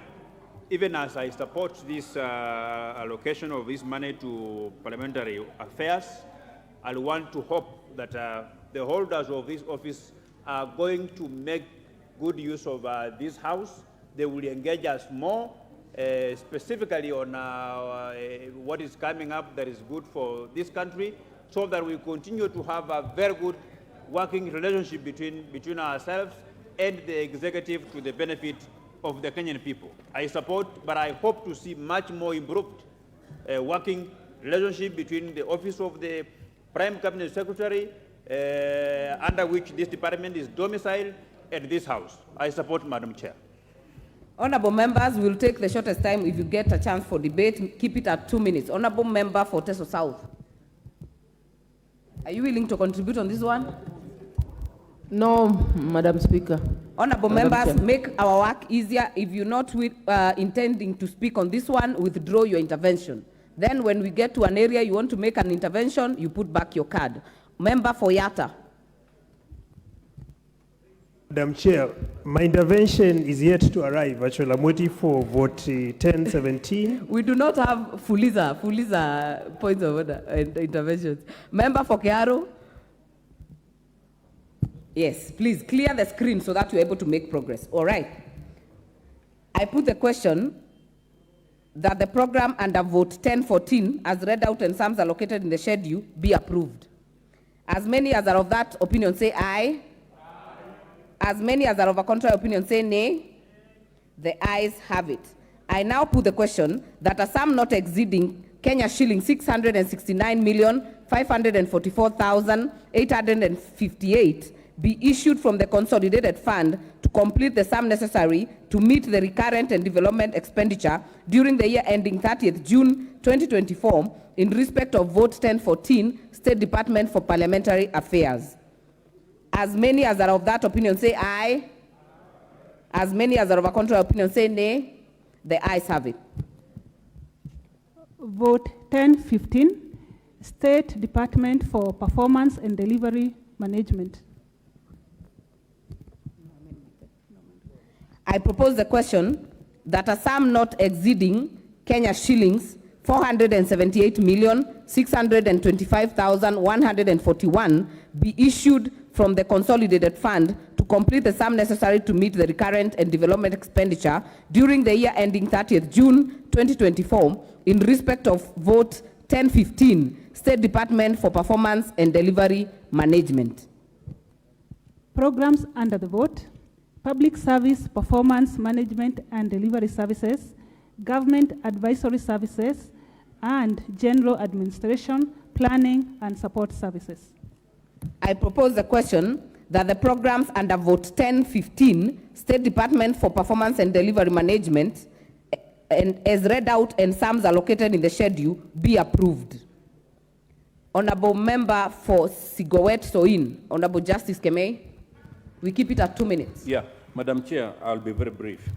even as I support this allocation of this money to parliamentary affairs, I want to hope that the holders of this office are going to make good use of this house. They will engage us more, specifically on what is coming up that is good for this country, so that we continue to have a very good working relationship between ourselves and the executive to the benefit of the Kenyan people. I support, but I hope to see much more improved working relationship between the office of the Prime Cabinet Secretary, under which this department is domiciled, and this house. I support, Madam Chair. Honorable members, will take the shortest time. If you get a chance for debate, keep it at 2 minutes. Honorable member for Teso South. Are you willing to contribute on this one? No, Madam Speaker. Honorable members, make our work easier. If you're not intending to speak on this one, withdraw your intervention. Then when we get to an area you want to make an intervention, you put back your card. Member for Yatta. Madam Chair, my intervention is yet to arrive. Actually, I'm waiting for vote 1017. We do not have Fuliza points of order and interventions. Member for Kearo. Yes, please clear the screen so that you're able to make progress. All right. I put the question that the program under vote 1014, as read out and sums allocated in the schedule, be approved. As many as are of that opinion say aye. As many as are of a contrary opinion say nay. The ayes have it. I now put the question that a sum not exceeding Kenya shilling 669,544,858 be issued from the consolidated fund to complete the sum necessary to meet the recurrent and development expenditure during the year ending 30th June 2024 in respect of vote 1014, State Department for Parliamentary Affairs. As many as are of that opinion say aye. As many as are of a contrary opinion say nay. The ayes have it. Vote 1015, State Department for Performance and Delivery Management. I propose the question that a sum not exceeding Kenya shillings 478,625,141 be issued from the consolidated fund to complete the sum necessary to meet the recurrent and development expenditure during the year ending 30th June 2024 in respect of vote 1015, State Department for Performance and Delivery Management. Programs under the vote: Public Service Performance Management and Delivery Services, Government Advisory Services, and General Administration, Planning and Support Services. I propose the question that the programs under Vote 1015, State Department for Performance and Delivery Management, and as read out and sums allocated in the schedule, be approved. Honorable Member for Sigowet Soin, Honorable Justice Kemei, we keep it at 2 minutes. Yeah, Madam Chair, I'll be very brief,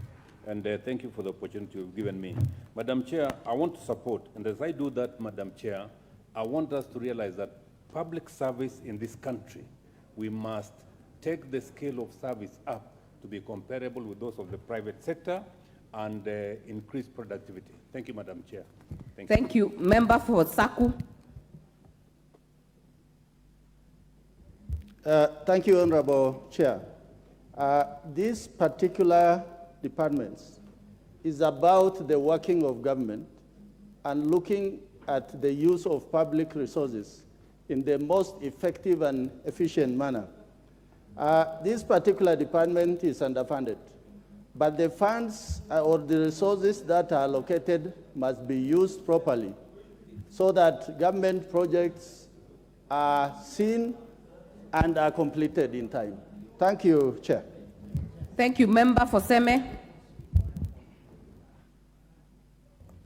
and thank you for the opportunity you've given me. Madam Chair, I want to support, and as I do that, Madam Chair, I want us to realize that public service in this country, we must take the scale of service up to be comparable with those of the private sector and increase productivity. Thank you, Madam Chair. Thank you. Member for Saku. Thank you, Honorable Chair. This particular department is about the working of government and looking at the use of public resources in the most effective and efficient manner. This particular department is underfunded, but the funds or the resources that are allocated must be used properly so that government projects are seen and are completed in time. Thank you, Chair. Thank you. Member for Seme.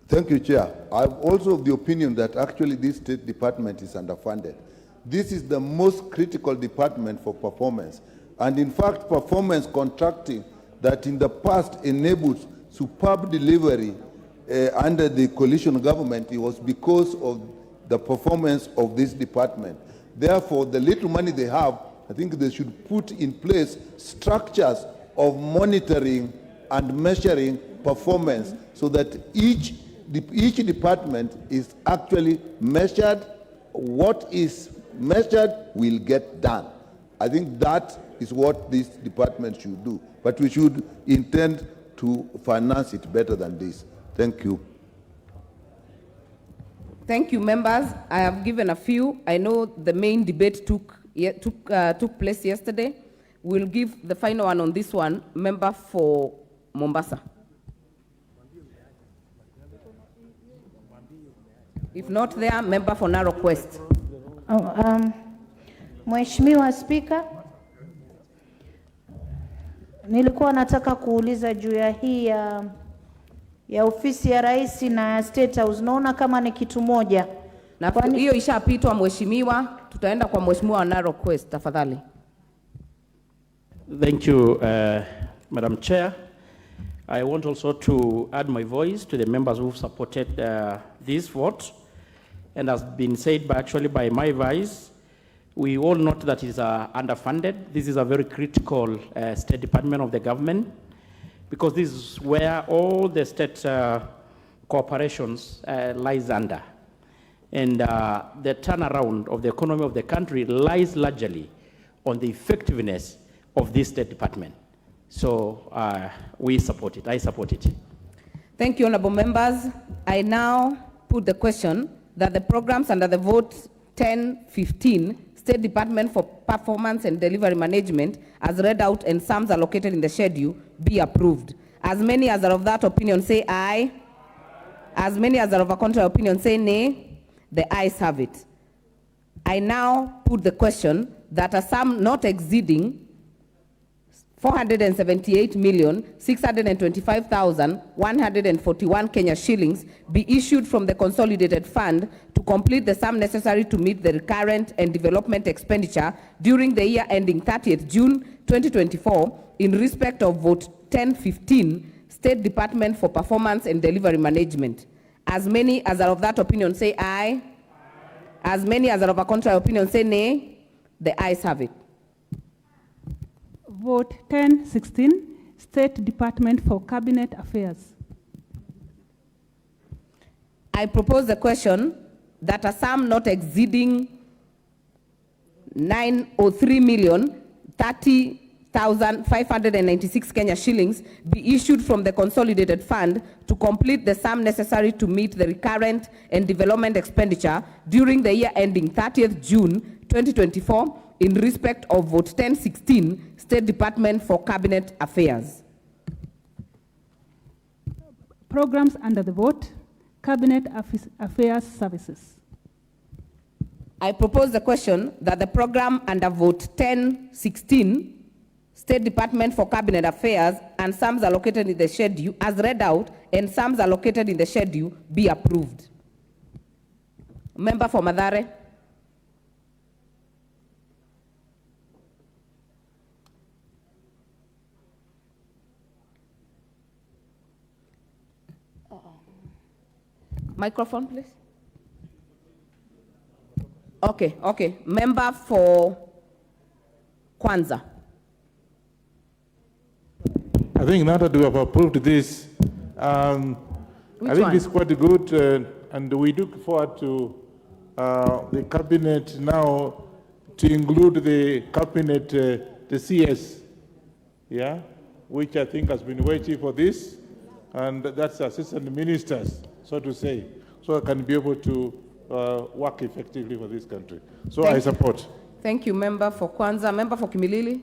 Thank you, Chair. I'm also of the opinion that actually this State Department is underfunded. This is the most critical department for performance. And in fact, performance contracting that in the past enabled superb delivery under the coalition government, it was because of the performance of this department. Therefore, the little money they have, I think they should put in place structures of monitoring and measuring performance so that each department is actually measured. What is measured will get done. I think that is what this department should do. But we should intend to finance it better than this. Thank you. Thank you, members. I have given a few. I know the main debate took place yesterday. We'll give the final one on this one. Member for Mombasa. If not there, member for Narok West. Mheshimiwa Spika, nilikuwa nataka kuuliza juu ya hii ya ofisi ya rais na State House. Naona kama ni kitu moja. Na hiyo ishapitwa mheshimiwa, tutaenda kwa mheshimiwa wa Narok West tafadhali. Thank you, Madam Chair. I want also to add my voice to the members who supported this vote. And as been said by my vice, we all note that it is underfunded. This is a very critical State Department of the government, because this is where all the state corporations lies under. And the turnaround of the economy of the country lies largely on the effectiveness of this State Department. So we support it. I support it. Thank you, honorable members. I now put the question that the programs under the vote 1015, State Department for Performance and Delivery Management, as read out and sums allocated in the schedule, be approved. As many as are of that opinion say aye. As many as are of a contrary opinion say nay. The ayes have it. I now put the question that a sum not exceeding 478,625,141 Kenya shillings be issued from the consolidated fund to complete the sum necessary to meet the recurrent and development expenditure during the year ending 30th June 2024 in respect of vote 1015, State Department for Performance and Delivery Management. As many as are of that opinion say aye. As many as are of a contrary opinion say nay. The ayes have it. Vote 1016, State Department for Cabinet Affairs. I propose the question that a sum not exceeding 903,030,596 Kenya shillings be issued from the consolidated fund to complete the sum necessary to meet the recurrent and development expenditure during the year ending 30th June 2024 in respect of vote 1016, State Department for Cabinet Affairs. Programs under the vote, Cabinet Affairs Services. I propose the question that the program under vote 1016, State Department for Cabinet Affairs, and sums allocated in the schedule, as read out, and sums allocated in the schedule, be approved. Member for Mathare. Microphone, please. Okay. Member for Kwanza. I think now that we have approved this, I think it's quite good, and we look forward to the cabinet now to include the cabinet, the CS, yeah, which I think has been waiting for this, and that's assistant ministers, so to say, so I can be able to work effectively for this country. So I support. Thank you, Member for Kwanza. Member for Kimilili.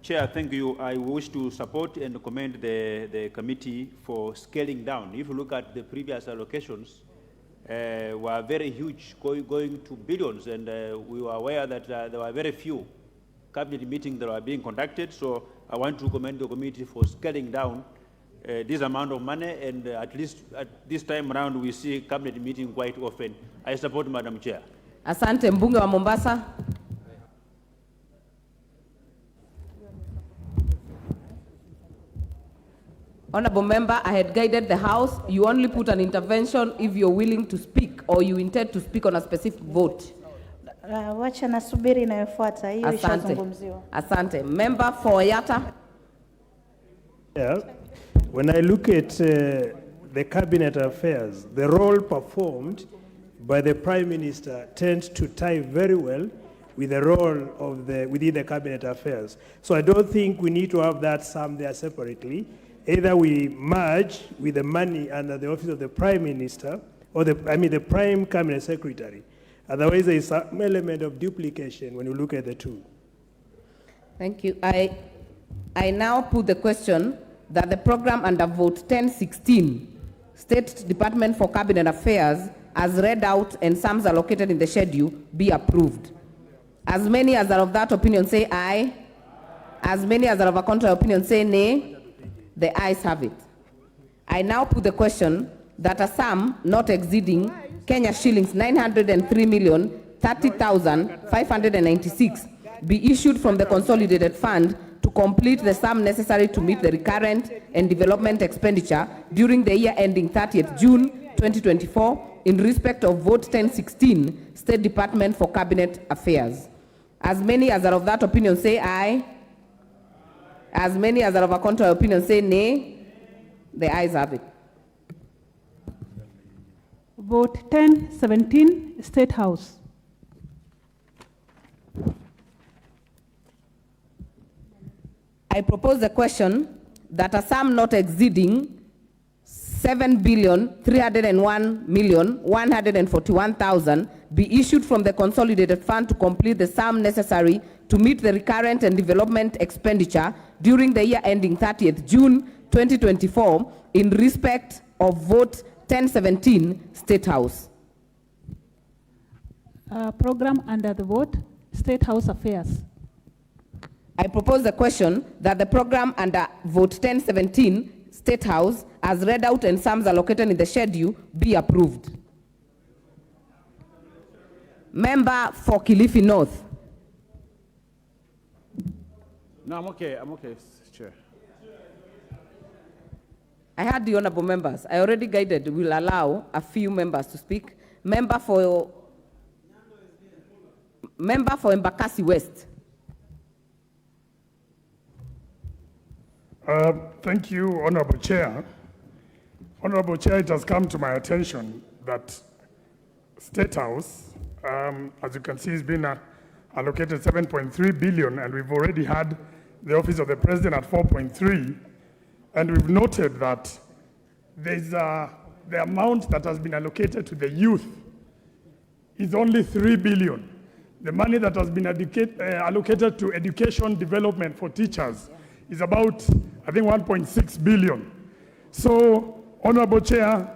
Chair, thank you. I wish to support and commend the committee for scaling down. If you look at the previous allocations, were very huge, going to billions, and we were aware that there were very few cabinet meetings that were being conducted. So I want to commend the committee for scaling down this amount of money, and at least at this time around, we see cabinet meeting quite often. I support Madam Chair. Asante, mbunge wa Mombasa. Honorable member, I had guided the House. You only put an intervention if you're willing to speak or you intend to speak on a specific vote. Wacha nasubiri inayofuata. Hiyo ishazungumziwa. Asante. Member for Yatta. Yeah. When I look at the cabinet affairs, the role performed by the Prime Minister tends to tie very well with the role of within the cabinet affairs. So I don't think we need to have that sum there separately. Either we merge with the money under the office of the Prime Minister or the Prime Cabinet Secretary. Otherwise, there is some element of duplication when you look at the two. Thank you. I now put the question that the program under vote 1016, State Department for Cabinet Affairs, as read out and sums allocated in the schedule, be approved. As many as are of that opinion say aye. As many as are of a contrary opinion say nay. The ayes have it. I now put the question that a sum not exceeding Kenya shillings 903,030,596 be issued from the consolidated fund to complete the sum necessary to meet the recurrent and development expenditure during the year ending 30th June 2024 in respect of vote 1016, State Department for Cabinet Affairs. As many as are of that opinion say aye. As many as are of a contrary opinion say nay. The ayes have it. Vote 1017, State House. I propose the question that a sum not exceeding 7,301,141,000 be issued from the consolidated fund to complete the sum necessary to meet the recurrent and development expenditure during the year ending 30th June 2024 in respect of vote 1017, State House. Program under the vote, State House Affairs. I propose the question that the program under vote 1017, State House, as read out and sums allocated in the schedule, be approved. Member for Kilifi North. No, I'm okay, Chair. I heard the honorable members. I already guided, will allow a few members to speak. Member for Embakasi West. Thank you, Honorable Chair. Honorable Chair, it has come to my attention that State House, as you can see, has been allocated 7.3 billion, and we've already had the Office of the President at 4.3, and we've noted that there's the amount that has been allocated to the youth is only 3 billion. The money that has been allocated to education development for teachers is about, I think, 1.6 billion. So, Honorable Chair,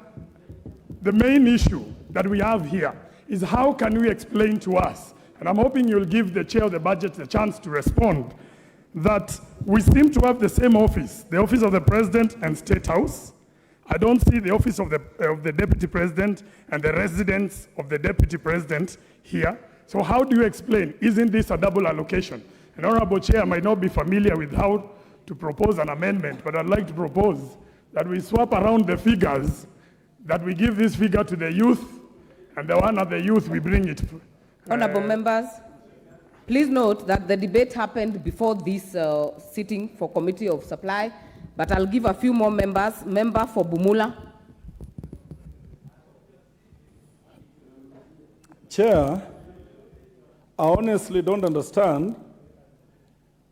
the main issue that we have here is how can we explain to us, and I'm hoping you'll give the chair of the budget the chance to respond, that we seem to have the same office, the office of the president and State House. I don't see the office of the deputy president and the residence of the deputy president here. So how do you explain? Isn't this a double allocation? An honorable chair might not be familiar with how to propose an amendment, but I'd like to propose that we swap around the figures, that we give this figure to the youth, and the one at the youth, we bring it. Honorable members, please note that the debate happened before this sitting for Committee of Supply, but I'll give a few more members. Member for Bumula. Chair, I honestly don't understand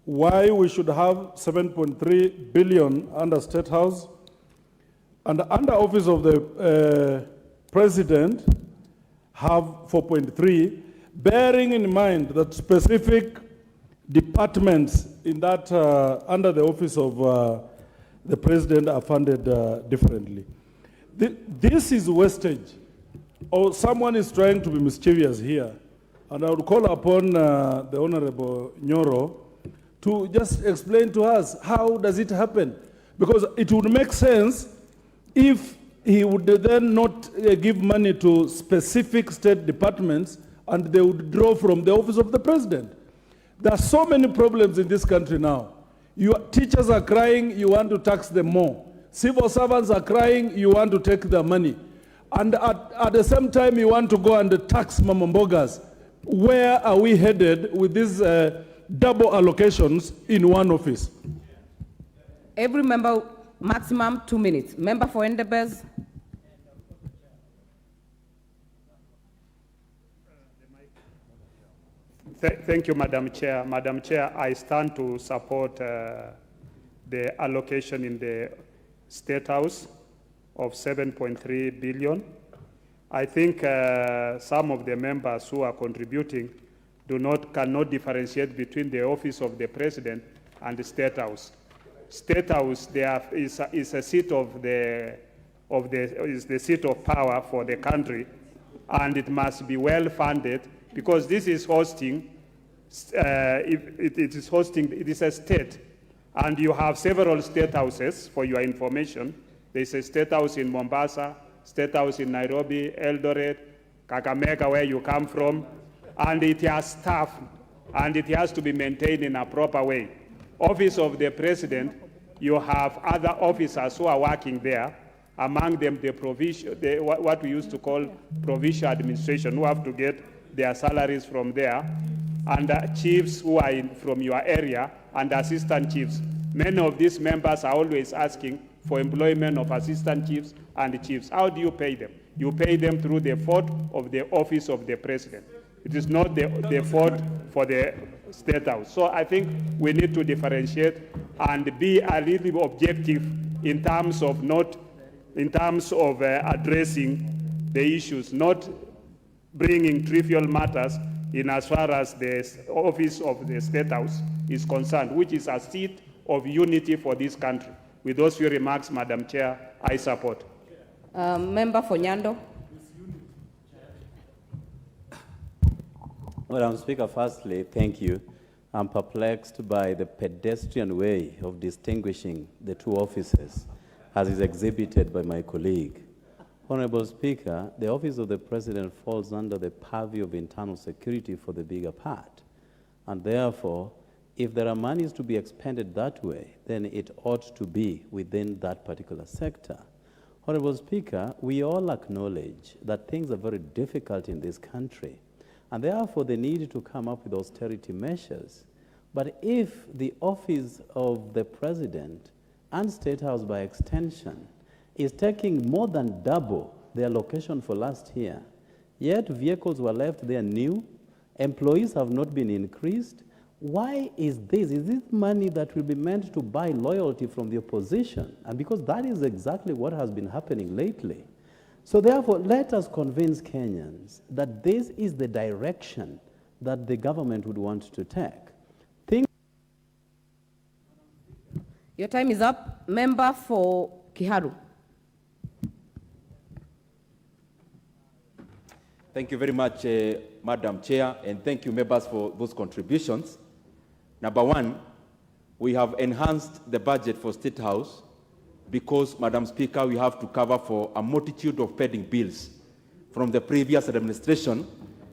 why we should have 7.3 billion under State House and under Office of the President have 4.3, bearing in mind that specific departments in that under the Office of the President are funded differently. This is wastage, or someone is trying to be mischievous here. And I would call upon the Honorable Nyoro to just explain to us how does it happen? Because it would make sense if he would then not give money to specific state departments and they would draw from the Office of the President. There are so many problems in this country now. Your teachers are crying, you want to tax them more. Civil servants are crying, you want to take their money. And at the same time, you want to go and tax mamambogas. Where are we headed with these double allocations in one office? Every member, maximum 2 minutes. Member for Endebess. Thank you, Madam Chair. Madam Chair, I stand to support the allocation in the State House of 7.3 billion. I think some of the members who are contributing cannot differentiate between the Office of the President and the State House. State House is a seat of the seat of power for the country, and it must be well funded, because this is hosting, it is a state, and you have several state houses. For your information, there is a state house in Mombasa, state house in Nairobi, Eldoret, Kakamega, where you come from, and it has staff, and it has to be maintained in a proper way. Office of the President, you have other officers who are working there, among them what we used to call provincial administration, who have to get their salaries from there, and chiefs who are from your area, and assistant chiefs. Many of these members are always asking for employment of assistant chiefs and chiefs. How do you pay them? You pay them through the fort of the Office of the President. It is not the fort for the State House. So I think we need to differentiate and be a little objective in terms of addressing the issues, not bringing trivial matters in as far as the Office of the State House is concerned, which is a seat of unity for this country. With those few remarks, Madam Chair, I support. Member for Nyando. Madam Speaker, firstly, thank you. I'm perplexed by the pedestrian way of distinguishing the two offices, as is exhibited by my colleague. Honorable Speaker, the Office of the President falls under the purview of internal security for the bigger part. And therefore, if there are monies to be expended that way, then it ought to be within that particular sector. Honorable Speaker, we all acknowledge that things are very difficult in this country, and therefore the need to come up with austerity measures. But if the Office of the President and State House by extension is taking more than double the allocation for last year, yet vehicles were left there new, employees have not been increased, why is this? Is this money that will be meant to buy loyalty from the opposition? And because that is exactly what has been happening lately. So therefore, let us convince Kenyans that this is the direction that the government would want to take. Your time is up. Member for Kiharu. Thank you very much, Madam Chair, and thank you, members, for those contributions. Number one, we have enhanced the budget for State House because, Madam Speaker, we have to cover for a multitude of pending bills from the previous administration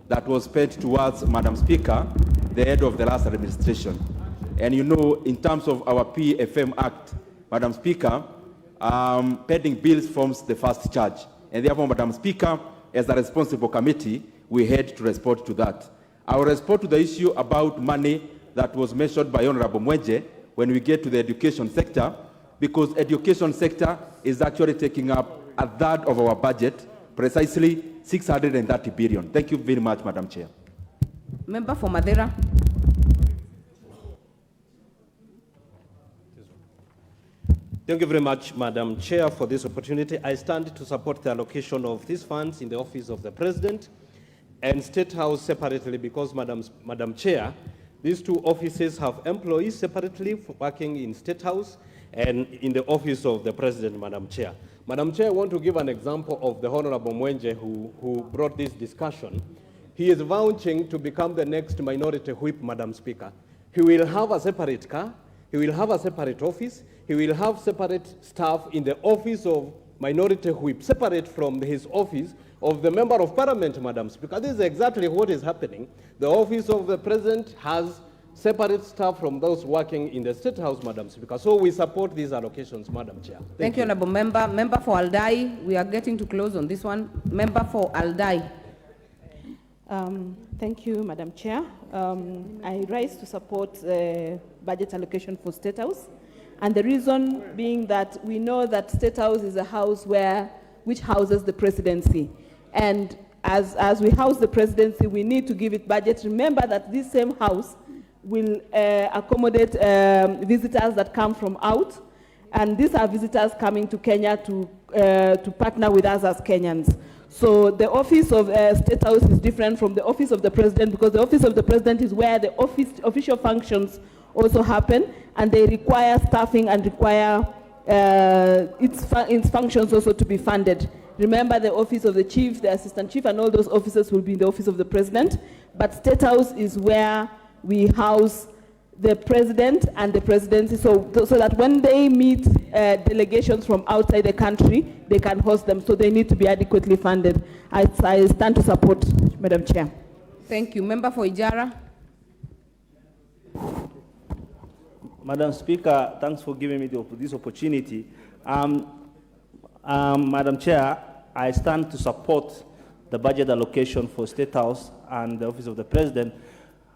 that was spent towards, Madam Speaker, the head of the last administration. And you know, in terms of our PFM Act, Madam Speaker, pending bills forms the first charge. And therefore, Madam Speaker, as a responsible committee, we had to respond to that. I will respond to the issue about money that was mentioned by Honorable Mwenje when we get to the education sector, because education sector is actually taking up a third of our budget, precisely 630 billion. Thank you very much, Madam Chair. Member for Madeira. Thank you very much, Madam Chair, for this opportunity. I stand to support the allocation of these funds in the Office of the President and State House separately because, Madam Chair, these two offices have employees separately working in State House and in the Office of the President, Madam Chair. Madam Chair, I want to give an example of the Honorable Mwenje who brought this discussion. He is vouching to become the next minority whip, Madam Speaker. He will have a separate car, he will have a separate office, he will have separate staff in the Office of Minority Whip, separate from his office of the Member of Parliament, Madam Speaker. This is exactly what is happening. The Office of the President has separate staff from those working in the State House, Madam Speaker. So we support these allocations, Madam Chair. Thank you, Honorable Member. Member for Aldai, we are getting to close on this one. Member for Aldai. Thank you, Madam Chair. I rise to support budget allocation for State House. And the reason being that we know that State House is a house which houses the presidency. And as we house the presidency, we need to give it budget. Remember that this same house will accommodate visitors that come from out. And these are visitors coming to Kenya to partner with us as Kenyans. So the Office of State House is different from the Office of the President because the Office of the President is where the official functions also happen, and they require staffing and require its functions also to be funded. Remember, the Office of the Chief, the Assistant Chief, and all those officers will be in the Office of the President, but State House is where we house the President and the Presidency, so that when they meet delegations from outside the country, they can host them, so they need to be adequately funded. I stand to support, Madam Chair. Thank you. Member for Ijara. Madam Speaker, thanks for giving me this opportunity. Madam Chair, I stand to support the budget allocation for State House and the Office of the President.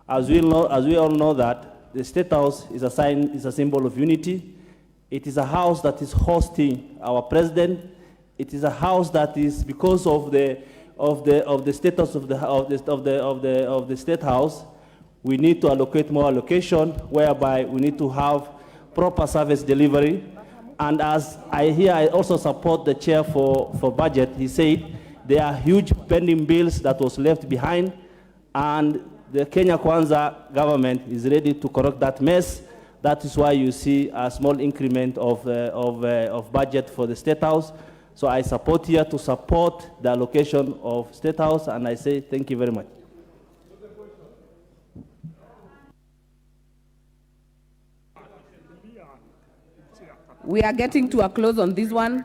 As we all know that the State House is a symbol of unity. It is a house that is hosting our President. It is a house that is, because of the status of the State House, we need to allocate more allocation, whereby we need to have proper service delivery. And as I also support the chair for budget. He said there are huge pending bills that was left behind, and the Kenya Kwanza government is ready to correct that mess. That is why you see a small increment of budget for the State House. So I support here to support the allocation of State House, and I say thank you very much. We are getting to a close on this one.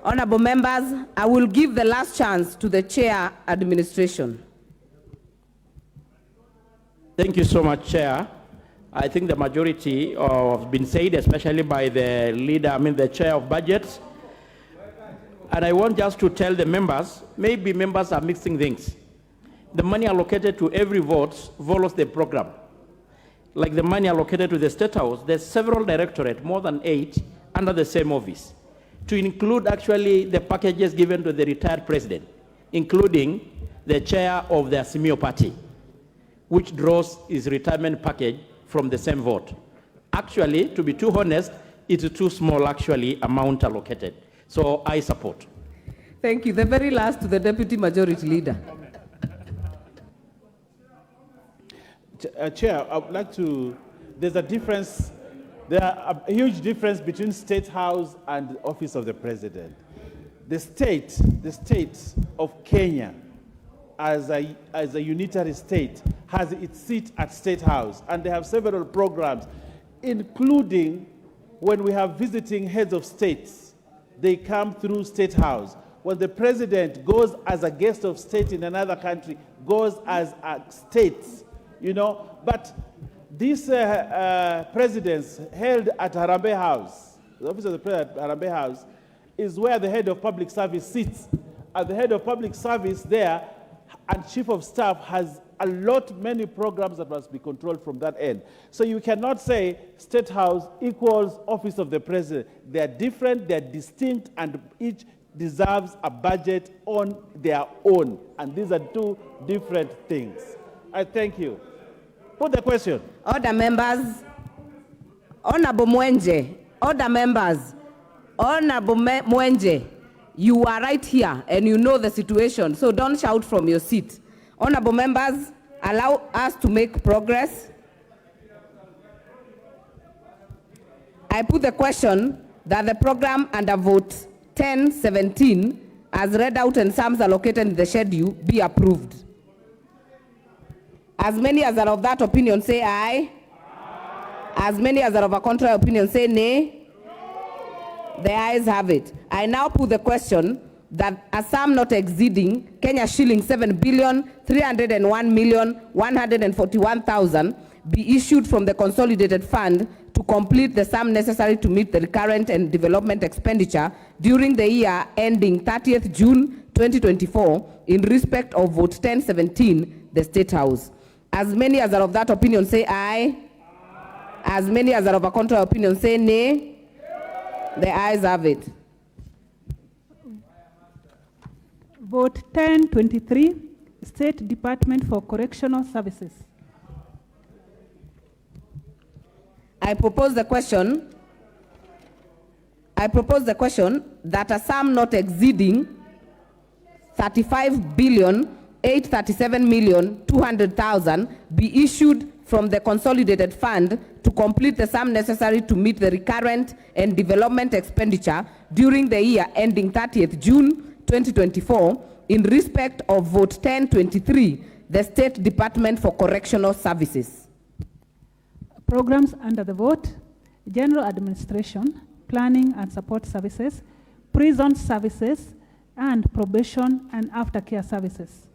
Honorable members, I will give the last chance to the chair administration. Thank you so much, Chair. I think the majority has been said, especially by the leader, the chair of budgets. And I want just to tell the members, maybe members are mixing things. The money allocated to every vote follows the program. Like the money allocated to the State House, there's several directorates, more than 8, under the same office, to include actually the packages given to the retired president, including the chair of the Azimio party, which draws his retirement package from the same vote. Actually, to be too honest, it's too small actually amount allocated. So I support. Thank you. The very last to the Deputy Majority Leader. Chair, I would like to, there's a difference There are a huge difference between State House and the Office of the President. The state of Kenya, as a unitary state, has its seat at State House, and they have several programs, including when we have visiting heads of states, they come through State House. When the president goes as a guest of state in another country, goes as a state, you know. But these presidents held at Harambee House, the office of the president at Harambee House, is where the head of public service sits. And the head of public service there and chief of staff has many programs that must be controlled from that end. So you cannot say State House equals Office of the President. They're different, they're distinct, and each deserves a budget on their own. And these are two different things. I thank you. Put the question. Order, members. Honorable Mwenje. Order, members. Honorable Mwenje, you are right here and you know the situation, so don't shout from your seat. Honorable members, allow us to make progress. I put the question that the program under vote 1017, as read out and sums allocated in the schedule, be approved. As many as are of that opinion say aye. As many as are of a contrary opinion say nay. The ayes have it. I now put the question that a sum not exceeding Kenya shilling 7,301,141,000 be issued from the consolidated fund to complete the sum necessary to meet the recurrent and development expenditure during the year ending 30th June 2024 in respect of vote 1017, the State House. As many as are of that opinion say aye. As many as are of a contrary opinion say nay. The ayes have it. Vote 1023, State Department for Correctional Services. I propose the question that a sum not exceeding 35,837,200,000 be issued from the consolidated fund to complete the sum necessary to meet the recurrent and development expenditure during the year ending 30th June 2024 in respect of vote 1023, the State Department for Correctional Services. Programs under the vote: General Administration, Planning and Support Services, Prison Services, and Probation and Aftercare Services.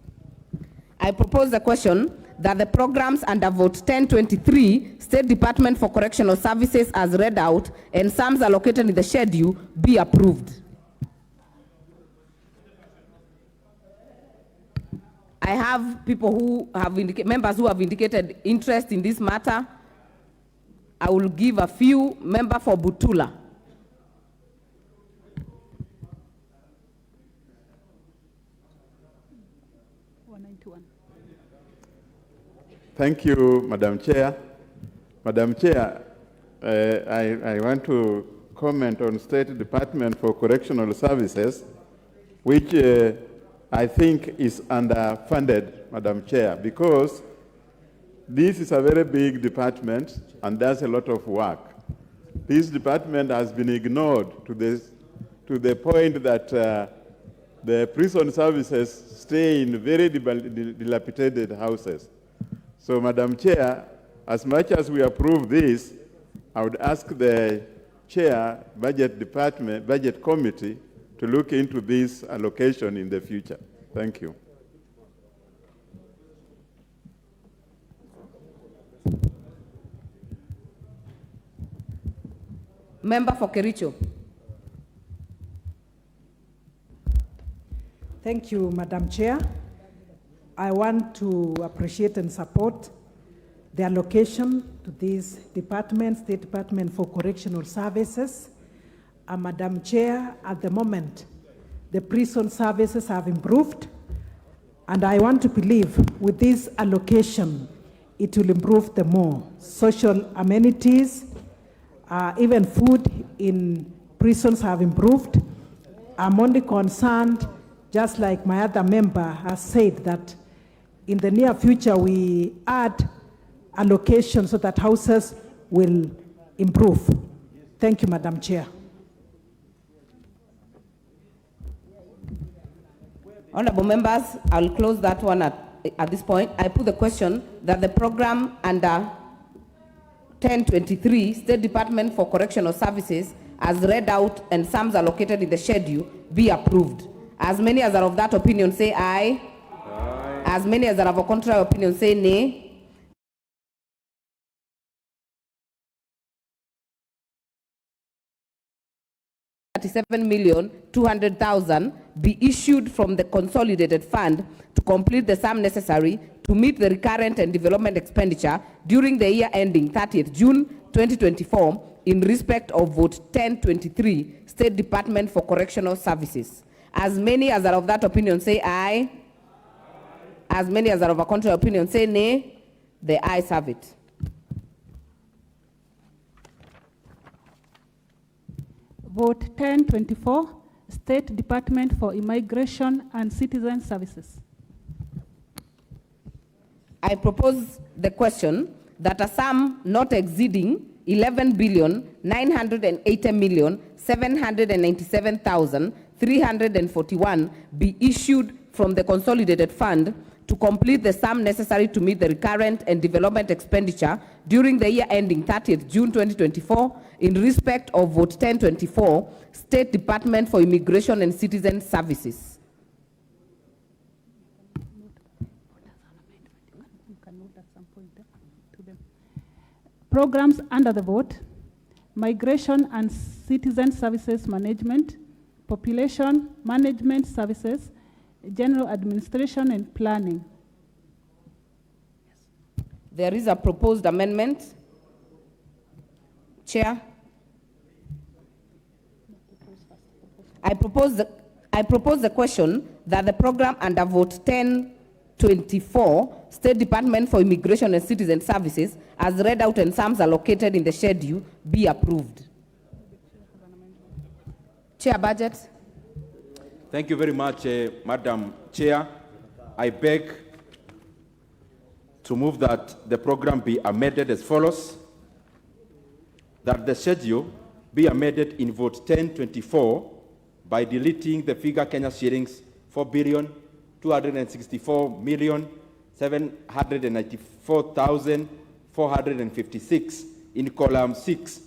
I propose the question that the programs under vote 1023, State Department for Correctional Services as read out and sums allocated in the schedule be approved. I have people who have members who have indicated interest in this matter. I will give a few. Member for Butula. Thank you, Madam Chair. Madam Chair, I want to comment on State Department for Correctional Services, which I think is underfunded, Madam Chair, because this is a very big department and does a lot of work. This department has been ignored to the point that the prison services stay in very dilapidated houses. So, Madam Chair, as much as we approve this, I would ask the Chair, Budget Committee, to look into this allocation in the future. Thank you. Member for Kericho. Thank you, Madam Chair. I want to appreciate and support the allocation to this department, State Department for Correctional Services. Madam Chair, at the moment, the prison services have improved, and I want to believe with this allocation, it will improve the more. Social amenities, even food in prisons have improved. I'm only concerned, just like my other member has said, that in the near future we add allocation so that houses will improve. Thank you, Madam Chair. Honorable members, I'll close that one at this point. I put the question that the program under 1023, State Department for Correctional Services, as read out and sums allocated in the schedule, be approved. As many as are of that opinion say aye. Aye. As many as are of a contrary opinion say nay. $37,200,000 be issued from the consolidated fund to complete the sum necessary to meet the recurrent and development expenditure during the year ending 30th June 2024 in respect of vote 1023, State Department for Correctional Services. As many as are of that opinion say aye. As many as are of a contrary opinion say nay. The ayes have it. Vote 1024, State Department for Immigration and Citizen Services. I propose the question that a sum not exceeding 11,980,797,341 be issued from the consolidated fund to complete the sum necessary to meet the recurrent and development expenditure during the year ending 30th June 2024 in respect of vote 1024, State Department for Immigration and Citizen Services. Programs under the vote: Migration and Citizen Services Management, Population Management Services, General Administration and Planning. There is a proposed amendment. Chair. I propose the question that the program under vote 1024, State Department for Immigration and Citizen Services, as read out and sums allocated in the schedule, be approved. Chair, budget. Thank you very much, Madam Chair. I beg to move that the program be amended as follows: that the schedule be amended in vote 1024 by deleting the figure Kenya shillings 4,264,794,456 in column 6,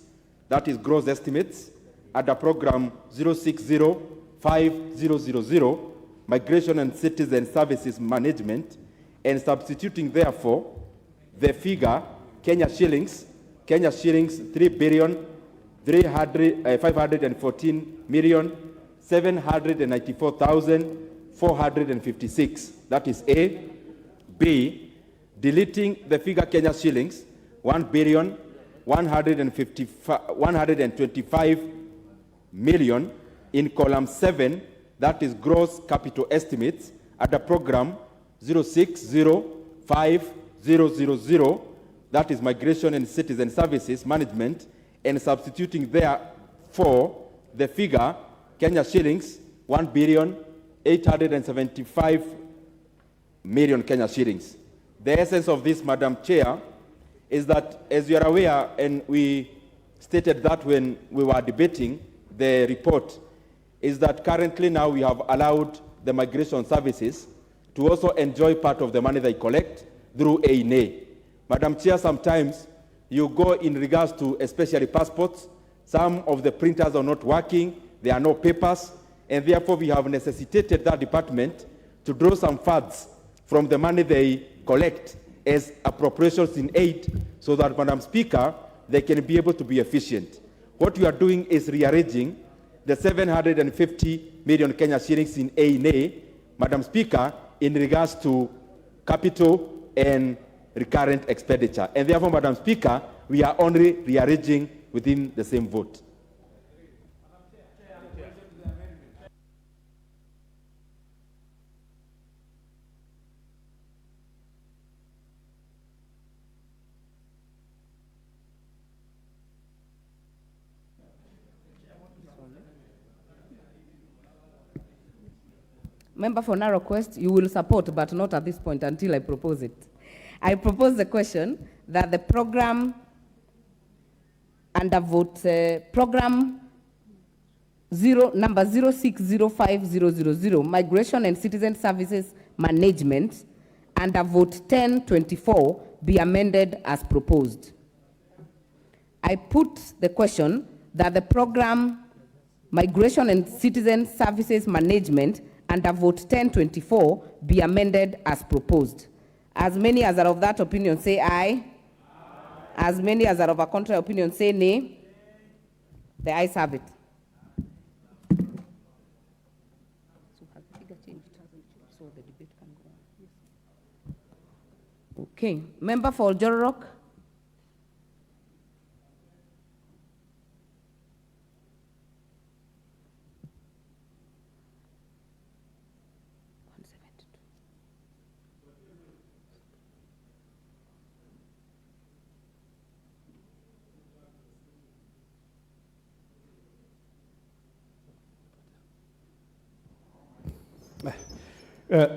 that is gross estimates, under program 0605000, Migration and Citizen Services Management, and substituting therefore the figure Kenya shillings 3,514,794,456. That is A. B, deleting the figure Kenya shillings 1,125,000,000 in column 7, that is gross capital estimates, at the program 0605000, that is Migration and Citizen Services Management, and substituting therefore the figure Kenya shillings 1,875,000,000 Kenya shillings. The essence of this, Madam Chair, is that, as you are aware, and we stated that when we were debating the report, is that currently now we have allowed the migration services to also enjoy part of the money they collect through ANA. Madam Chair, sometimes you go in regards to especially passports, some of the printers are not working, there are no papers, and therefore we have necessitated that department to draw some funds from the money they collect as appropriations in aid, so that, Madam Speaker, they can be able to be efficient. What we are doing is rearranging the 750 million Kenya shillings in ANA, Madam Speaker, in regards to capital and recurrent expenditure. And therefore, Madam Speaker, we are only rearranging within the same vote. Member for Narrow Quest, you will support, but not at this point until I propose it. I propose the question that the program under vote program number 0605000, Migration and Citizen Services Management, under vote 1024, be amended as proposed. I put the question that the program Migration and Citizen Services Management under vote 1024 be amended as proposed. As many as are of that opinion say aye. As many as are of a contrary opinion say nay. The ayes have it. Okay, member for Oljororok.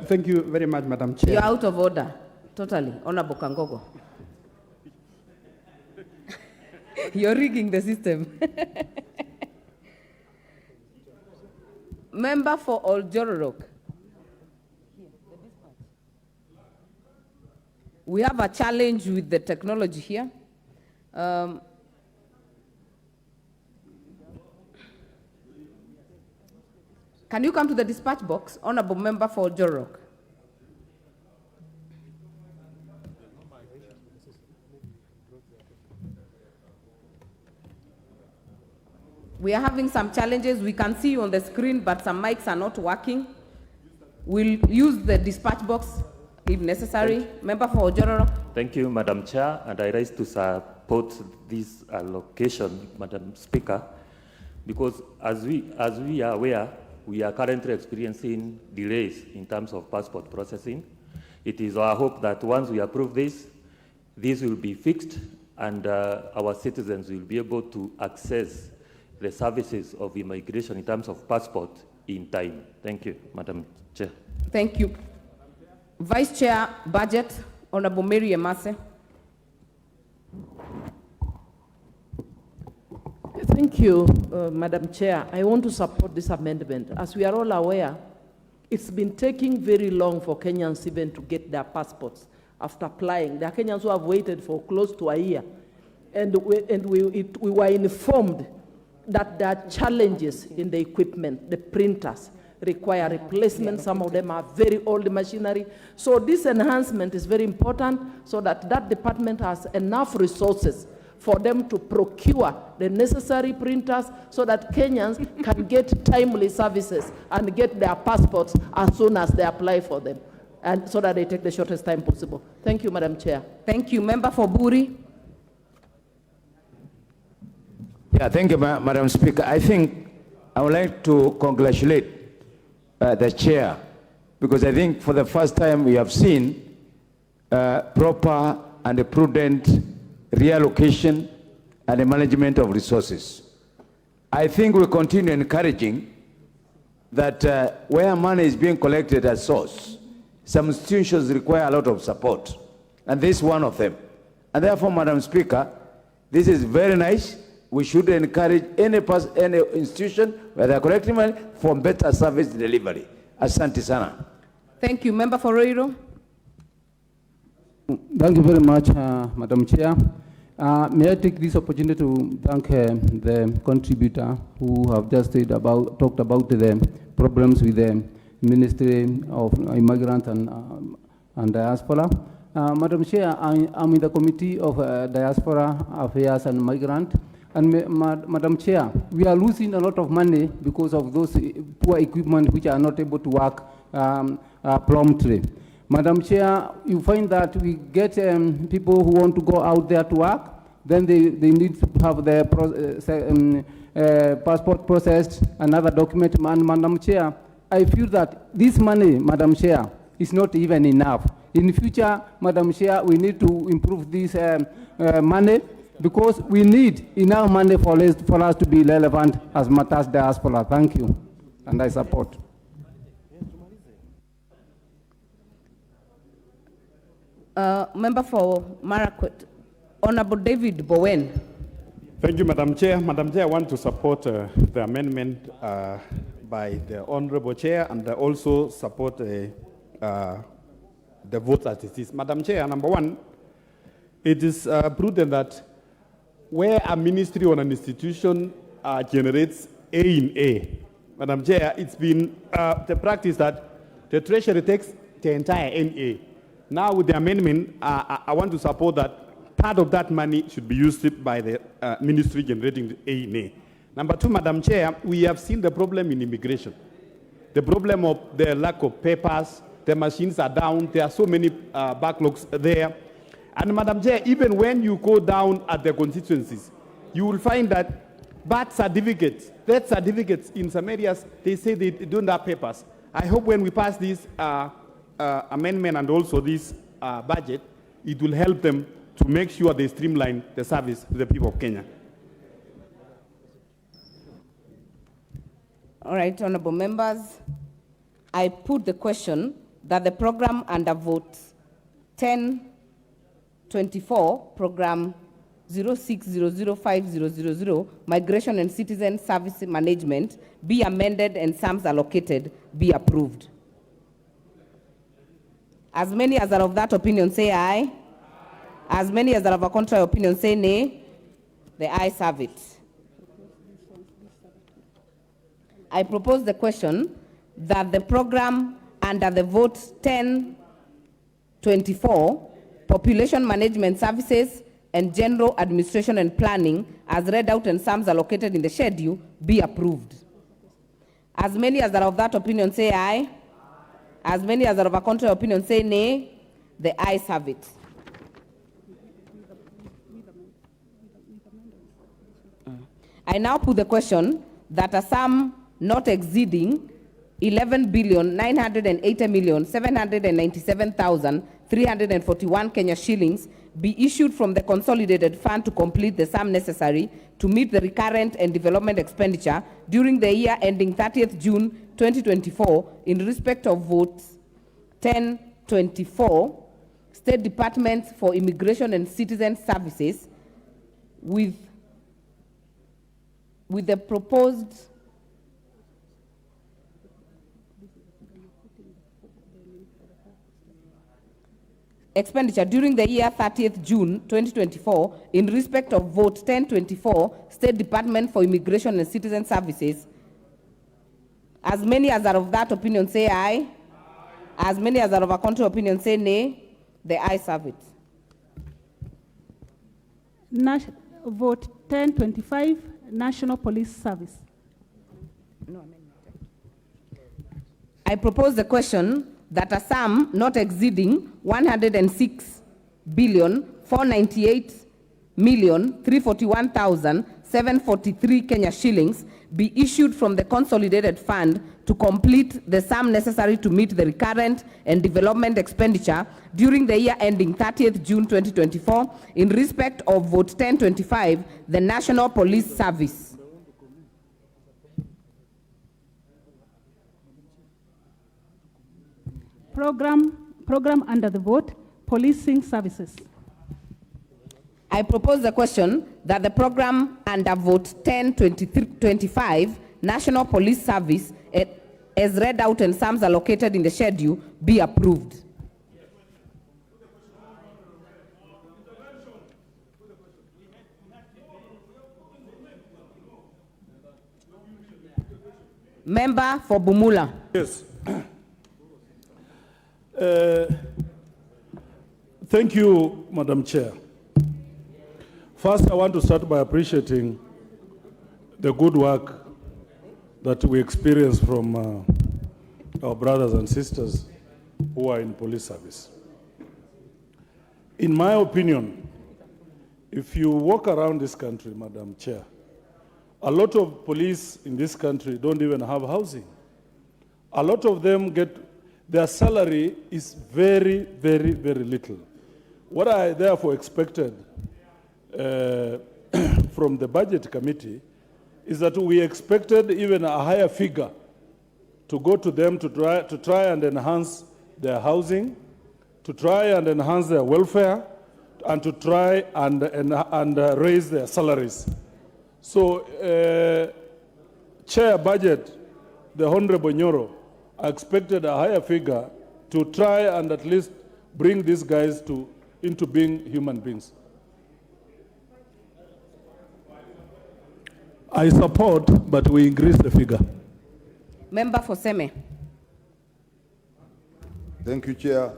Thank you very much, Madam Chair. You're out of order, totally. Honorable Kangogo. You're rigging the system. Member for Oljororok. We have a challenge with the technology here. Can you come to the dispatch box, Honorable Member for Oljororok? We are having some challenges. We can see you on the screen, but some mics are not working. We'll use the dispatch box if necessary. Member for Oljororok. Thank you, Madam Chair, and I rise to support this allocation, Madam Speaker, because as we are aware, we are currently experiencing delays in terms of passport processing. It is our hope that once we approve this will be fixed and our citizens will be able to access the services of immigration in terms of passport in time. Thank you, Madam Chair. Thank you. Vice Chair, Budget, Honorable Mary Emase. Thank you, Madam Chair. I want to support this amendment. As we are all aware, it's been taking very long for Kenyans even to get their passports after applying. There are Kenyans who have waited for close to a year. And we were informed that there are challenges in the equipment. The printers require replacement. Some of them are very old machinery. So this enhancement is very important so that that department has enough resources for them to procure the necessary printers so that Kenyans can get timely services and get their passports as soon as they apply for them, and so that they take the shortest time possible. Thank you, Madam Chair. Thank you. Member for Buri. Yeah, thank you, Madam Speaker. I think I would like to congratulate the chair, because I think for the first time we have seen proper and prudent reallocation and the management of resources. I think we continue encouraging that where money is being collected at source, some institutions require a lot of support, and this is one of them. And therefore, Madam Speaker, this is very nice. We should encourage any institution where they are collecting money for better service delivery. Asante sana. Thank you. Member for Roiro. Thank you very much, Madam Chair. May I take this opportunity to thank the contributor who have just talked about the problems with the Ministry of Immigrants and Diaspora. Madam Chair, I'm in the Committee of Diaspora Affairs and Migrant. And Madam Chair, we are losing a lot of money because of those poor equipment which are not able to work promptly. Madam Chair, you find that we get people who want to go out there to work, then they need to have their passport processed, another document. And Madam Chair, I feel that this money, Madam Chair, is not even enough. In future, Madam Chair, we need to improve this money, because we need enough money for us to be relevant as matters diaspora. Thank you, and I support. Member for Marakwet, Honorable David Bowen. Thank you, Madam Chair. Madam Chair, I want to support the amendment by the Honorable Chair and also support the vote as it is. Madam Chair, number one, it is prudent that where a ministry or an institution generates A in A, Madam Chair, it's been the practice that the Treasury takes the entire NA. Now with the amendment, I want to support that part of that money should be used by the ministry generating the A in A. Number two, Madam Chair, we have seen the problem in immigration. The problem of the lack of papers, the machines are down, there are so many backlogs there. And Madam Chair, even when you go down at the constituencies, you will find that birth certificates, death certificates in some areas, they say they don't have papers. I hope when we pass this amendment and also this budget, it will help them to make sure they streamline the service to the people of Kenya. All right, honorable members, I put the question that the program under vote 1024, program 06005000, Migration and Citizen Service Management, be amended and sums allocated be approved. As many as are of that opinion say aye. As many as are of a contrary opinion say nay. The ayes have it. I propose the question that the program under the vote 1024, Population Management Services and General Administration and Planning, as read out and sums allocated in the schedule, be approved. As many as are of that opinion say aye. As many as are of a contrary opinion say nay. The ayes have it. I now put the question that a sum not exceeding 11,980,797,341 Kenya shillings be issued from the consolidated fund to complete the sum necessary to meet the recurrent and development expenditure during the year ending 30th June 2024 in respect of votes 1024, State Department for Immigration and Citizen Services, with the proposed expenditure during the year 30th June 2024 in respect of vote 1024, State Department for Immigration and Citizen Services. As many as are of that opinion say aye. As many as are of a contrary opinion say nay. The ayes have it. Vote 1025, National Police Service. I propose the question that a sum not exceeding 106,498,341,743 Kenya shillings be issued from the consolidated fund to complete the sum necessary to meet the recurrent and development expenditure during the year ending 30th June 2024 in respect of vote 1025, the National Police Service. Program under the vote, Policing Services. I propose the question that the program under vote 1025, National Police Service, as read out and sums allocated in the schedule, be approved. Member for Bumula. Yes. Thank you, Madam Chair. First, I want to start by appreciating the good work that we experience from our brothers and sisters who are in police service. In my opinion, if you walk around this country, Madam Chair, a lot of police in this country don't even have housing. A lot of them their salary is very, very, very little. What I therefore expected from the budget committee is that we expected even a higher figure to go to them to try and enhance their housing, to try and enhance their welfare, and to try and raise their salaries So, Chair Budget, the Honorable Nyoro, expected a higher figure to try and at least bring these guys into being human beings. I support, but we increase the figure. Member for Seme. Thank you, Chair.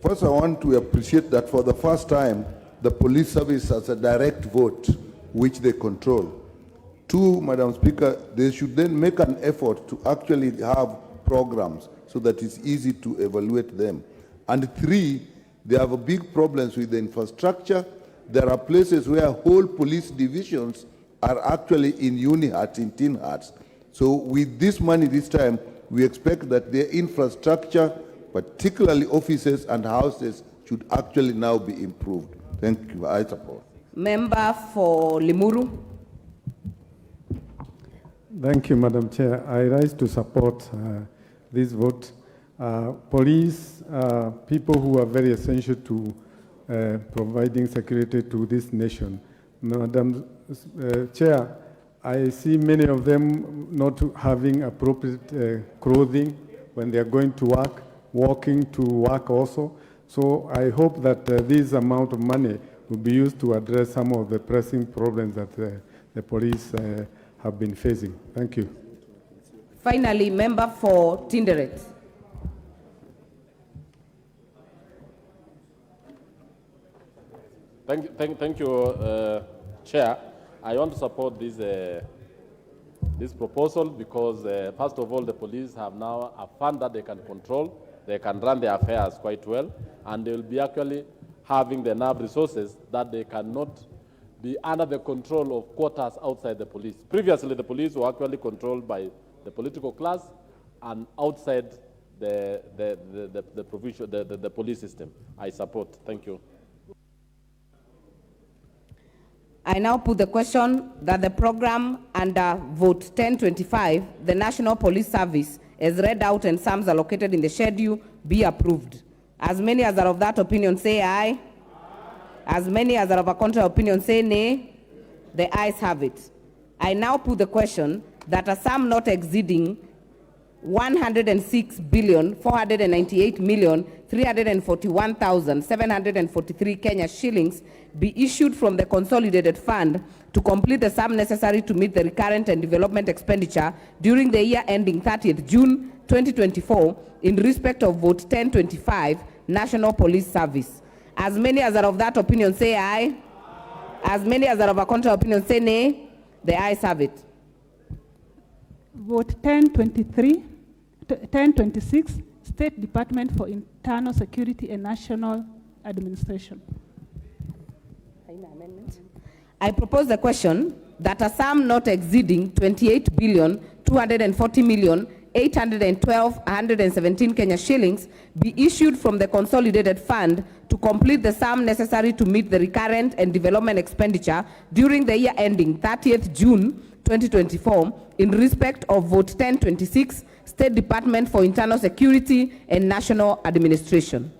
First, I want to appreciate that for the first time, the police service has a direct vote, which they control. Two, Madam Speaker, they should then make an effort to actually have programs so that it's easy to evaluate them. And three, they have a big problems with the infrastructure. There are places where whole police divisions are actually in uni-huts, in tin huts. So with this money this time, we expect that their infrastructure, particularly offices and houses, should actually now be improved. Thank you. I support. Member for Limuru. Thank you, Madam Chair. I rise to support this vote. Police, people who are very essential to providing security to this nation. Madam Chair, I see many of them not having appropriate clothing when they are going to work, walking to work also. So I hope that this amount of money will be used to address some of the pressing problems that the police have been facing. Thank you. Finally, member for Tinderet. Thank you, Chair. I want to support this proposal because, first of all, the police have now a fund that they can control. They can run their affairs quite well, and they will be actually having the enough resources that they cannot be under the control of quarters outside the police. Previously, the police were actually controlled by the political class and outside the police system. I support. Thank you. I now put the question that the program under Vote 1025, the National Police Service, as read out and sums allocated in the schedule, be approved. As many as are of that opinion say aye. As many as are of a contrary opinion say nay. The ayes have it. I now put the question that a sum not exceeding 106,498,341,743 Kenya shillings be issued from the consolidated fund to complete the sum necessary to meet the recurrent and development expenditure during the year ending 30th June 2024 in respect of Vote 1025, National Police Service. As many as are of that opinion say aye. As many as are of a contrary opinion say nay. The ayes have it. Vote 1026, State Department for Internal Security and National Administration. I propose the question that a sum not exceeding 28,240,812,117 Kenya shillings be issued from the consolidated fund to complete the sum necessary to meet the recurrent and development expenditure during the year ending 30th June 2024 in respect of Vote 1026, State Department for Internal Security and National Administration.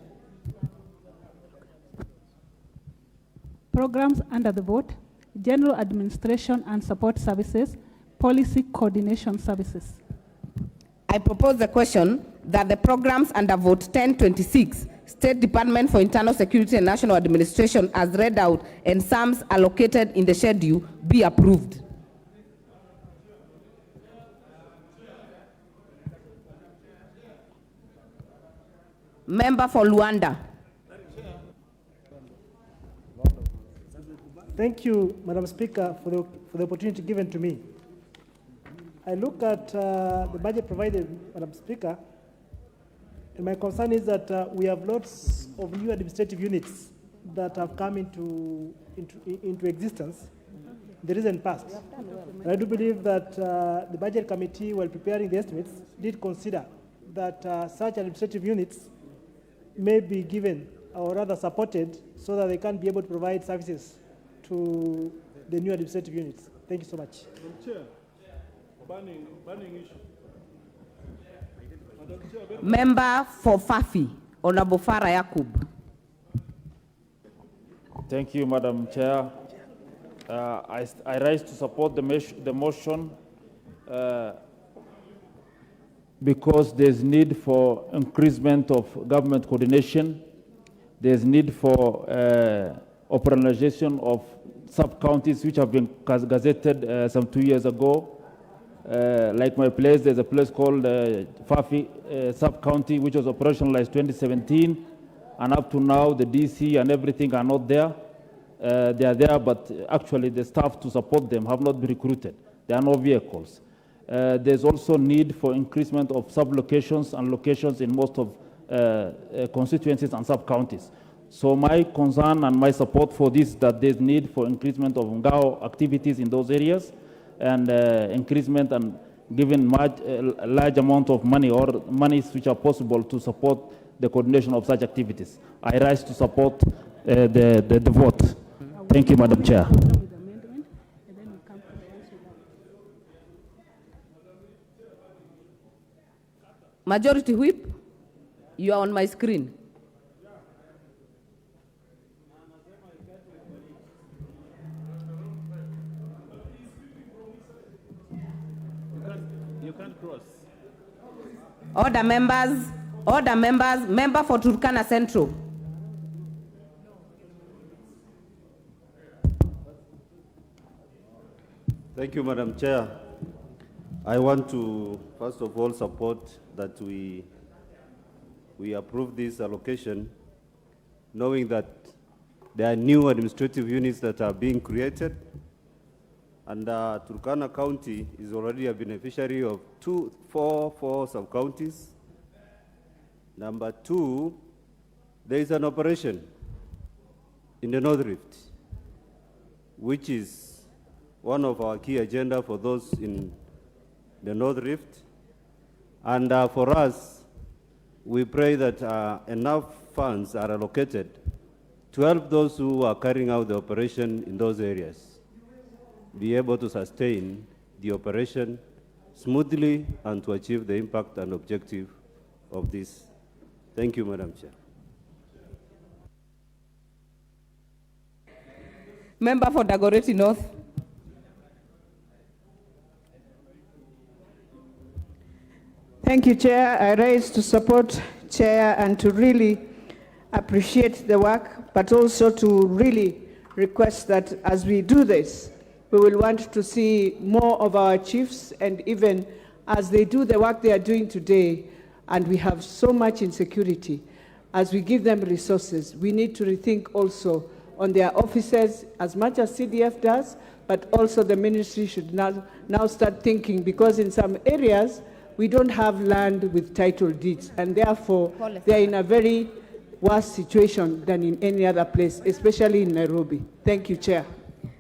Programs under the vote: General Administration and Support Services, Policy Coordination Services. I propose the question that the programs under Vote 1026, State Department for Internal Security and National Administration, as read out and sums allocated in the schedule, be approved. Member for Luanda. Thank you, Madam Speaker, for the opportunity given to me. I look at the budget provided, Madam Speaker, and my concern is that we have lots of new administrative units that have come into existence in the recent past. And I do believe that the Budget Committee, while preparing the estimates, did consider that such administrative units may be given or rather supported so that they can be able to provide services to the new administrative units. Thank you so much. Madam Chair, banning issue. Member for Fafi, Honorable Farah Yakub. Thank you, Madam Chair. I rise to support the motion because there's need for increasement of government coordination. There's need for operationalization of sub-counties which have been gazetted some 2 years ago. Like my place, there's a place called Fafi sub-county which was operationalized 2017, and up to now the DC and everything are not there. They are there, but actually the staff to support them have not been recruited. There are no vehicles. There's also need for increasement of sub-locations and locations in most of constituencies and sub-counties. So my concern and my support for this, that there's need for increasement of Ngao activities in those areas, and increasement and giving a large amount of money or monies which are possible to support the coordination of such activities. I rise to support the vote. Thank you, Madam Chair. Majority Whip, you are on my screen. You can't cross. Order members, member for Turkana Central. Thank you, Madam Chair. I want to, first of all, support that we approve this allocation, knowing that there are new administrative units that are being created, and Turkana County is already a beneficiary of four sub-counties. Number two, there is an operation in the North Rift, which is one of our key agenda for those in the North Rift. And for us, we pray that enough funds are allocated to help those who are carrying out the operation in those areas be able to sustain the operation smoothly and to achieve the impact and objective of this. Thank you, Madam Chair. Member for Dagoretti North. Thank you, Chair. I rise to support Chair and to really appreciate the work, but also to really request that as we do this, we will want to see more of our chiefs, and even as they do the work they are doing today, and we have so much insecurity, as we give them resources, we need to rethink also on their officers as much as CDF does, but also the ministry should now start thinking, because in some areas, we don't have land with title deeds, and therefore they're in a very worse situation than in any other place, especially in Nairobi. Thank you, Chair.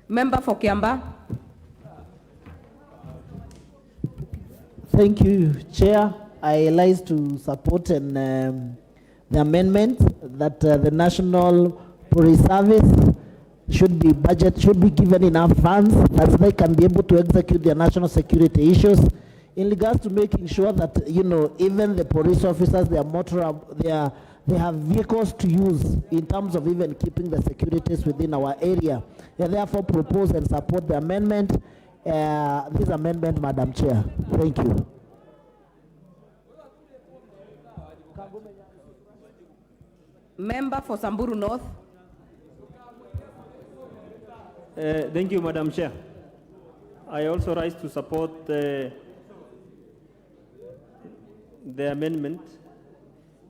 Member for Kiamba. Thank you, Chair. I rise to support the amendment that the National Police Service should be given enough funds that they can be able to execute their national security issues. In regards to making sure that, even the police officers, they have vehicles to use in terms of even keeping the securities within our area. They therefore propose and support the amendment, this amendment, Madam Chair. Thank you. Member for Samburu North. Thank you, Madam Chair. I also rise to support the amendment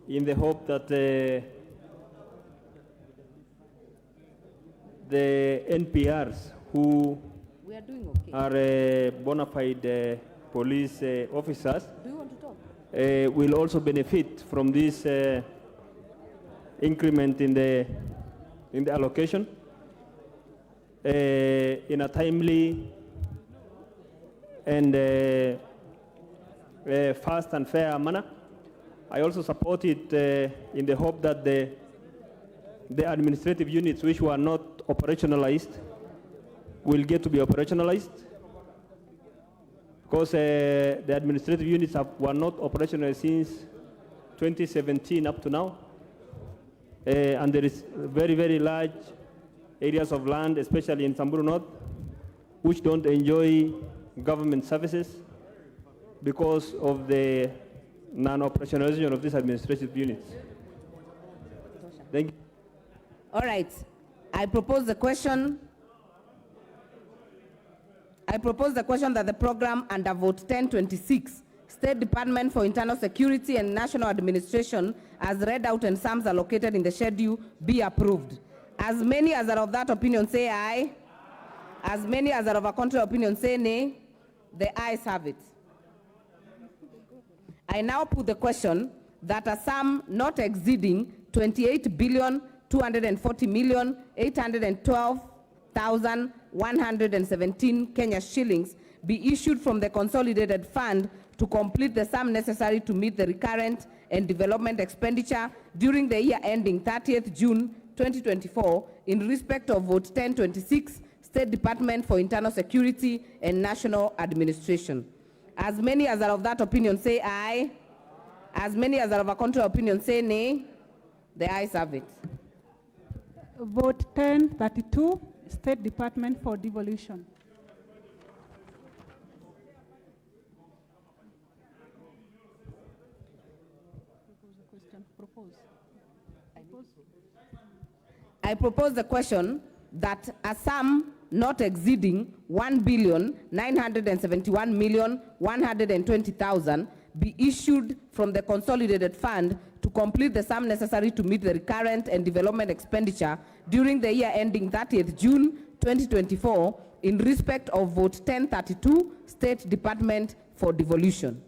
in the hope that the NPRs who are bona fide police officers will also benefit from this increment in the allocation in a timely and fast and fair manner. I also support it in the hope that the administrative units which were not operationalized will get to be operationalized, because the administrative units were not operational since 2017 up to now, and there is very, very large areas of land, especially in Samburu North, which don't enjoy government services because of the non-operationalization of these administrative units. Thank you. All right. I propose the question that the program under vote 1026, State Department for Internal Security and National Administration, as read out and sums allocated in the schedule, be approved. As many as are of that opinion say aye. As many as are of a contrary opinion say nay. The ayes have it. I now put the question that a sum not exceeding 28,240,812,117 Kenya shillings be issued from the consolidated fund to complete the sum necessary to meet the recurrent and development expenditure during the year ending 30th June 2024 in respect of vote 1026, State Department for Internal Security and National Administration. As many as are of that opinion say aye. As many as are of a contrary opinion say nay. The ayes have it. Vote 1032, State Department for Devolution. I propose the question that a sum not exceeding 1,971,120,000 be issued from the consolidated fund to complete the sum necessary to meet the recurrent and development expenditure during the year ending 30th June 2024 in respect of vote 1032, State Department for Devolution.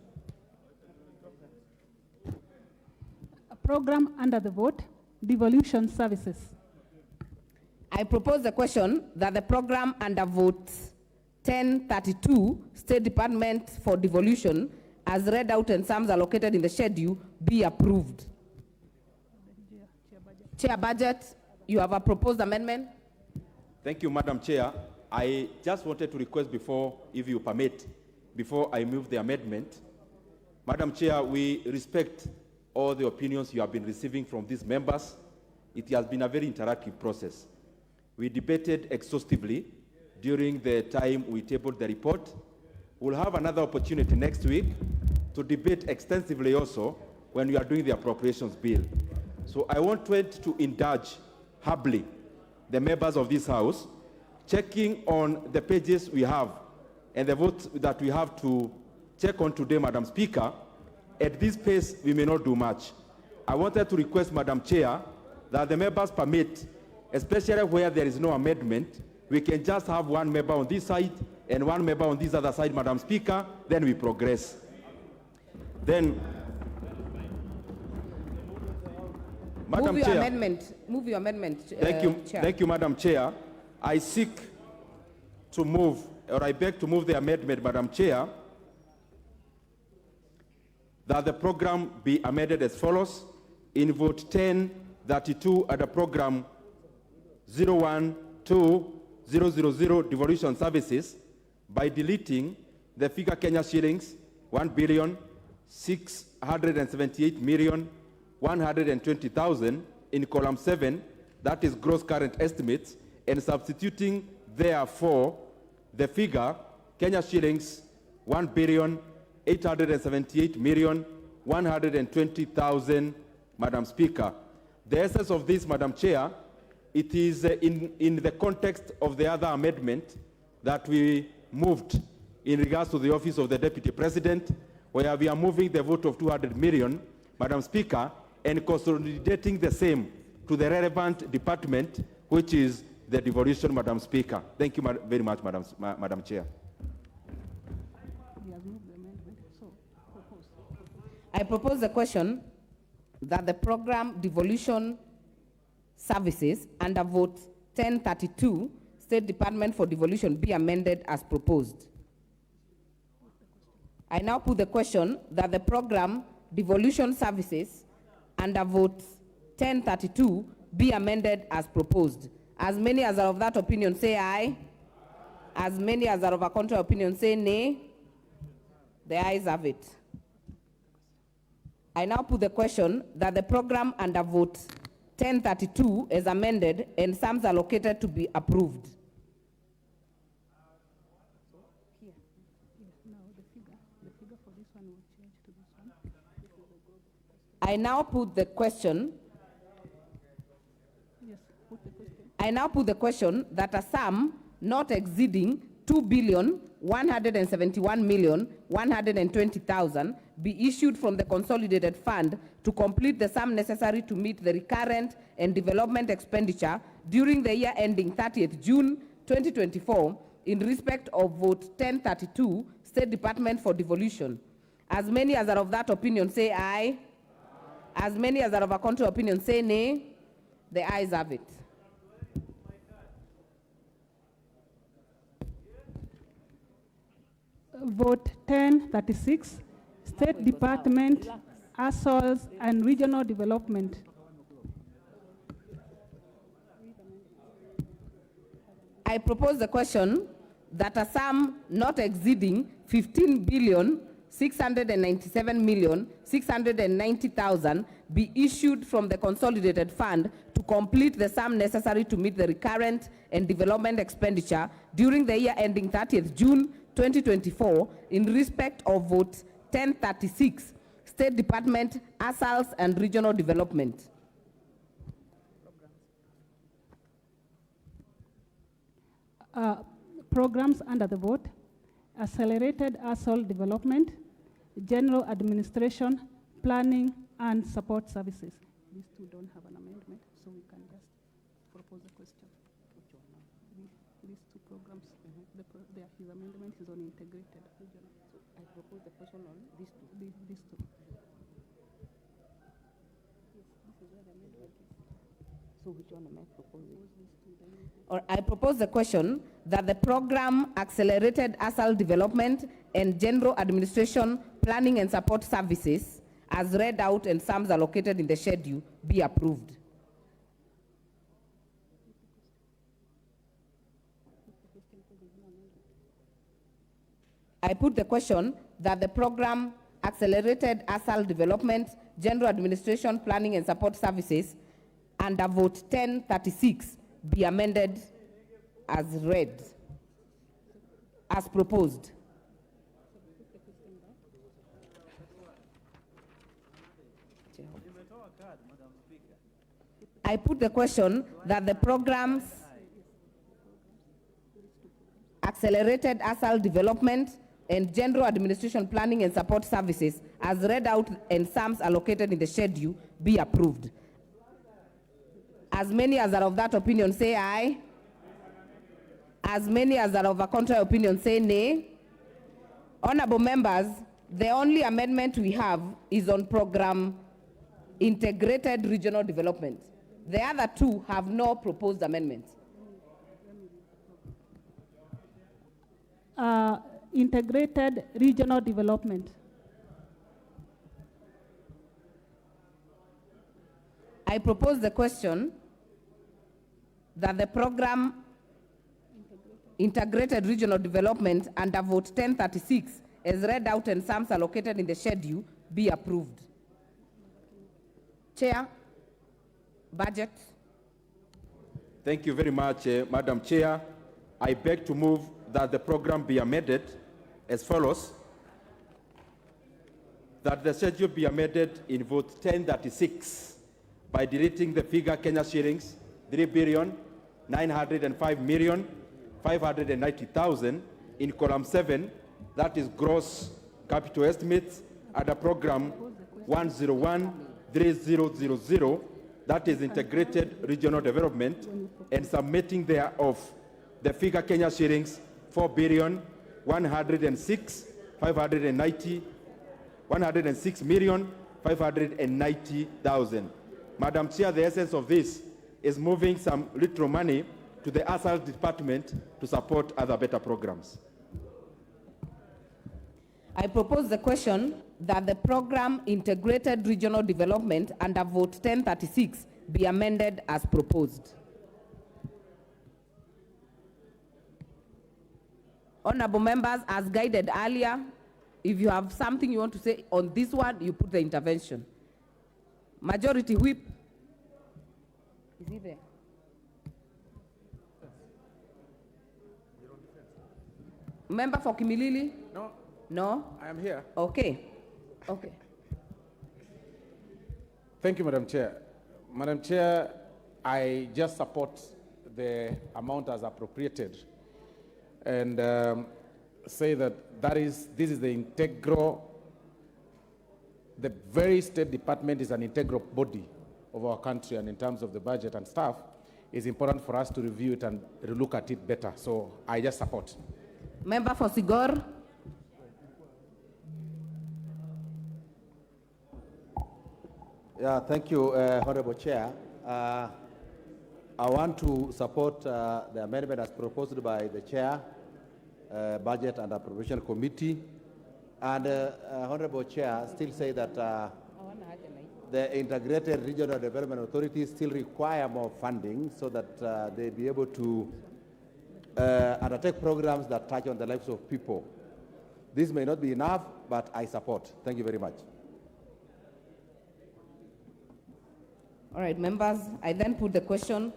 A program under the vote, Devolution Services. I propose the question that the program under vote 1032, State Department for Devolution, as read out and sums allocated in the schedule, be approved. Chair Budget, you have a proposed amendment. Thank you, Madam Chair. I just wanted to request before, if you permit, before I move the amendment. Madam Chair, we respect all the opinions you have been receiving from these members. It has been a very interactive process. We debated exhaustively during the time we tabled the report. We'll have another opportunity next week to debate extensively also when we are doing the appropriations bill. So I want to indulge humbly the members of this House, checking on the pages we have and the votes that we have to check on today, Madam Speaker. At this pace, we may not do much. I wanted to request, Madam Chair, that the members permit, especially where there is no amendment, we can just have one member on this side and one member on this other side, Madam Speaker, then we progress. Then, Madam Move your Chair, amendment. Move your amendment, Chair. Thank you, Madam Chair. I seek to move, or I beg to move the amendment, Madam Chair, that the program be amended as follows. In vote 1032 at the program 012000 devolution services, by deleting the figure Kenya shillings 1,678,120,000 in column 7, that is gross current estimates, and substituting therefore the figure Kenya shillings 1,878,120,000, Madam Speaker. The essence of this, Madam Chair, it is in the context of the other amendment that we moved in regards to the office of the Deputy President, where we are moving the vote of 200 million, Madam Speaker, and consolidating the same to the relevant department, which is the devolution, Madam Speaker. Thank you very much, Madam Chair. I propose the question that the program devolution services under vote 1032, State Department for Devolution, be amended as proposed. I now put the question that the program devolution services under vote 1032 be amended as proposed. As many as are of that opinion say aye. As many as are of a contrary opinion say nay. The ayes have it. I now put the question that the program under vote 1032 as amended and sums allocated to be approved. I now put the question. I now put the question that a sum not exceeding 2,171,120,000 be issued from the consolidated fund to complete the sum necessary to meet the recurrent and development expenditure during the year ending 30th June 2024 in respect of vote 1032, State Department for Devolution. As many as are of that opinion say aye. As many as are of a contrary opinion say nay. The ayes have it. Vote 1036, State Department, Assols and Regional Development. I propose the question that a sum not exceeding 15,697,690,000 be issued from the consolidated fund to complete the sum necessary to meet the recurrent and development expenditure during the year ending 30th June 2024 in respect of vote 1036, State Department, Assols and Regional Development. Programs under the vote: Accelerated Asshole Development, General Administration, Planning and Support Services. These two don't have an amendment, so we can just propose a question. These two programs, his amendment is on integrated regional. So I propose the question on these two. These two. Yes, this is where the amendment is. So which one am I proposing? Or I propose the question that the program Accelerated Asal Development and General Administration, Planning and Support Services, as read out and sums allocated in the schedule, be approved. I put the question that the program Accelerated Asal Development, General Administration, Planning and Support Services under vote 1036 be amended as read, as proposed. I put the question that the programs Accelerated Asal Development and General Administration, Planning and Support Services as read out and sums allocated in the schedule be approved. As many as are of that opinion say aye. As many as are of a contrary opinion say nay. Honorable members, the only amendment we have is on program Integrated Regional Development. The other two have no proposed amendments. Integrated Regional Development. I propose the question that the program Integrated Regional Development under vote 1036 as read out and sums allocated in the schedule be approved. Chair, budget. Thank you very much, Madam Chair. I beg to move that the program be amended as follows. That the schedule be amended in vote 1036 by deleting the figure Kenya shillings 3,905,590,000 in column 7, that is gross capital estimates, under program 1013000, that is integrated regional development, and submitting thereof the figure Kenya shillings 106,590,000. Madam Chair, the essence of this is moving some little money to the Asal Department to support other better programs. I propose the question that the program Integrated Regional Development under vote 1036 be amended as proposed. Honorable members, as guided earlier, if you have something you want to say on this one, you put the intervention. Majority Whip. Member for Kimilili? No. No? I am here. Okay. Okay. Thank you, Madam Chair. Madam Chair, I just support the amount as appropriated and say that this is the the very State Department is an integral body of our country, and in terms of the budget and stuff, it's important for us to review it and look at it better. So I just support. Member for Sigor? Yeah, thank you, Honorable Chair. I want to support the amendment as proposed by the Chair, Budget and Appropriation Committee. And Honorable Chair, still say that the integrated regional development authorities still require more funding so that they be able to undertake programs that touch on the lives of people. This may not be enough, but I support. Thank you very much. All right, members, I then put the question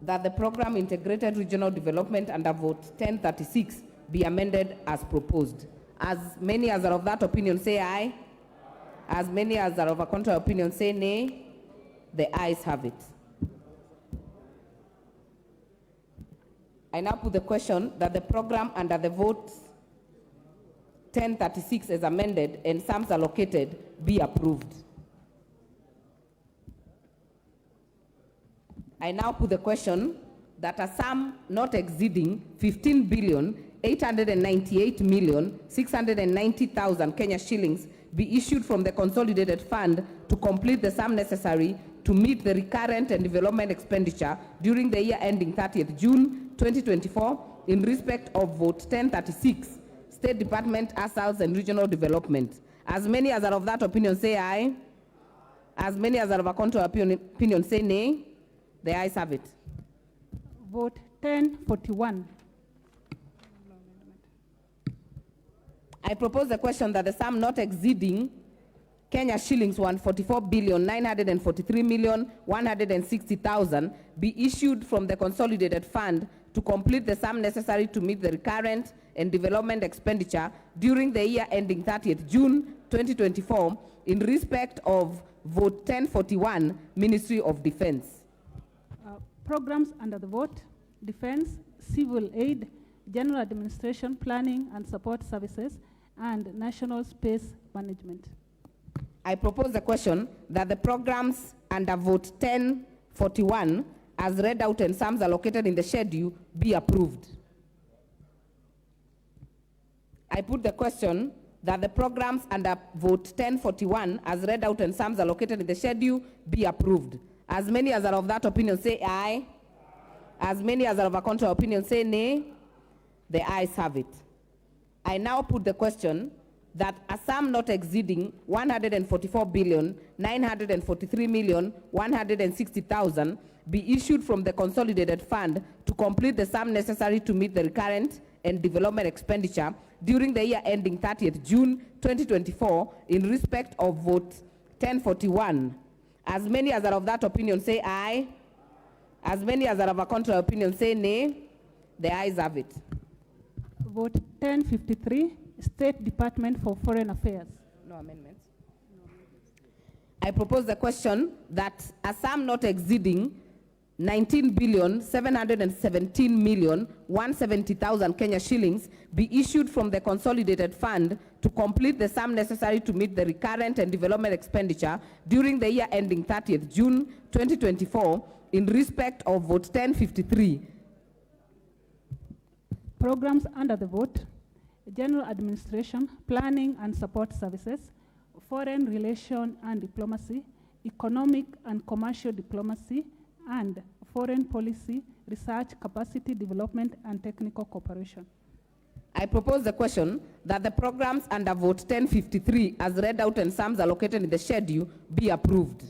that the program Integrated Regional Development under Vote 1036 be amended as proposed. As many as are of that opinion say aye. As many as are of a contrary opinion say nay. The ayes have it. I now put the question that the program under the Vote 1036 as amended and sums allocated be approved. I now put the question that a sum not exceeding 15,898,690,000 Kenya shillings be issued from the consolidated fund to complete the sum necessary to meet the recurrent and development expenditure during the year ending 30th June 2024 in respect of Vote 1036, State Department, Asals and Regional Development. As many as are of that opinion say aye. As many as are of a contrary opinion say nay. The ayes have it. Vote 1041. I propose the question that the sum not exceeding Kenya shillings 144,943,160,000 be issued from the consolidated fund to complete the sum necessary to meet the recurrent and development expenditure during the year ending 30th June 2024 in respect of Vote 1041, Ministry of Defense. Programs under the vote: Defense, Civil Aid, General Administration, Planning and Support Services, and National Space Management. I propose the question that the programs under Vote 1041, as read out and sums allocated in the schedule, be approved. I put the question that the programs under Vote 1041, as read out and sums allocated in the schedule, be approved. As many as are of that opinion say aye. As many as are of a contrary opinion say nay. The ayes have it. I now put the question that a sum not exceeding 144,943,160,000 be issued from the consolidated fund to complete the sum necessary to meet the recurrent and development expenditure during the year ending 30th June 2024 in respect of Vote 1041. As many as are of that opinion say aye. As many as are of a contrary opinion say nay. The ayes have it. Vote 1053, State Department for Foreign Affairs. No amendments. I propose the question that a sum not exceeding 19,717,170,000 Kenya shillings be issued from the consolidated fund to complete the sum necessary to meet the recurrent and development expenditure during the year ending 30th June 2024 in respect of Vote 1053. Programs under the vote: General Administration, Planning and Support Services, Foreign Relation and Diplomacy, Economic and Commercial Diplomacy, and Foreign Policy, Research, Capacity Development, and Technical Cooperation. I propose the question that the programs under Vote 1053, as read out and sums allocated in the schedule, be approved.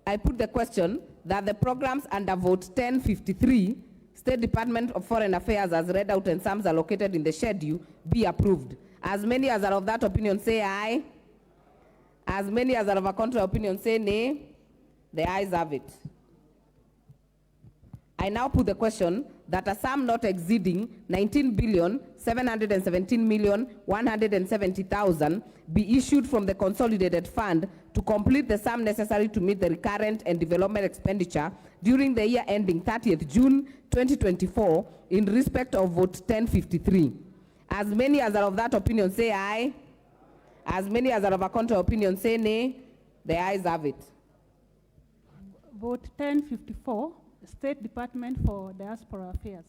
I put the question that the programs under Vote 1053, State Department of Foreign Affairs, as read out and sums allocated in the schedule, be approved. As many as are of that opinion say aye. As many as are of a contrary opinion say nay. The ayes have it. I now put the question that a sum not exceeding 19,717,170,000 be issued from the consolidated fund to complete the sum necessary to meet the recurrent and development expenditure during the year ending 30th June 2024 in respect of vote 1053. As many as are of that opinion say aye. As many as are of a contrary opinion say nay. The ayes have it. Vote 1054, State Department for Diaspora Affairs.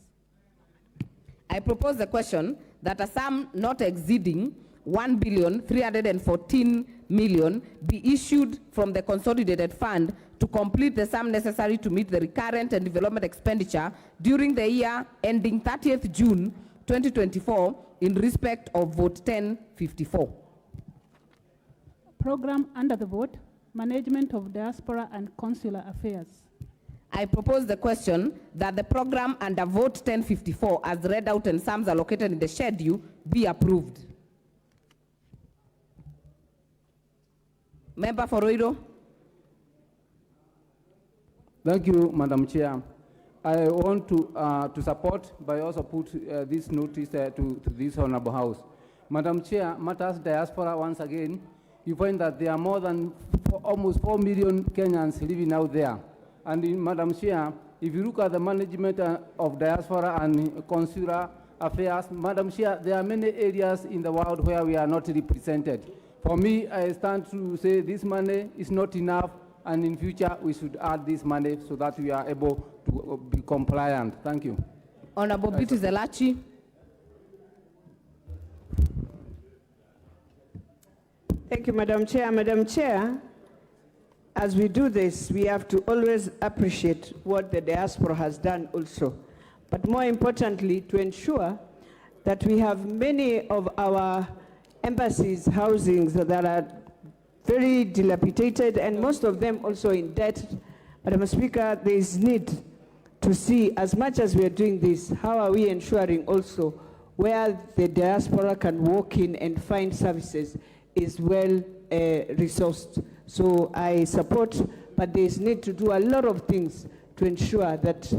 I propose the question that a sum not exceeding 1,314,000,000 be issued from the consolidated fund to complete the sum necessary to meet the recurrent and development expenditure during the year ending 30th June 2024 in respect of vote 1054. Program under the vote, Management of Diaspora and Consular Affairs. I propose the question that the program under vote 1054 as read out and sums allocated in the schedule be approved. Member for Roiro. Thank you, Madam Chair. I want to support, but also put this notice to this Honorable House. Madam Chair, matters diaspora once again, you find that there are more than almost 4 million Kenyans living out there. And Madam Chair, if you look at the management of diaspora and consular affairs, Madam Chair, there are many areas in the world where we are not represented. For me, I stand to say this money is not enough, and in future we should add this money so that we are able to be compliant. Thank you. Honorable Biti Zelachi. Thank you, Madam Chair. Madam Chair, as we do this, we have to always appreciate what the diaspora has done also. But more importantly, to ensure that we have many of our embassies, housings that are very dilapidated and most of them also in debt. Madam Speaker, there is need to see, as much as we are doing this, how are we ensuring also where the diaspora can walk in and find services is well resourced. So I support, but there is need to do a lot of things to ensure that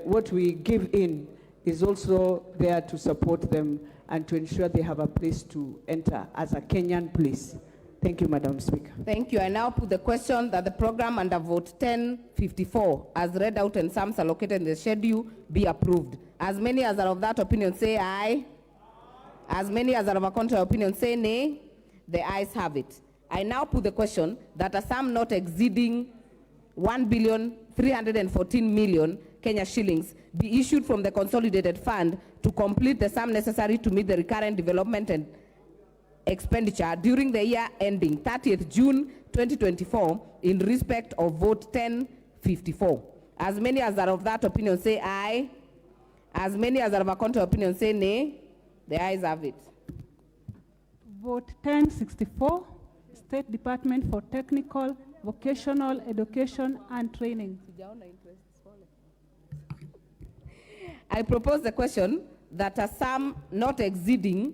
what we give in is also there to support them and to ensure they have a place to enter as a Kenyan place. Thank you, Madam Speaker. Thank you. I now put the question that the program under vote 1054, as read out and sums allocated in the schedule, be approved. As many as are of that opinion say aye. As many as are of a contrary opinion say nay. The ayes have it. I now put the question that a sum not exceeding 1,314,000,000 Kenya shillings be issued from the consolidated fund to complete the sum necessary to meet the recurrent development and expenditure during the year ending 30th June 2024 in respect of vote 1054. As many as are of that opinion say aye. As many as are of a contrary opinion say nay. The ayes have it. Vote 1064, State Department for Technical, Vocational Education and Training. I propose the question that a sum not exceeding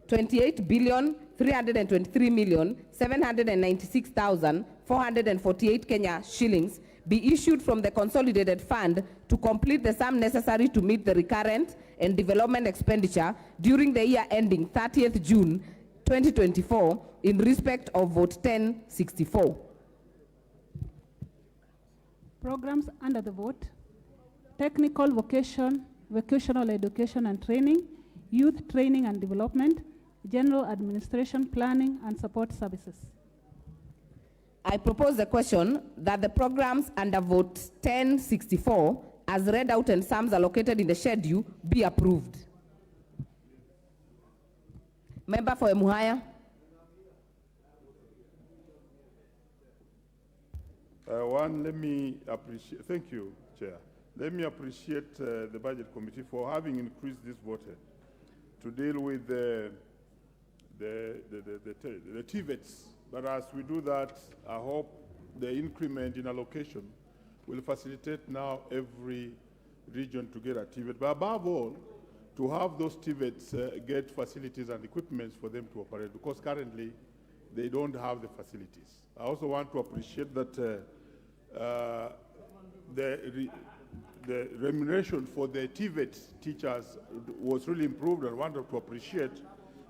28,323,796,448 Kenya shillings be issued from the consolidated fund to complete the sum necessary to meet the recurrent and development expenditure during the year ending 30th June 2024 in respect of vote 1064. Programs under the vote, Technical Vocational Education and Training, Youth Training and Development, General Administration, Planning and Support Services. I propose the question that the programs under vote 1064 as read out and sums allocated in the schedule be approved. Member for Emuhaya. Let me appreciate, thank you, Chair. Let me appreciate the Budget Committee for having increased this vote to deal with the TVETs. But as we do that, I hope the increment in allocation will facilitate now every region to get a TVET. But above all, to have those TVETs get facilities and equipments for them to operate, because currently they don't have the facilities. I also want to appreciate that the remuneration for the TVET teachers was really improved. I wanted to appreciate,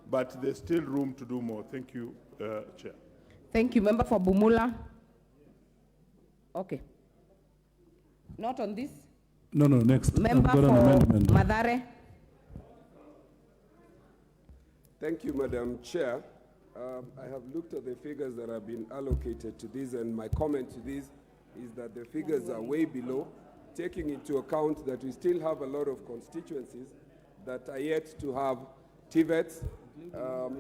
but there's still room to do more. Thank you, Chair. Thank you. Member for Bumula. Okay. Not on this. No, next. Member I've got for an amendment. Madare. Thank you, Madam Chair. I have looked at the figures that have been allocated to this, and my comment to this is that the figures are way below, taking into account that we still have a lot of constituencies that are yet to have TVETs,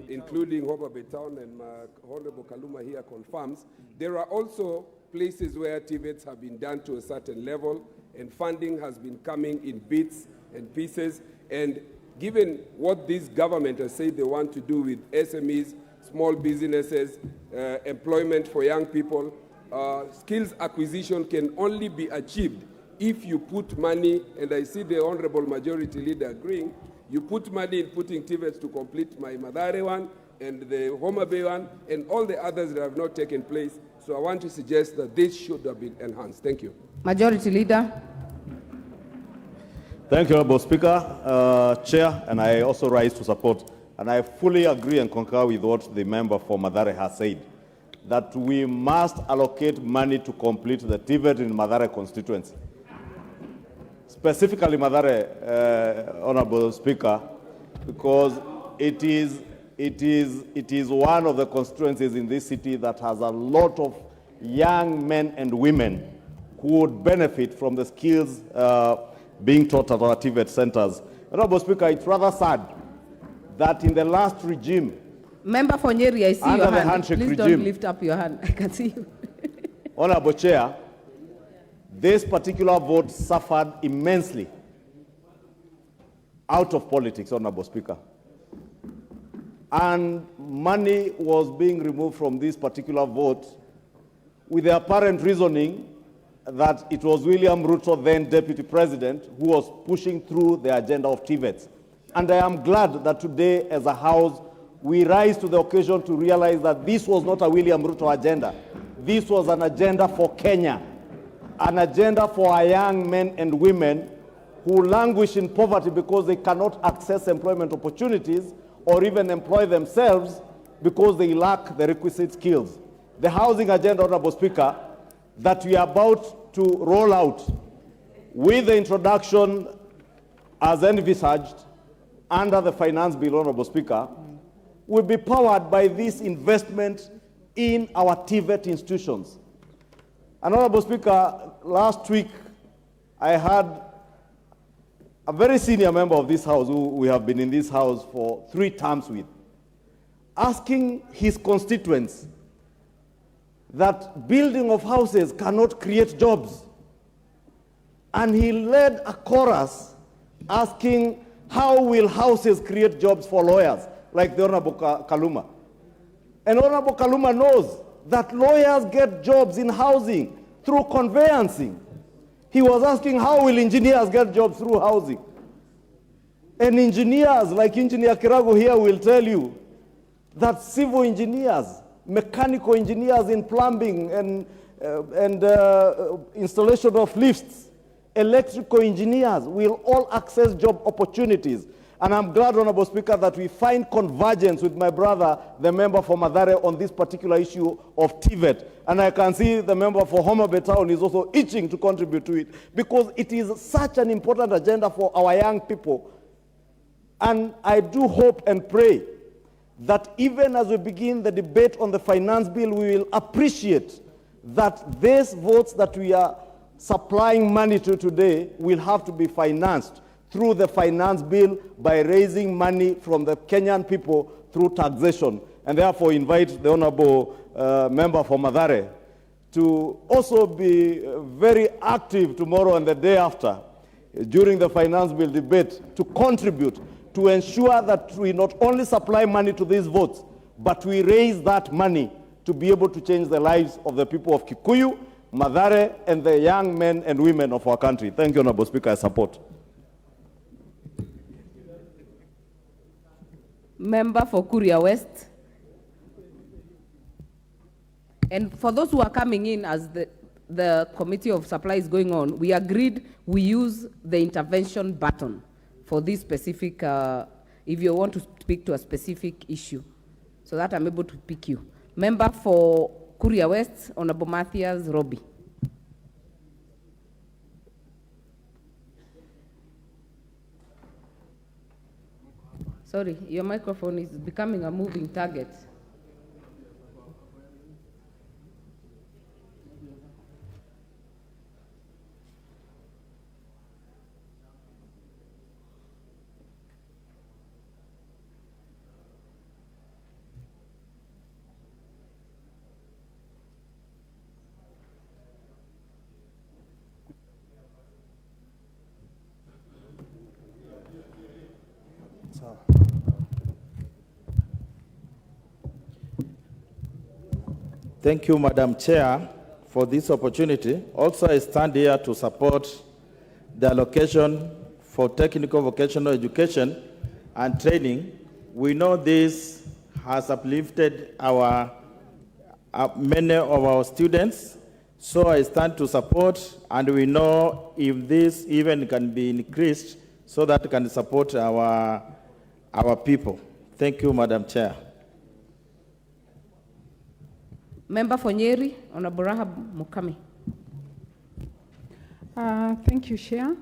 including Homa Bay Town, and Honorable Kaluma here confirms. There are also places where TVETs have been done to a certain level, and funding has been coming in bits and pieces. And given what this government has said they want to do with SMEs, small businesses, employment for young people, skills acquisition can only be achieved if you put money, and I see the Honorable Majority Leader agreeing, you put money in putting TVETs to complete my Madare one and the Homa Bay one and all the others that have not taken place. So I want to suggest that this should have been enhanced. Thank you. Majority Leader. Thank you, Honorable Speaker, Chair, and I also rise to support. And I fully agree and concur with what the member for Madare has said, that we must allocate money to complete the TVET in Madare constituency. Specifically Madare, Honorable Speaker, because it is one of the constituencies in this city that has a lot of young men and women who would benefit from the skills being taught at our TVET centers. Honorable Speaker, it's rather sad that in the last regime, Member for Nyeri, I see under your the hand. handshake Please regime, don't lift up your hand. I can see you. Honorable Chair, this particular vote suffered immensely out of politics, Honorable Speaker. And money was being removed from this particular vote with the apparent reasoning that it was William Ruto, then Deputy President, who was pushing through the agenda of TVETs. And I am glad that today, as a House, we rise to the occasion to realize that this was not a William Ruto agenda. This was an agenda for Kenya, an agenda for our young men and women who languish in poverty because they cannot access employment opportunities or even employ themselves because they lack the requisite skills. The housing agenda, Honorable Speaker, that we are about to roll out with the introduction as envisaged under the Finance Bill, Honorable Speaker, will be powered by this investment in our TVET institutions. And Honorable Speaker, last week I had a very senior member of this House, who we have been in this House for 3 terms with, asking his constituents that building of houses cannot create jobs. And he led a chorus asking, how will houses create jobs for lawyers, like the Honorable Kaluma? And Honorable Kaluma knows that lawyers get jobs in housing through conveyancing. He was asking, how will engineers get jobs through housing? And engineers, like Engineer Kirago here, will tell you that civil engineers, mechanical engineers in plumbing and installation of lifts, electrical engineers will all access job opportunities. And I'm glad, Honorable Speaker, that we find convergence with my brother, the member for Madare, on this particular issue of TVET. And I can see the member for Homa Bay Town is also itching to contribute to it, because it is such an important agenda for our young people. And I do hope and pray that even as we begin the debate on the finance bill, we will appreciate that these votes that we are supplying money to today will have to be financed through the finance bill by raising money from the Kenyan people through taxation. And therefore invite the Honorable member for Madare to also be very active tomorrow and the day after during the finance bill debate to contribute to ensure that we not only supply money to these votes, but we raise that money to be able to change the lives of the people of Kikuyu, Madare, and the young men and women of our country. Thank you, Honorable Speaker. I support. Member for Kuria West. And for those who are coming in as the committee of supply is going on, we agreed we use the intervention button for this specific, if you want to speak to a specific issue, so that I'm able to pick you. Member for Kuria West, Honorable Matthias Robbie. Sorry, your microphone is becoming a moving target. Thank you, Madam Chair, for this opportunity. Also, I stand here to support the allocation for technical vocational education and training. We know this has uplifted many of our students, so I stand to support, and we know if this even can be increased so that it can support our people. Thank you, Madam Chair. Member for Nyeri, Honorable Rahab Mukami. Thank you, Chair.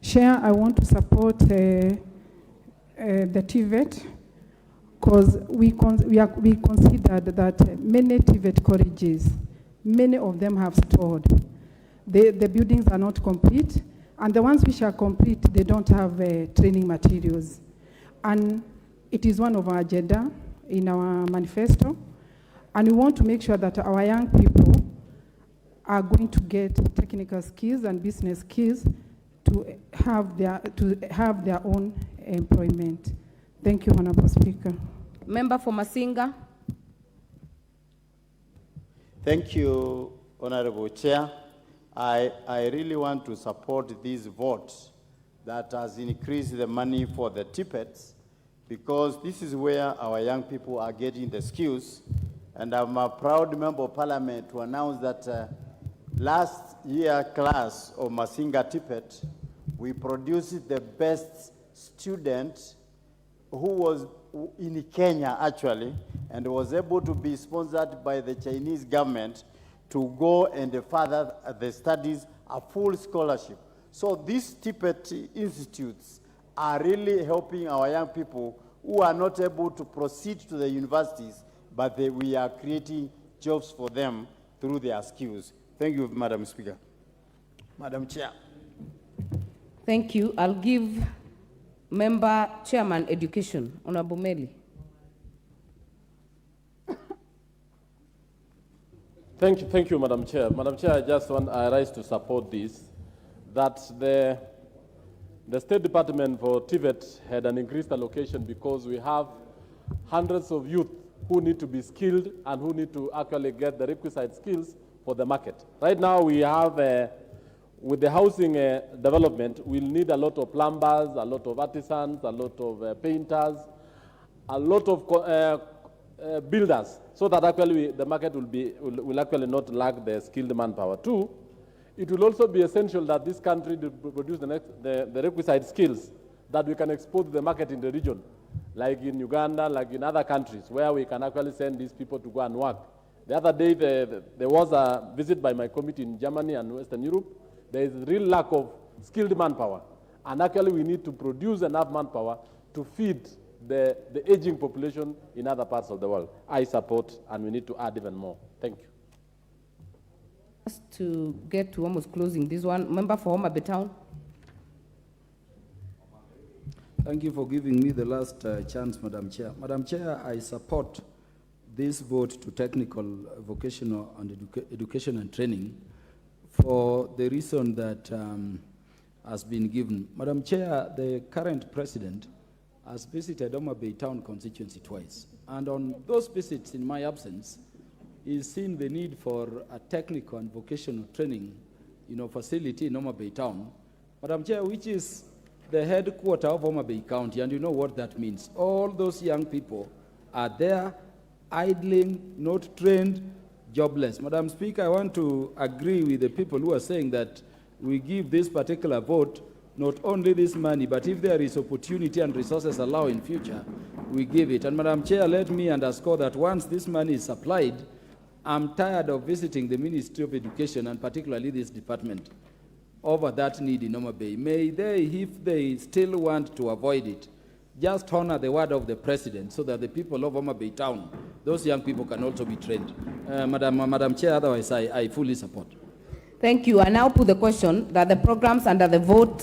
Chair, I want to support the TVET because we considered that many TVET colleges, many of them have stalled. The buildings are not complete, and the ones which are complete, they don't have training materials. And it is one of our agenda in our manifesto. And we want to make sure that our young people are going to get technical skills and business skills to have their own employment. Thank you, Honorable Speaker. Member for Masinga. Thank you, Honorable Chair. I really want to support this vote that has increased the money for the TPETs, because this is where our young people are getting the skills. And I'm a proud member of parliament to announce that last year class of Masinga TPET, we produced the best student who was in Kenya actually, and was able to be sponsored by the Chinese government to go and further the studies, a full scholarship. So these TPET institutes are really helping our young people who are not able to proceed to the universities, but we are creating jobs for them through their skills. Thank you, Madam Speaker. Madam Chair. Thank you. I'll give Member Chairman Education, Honorable Meli. Thank you, Madam Chair. Madam Chair, I rise to support this, that the State Department for TVET had an increased allocation because we have hundreds of youth who need to be skilled and who need to actually get the requisite skills for the market. Right now we have, with the housing development, we'll need a lot of plumbers, a lot of artisans, a lot of painters, a lot of builders, so that actually the market will actually not lack the skilled manpower. Two, it will also be essential that this country produce the requisite skills that we can export to the market in the region, like in Uganda, like in other countries, where we can actually send these people to go and work. The other day, there was a visit by my committee in Germany and Western Europe. There is a real lack of skilled manpower. And actually, we need to produce enough manpower to feed the aging population in other parts of the world. I support, and we need to add even more. Thank you. Just to get to almost closing this one, Member for Homa Bay Town. Thank you for giving me the last chance, Madam Chair. Madam Chair, I support this vote to technical, vocational, and education and training for the reason that has been given. Madam Chair, the current president has visited Homa Bay Town constituency twice. And on those visits, in my absence, he's seen the need for a technical and vocational training, facility in Homa Bay Town. Madam Chair, which is the headquarters of Homa Bay County, and you know what that means. All those young people are there, idling, not trained, jobless. Madam Speaker, I want to agree with the people who are saying that we give this particular vote not only this money, but if there is opportunity and resources allow in future, we give it. And Madam Chair, let me underscore that once this money is supplied, I'm tired of visiting the Ministry of Education and particularly this department over that need in Homa Bay. May they, if they still want to avoid it, just honor the word of the President so that the people of Homa Bay town, those young people can also be trained. Madam Chair, otherwise I fully support. Thank you. I now put the question that the programs under the vote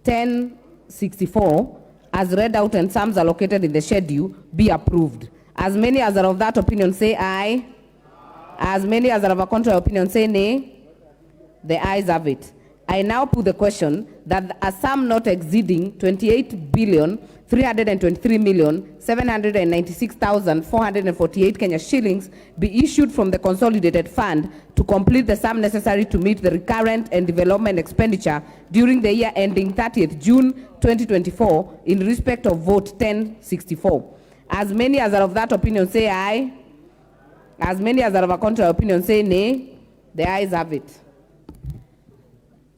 1064, as read out and sums allocated in the schedule, be approved. As many as are of that opinion say aye. As many as are of a contrary opinion say nay. The ayes have it. I now put the question that a sum not exceeding 28,323,796,448 Kenya shillings be issued from the consolidated fund to complete the sum necessary to meet the recurrent and development expenditure during the year ending 30th June 2024 in respect of vote 1064. As many as are of that opinion say aye. As many as are of a contrary opinion say nay. The ayes have it.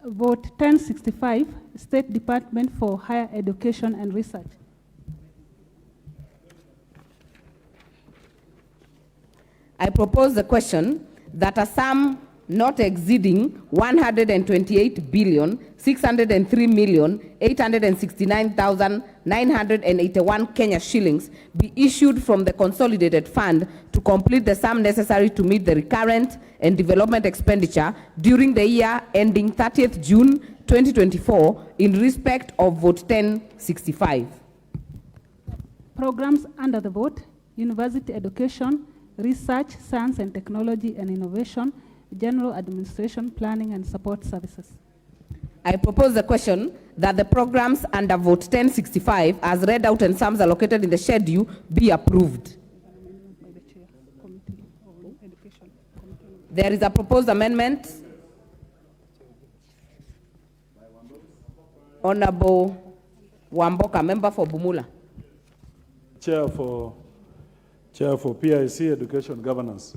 Vote 1065, State Department for Higher Education and Research. I propose the question that a sum not exceeding 128,603,869,981 Kenya shillings be issued from the consolidated fund to complete the sum necessary to meet the recurrent and development expenditure during the year ending 30th June 2024 in respect of vote 1065. Programs under the vote: University Education, Research, Science and Technology and Innovation, General Administration, Planning and Support Services. I propose the question that the programs under vote 1065 as read out and sums allocated in the schedule be approved. There is a proposed amendment. Honorable Wamboka, member for Bumula. Chair for PIC Education Governance.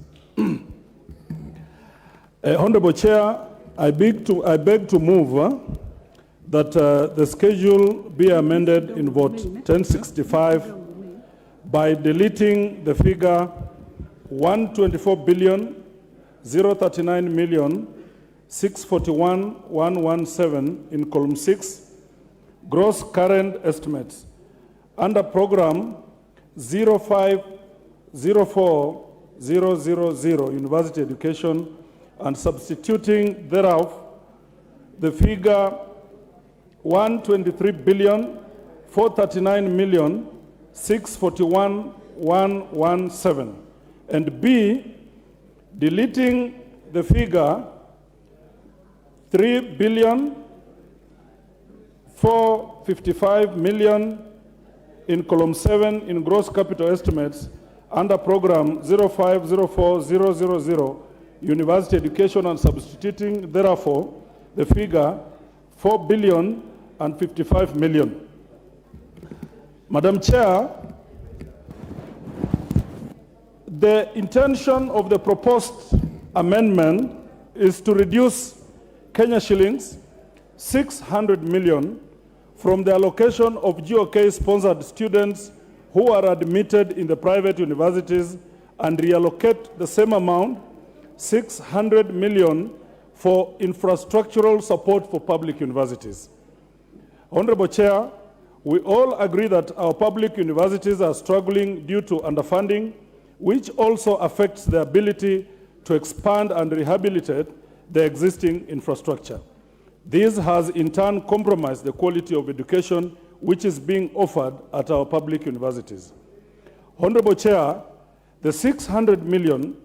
Honorable Chair, I beg to move that the schedule be amended in vote 1065 by deleting the figure 124,039,641,117 in column 6, gross current estimates, under program 0504000 University Education, and substituting thereof the figure 123,439,641,117, and B, deleting the figure 3,455,000,000 in column 7 in gross capital estimates under program 0504000 University Education, and substituting therefore the figure 4,055,000,000. Madam Chair, the intention of the proposed amendment is to reduce Kenya shillings 600 million from the allocation of GOK-sponsored students who are admitted in the private universities and reallocate the same amount, 600 million, for infrastructural support for public universities. Honorable Chair, we all agree that our public universities are struggling due to underfunding, which also affects their ability to expand and rehabilitate the existing infrastructure. This has in turn compromised the quality of education which is being offered at our public universities. Honorable Chair, the 600 million,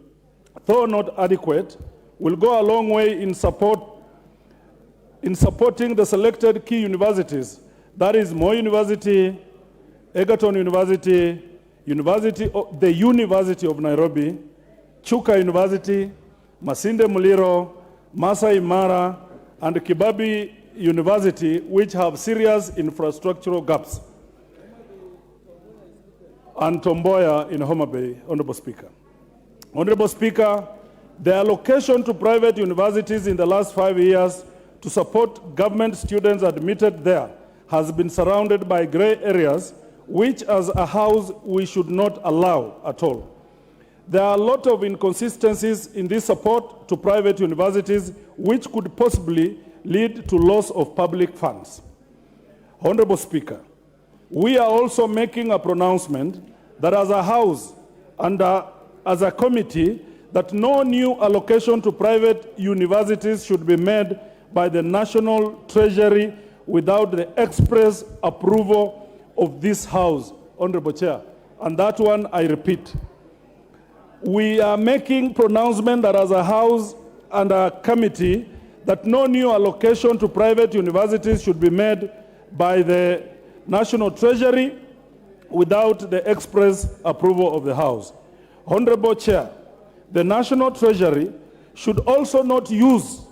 though not adequate, will go a long way in supporting the selected key universities, that is Moi University, Egerton University, the University of Nairobi, Chuka University, Masinde Muliro, Masai Mara, and Kibabi University, which have serious infrastructural gaps, and Tomboya in Homa Bay, Honorable Speaker. Honorable Speaker, The allocation to private universities in the last 5 years to support government students admitted there has been surrounded by gray areas, which as a house we should not allow at all. There are a lot of inconsistencies in this support to private universities, which could possibly lead to loss of public funds. Honorable Speaker, we are also making a pronouncement that as a house and as a committee, that no new allocation to private universities should be made by the National Treasury without the express approval of this House, Honorable Chair. And that one, I repeat. We are making pronouncement that as a House and a committee, that no new allocation to private universities should be made by the National Treasury without the express approval of the House. Honorable Chair, the National Treasury should also not use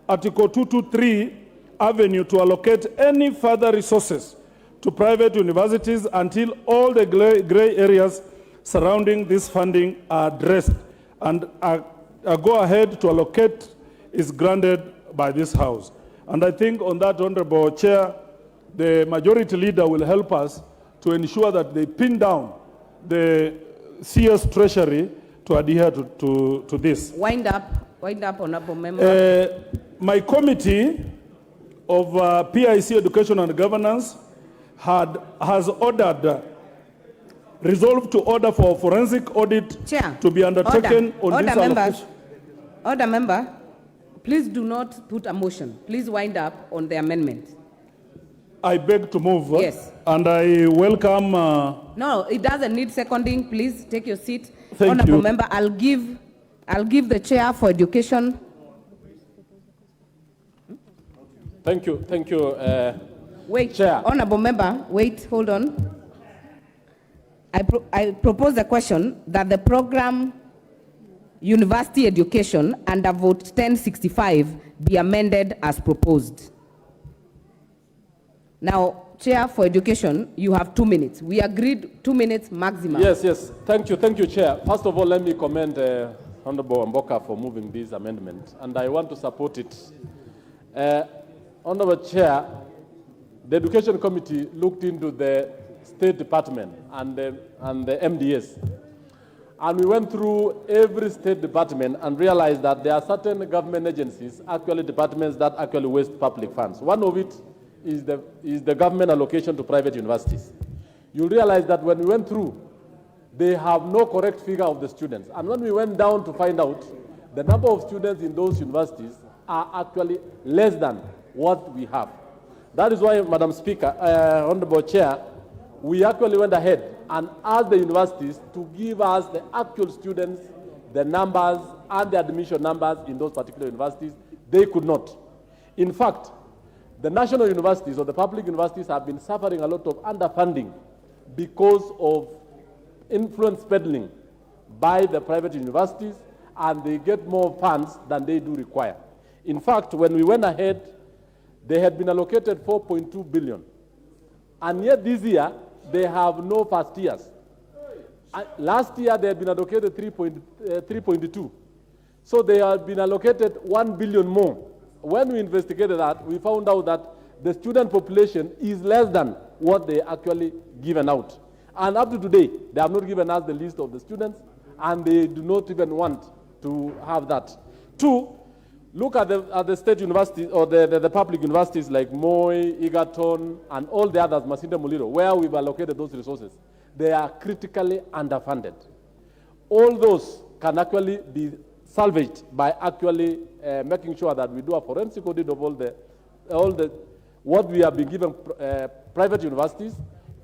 Article 223 Avenue to allocate any further resources to private universities until all the gray areas surrounding this funding are addressed and a go-ahead to allocate is granted by this House. And I think on that, Honorable Chair, the Majority Leader will help us to ensure that they pin down the CS Treasury to adhere to this. Wind up, Honorable Member. My committee of PIC Education and Governance has resolved to order for forensic audit to be undertaken on this allocation. Order, member. Please do not put a motion. Please wind up on the amendment. I beg to move. Yes. And I welcome... No, it doesn't need seconding. Please take your seat. Thank Honorable you. Member, I'll give the chair for education. Thank you. Wait, Chair. Honorable Member, wait, hold on. I propose a question that the program University Education under Vote 1065 be amended as proposed. Now, Chair for Education, you have 2 minutes. We agreed 2 minutes maximum. Yes. Thank you, Chair. First of all, let me commend Honorable Amboka for moving this amendment, and I want to support it. Honorable Chair, the Education Committee looked into the State Department and the MDS. And we went through every state department and realized that there are certain government agencies, actually departments that actually waste public funds. One of it is the government allocation to private universities. You'll realize that when we went through, they have no correct figure of the students. And when we went down to find out, the number of students in those universities are actually less than what we have. That is why, Madam Speaker, Honorable Chair, we actually went ahead and asked the universities to give us the actual students, the numbers, and the admission numbers in those particular universities. They could not. In fact, the national universities or the public universities have been suffering a lot of underfunding because of influence peddling by the private universities, and they get more funds than they do require. In fact, when we went ahead, they had been allocated 4.2 billion. And yet this year, they have no first years. Last year, they had been allocated 3.2. So they have been allocated 1 billion more. When we investigated that, we found out that the student population is less than what they actually given out. And up to today, they have not given us the list of the students, and they do not even want to have that. Two, look at the state universities or the public universities like Moi, Egerton, and all the others, Masinde Muliro, where we've allocated those resources. They are critically underfunded. All those can actually be salvaged by actually making sure that we do a forensic audit of what we have been given private universities,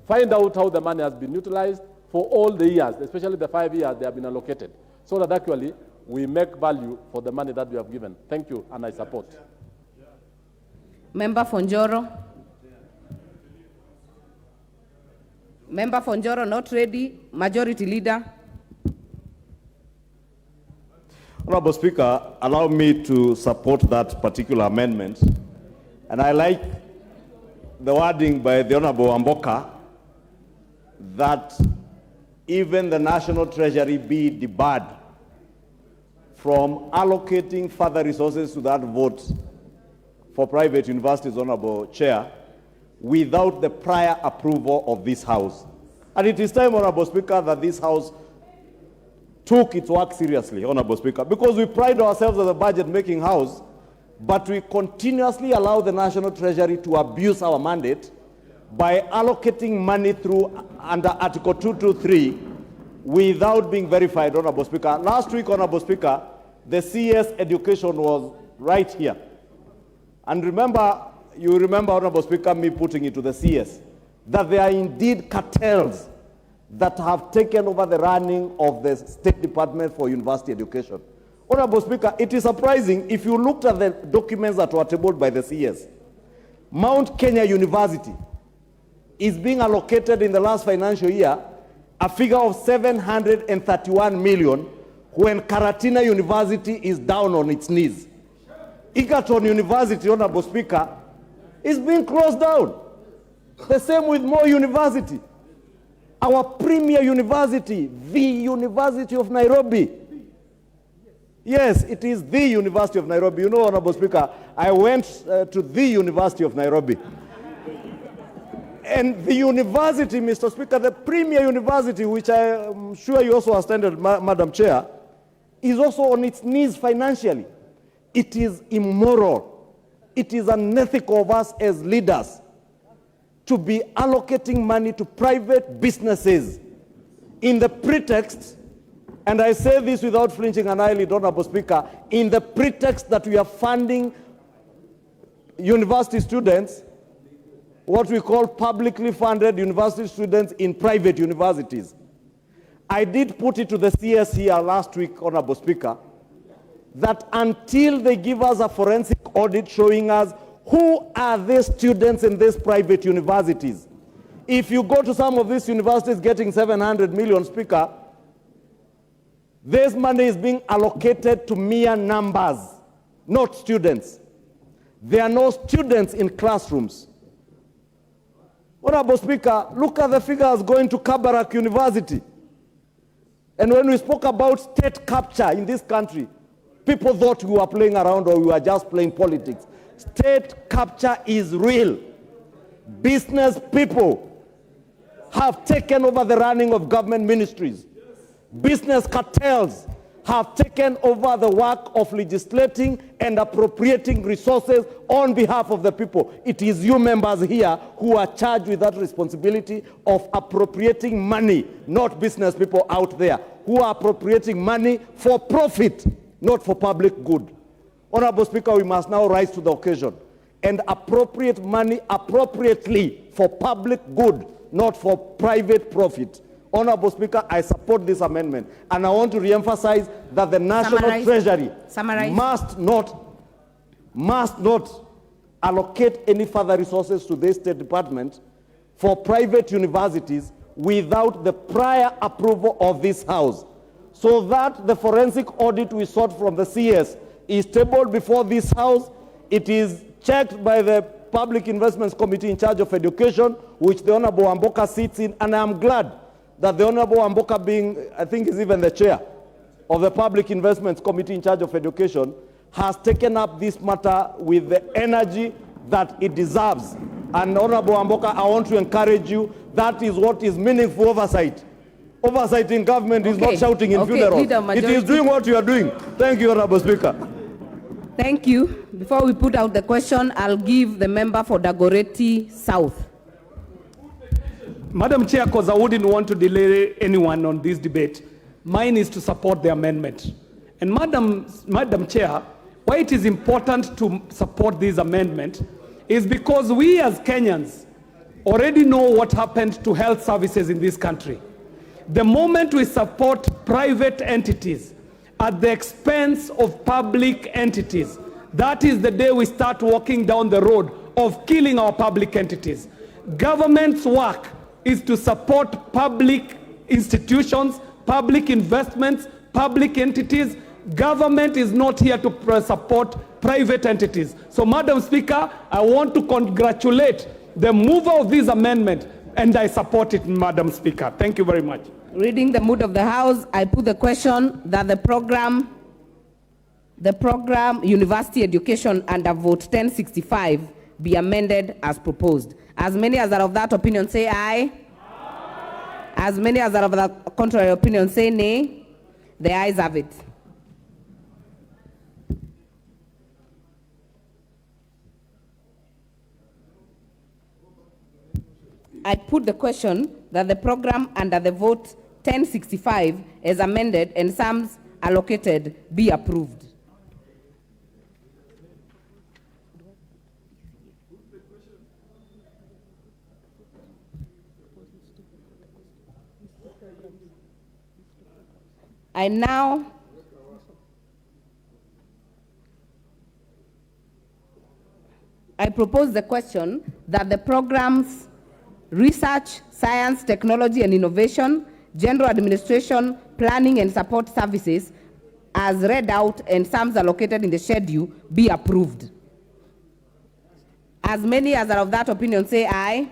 find out how the money has been utilized for all the years, especially the 5 years they have been allocated, so that actually we make value for the money that we have given. Thank you, and I support. Member Fonjoro. Member Fonjoro not ready. Majority Leader. Honorable Speaker, allow me to support that particular amendment. And I like the wording by the Honorable Amboka that even the National Treasury be debarred from allocating further resources to that vote for private universities, Honorable Chair, without the prior approval of this House. And it is time, Honorable Speaker, that this House took its work seriously, Honorable Speaker, because we pride ourselves as a budget-making House, but we continuously allow the National Treasury to abuse our mandate by allocating money through under Article 223 without being verified, Honorable Speaker. Last week, Honorable Speaker, the CS education was right here. And remember, you remember, Honorable Speaker, me putting it to the CS, that there are indeed cartels that have taken over the running of the State Department for University Education. Honorable Speaker, it is surprising if you looked at the documents that were tabled by the CS. Mount Kenya University is being allocated in the last financial year a figure of 731 million when Karatina University is down on its knees. Egerton University, Honorable Speaker, is being closed down. The same with Moi University. Our premier university, the University of Nairobi. Yes, it is the University of Nairobi. You know, Honorable Speaker, I went to the University of Nairobi. And the university, Mr. Speaker, the premier university, which I am sure you also attended, Madam Chair, is also on its knees financially. It is immoral. It is unethical of us as leaders to be allocating money to private businesses in the pretext, and I say this without flinching an eyelid, Honorable Speaker, in the pretext that we are funding university students, what we call publicly funded university students in private universities. I did put it to the CS here last week, Honorable Speaker, that until they give us a forensic audit showing us who are these students in these private universities. If you go to some of these universities getting 700 million, Speaker, this money is being allocated to mere numbers, not students. There are no students in classrooms. Honorable Speaker, look at the figures going to Kabarak University. And when we spoke about state capture in this country, people thought we were playing around or we were just playing politics. State capture is real. Business people have taken over the running of government ministries. Business cartels have taken over the work of legislating and appropriating resources on behalf of the people. It is you members here who are charged with that responsibility of appropriating money, not business people out there who are appropriating money for profit, not for public good. Honorable Speaker, we must now rise to the occasion and appropriate money appropriately for public good, not for private profit. Honorable Speaker, I support this amendment, and I want to re-emphasize that the National Treasury must not allocate any further resources to the State Department for private universities without the prior approval of this House, so that the forensic audit we sought from the CS is tabled before this House. It is checked by the Public Investments Committee in charge of education, which the Honorable Amboka sits in, and I am glad that the Honorable Amboka, being, I think, is even the chair of the Public Investments Committee in charge of education, has taken up this matter with the energy that it deserves. And Honorable Amboka, I want to encourage you, that is what is meaningful oversight. Oversight in government is not shouting in funerals. It is doing what you are doing. Thank you, Honorable Speaker. Thank you. Before we put out the question, I'll give the member for Dagoretti South. Madam Chair, because I wouldn't want to delay anyone on this debate, mine is to support the amendment. And Madam Chair, why it is important to support this amendment is because we as Kenyans already know what happened to health services in this country. The moment we support private entities at the expense of public entities, that is the day we start walking down the road of killing our public entities. Government's work is to support public institutions, public investments, public entities. Government is not here to support private entities. So, Madam Speaker, I want to congratulate the mover of this amendment, and I support it, Madam Speaker. Thank you very much. Reading the mood of the House, I put the question that the program the program University Education under vote 1065 be amended as proposed. As many as are of that opinion say aye. As many as are of the contrary opinion say nay. The ayes have it. I put the question that the program under the vote 1065 as amended and sums allocated be approved. I propose the question that the programs Research, Science, Technology and Innovation, General Administration, Planning and Support Services, as read out and sums allocated in the schedule, be approved. As many as are of that opinion say aye.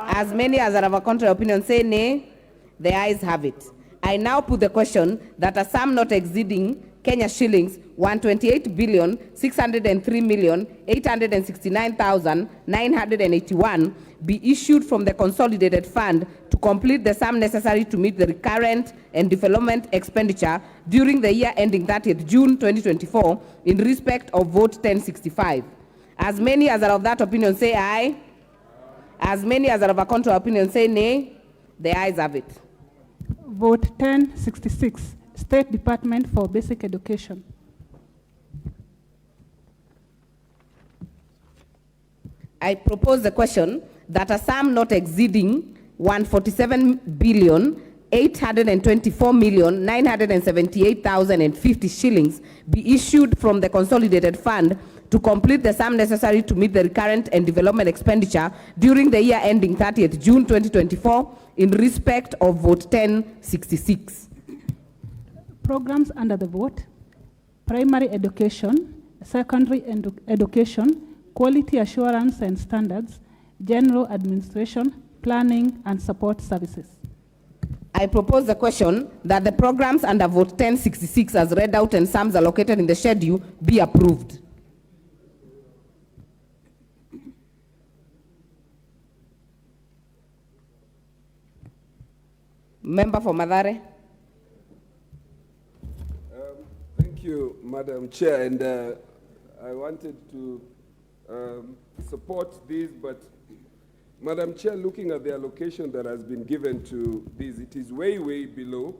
As many as are of a contrary opinion say nay. The ayes have it. I now put the question that a sum not exceeding Kenya shillings 128,603,869,981 be issued from the consolidated fund to complete the sum necessary to meet the recurrent and development expenditure during the year ending 30th June 2024 in respect of vote 1065. As many as are of that opinion say aye. As many as are of a contrary opinion say nay. The ayes have it. Vote 1066, State Department for Basic Education. I propose the question that a sum not exceeding 147,824,978,050 shillings be issued from the consolidated fund to complete the sum necessary to meet the recurrent and development expenditure during the year ending 30th June 2024 in respect of vote 1066. Programs under the vote: primary education, secondary education, quality assurance and standards, general administration, planning and support services. I propose the question that the programs under vote 1066 as read out and sums allocated in the schedule be approved. Member for Mathare. Thank you, Madam Chair, and I wanted to support this, but Madam Chair, looking at the allocation that has been given to this, it is way, way below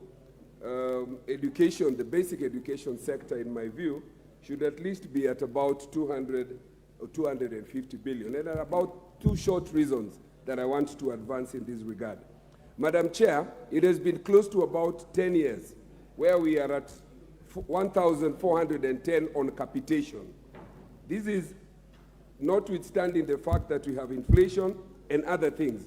education. The basic education sector, in my view, should at least be at about 200 or 250 billion. And there are about two short reasons that I want to advance in this regard. Madam Chair, it has been close to about 10 years where we are at 1,410 on capitation. This is notwithstanding the fact that we have inflation and other things.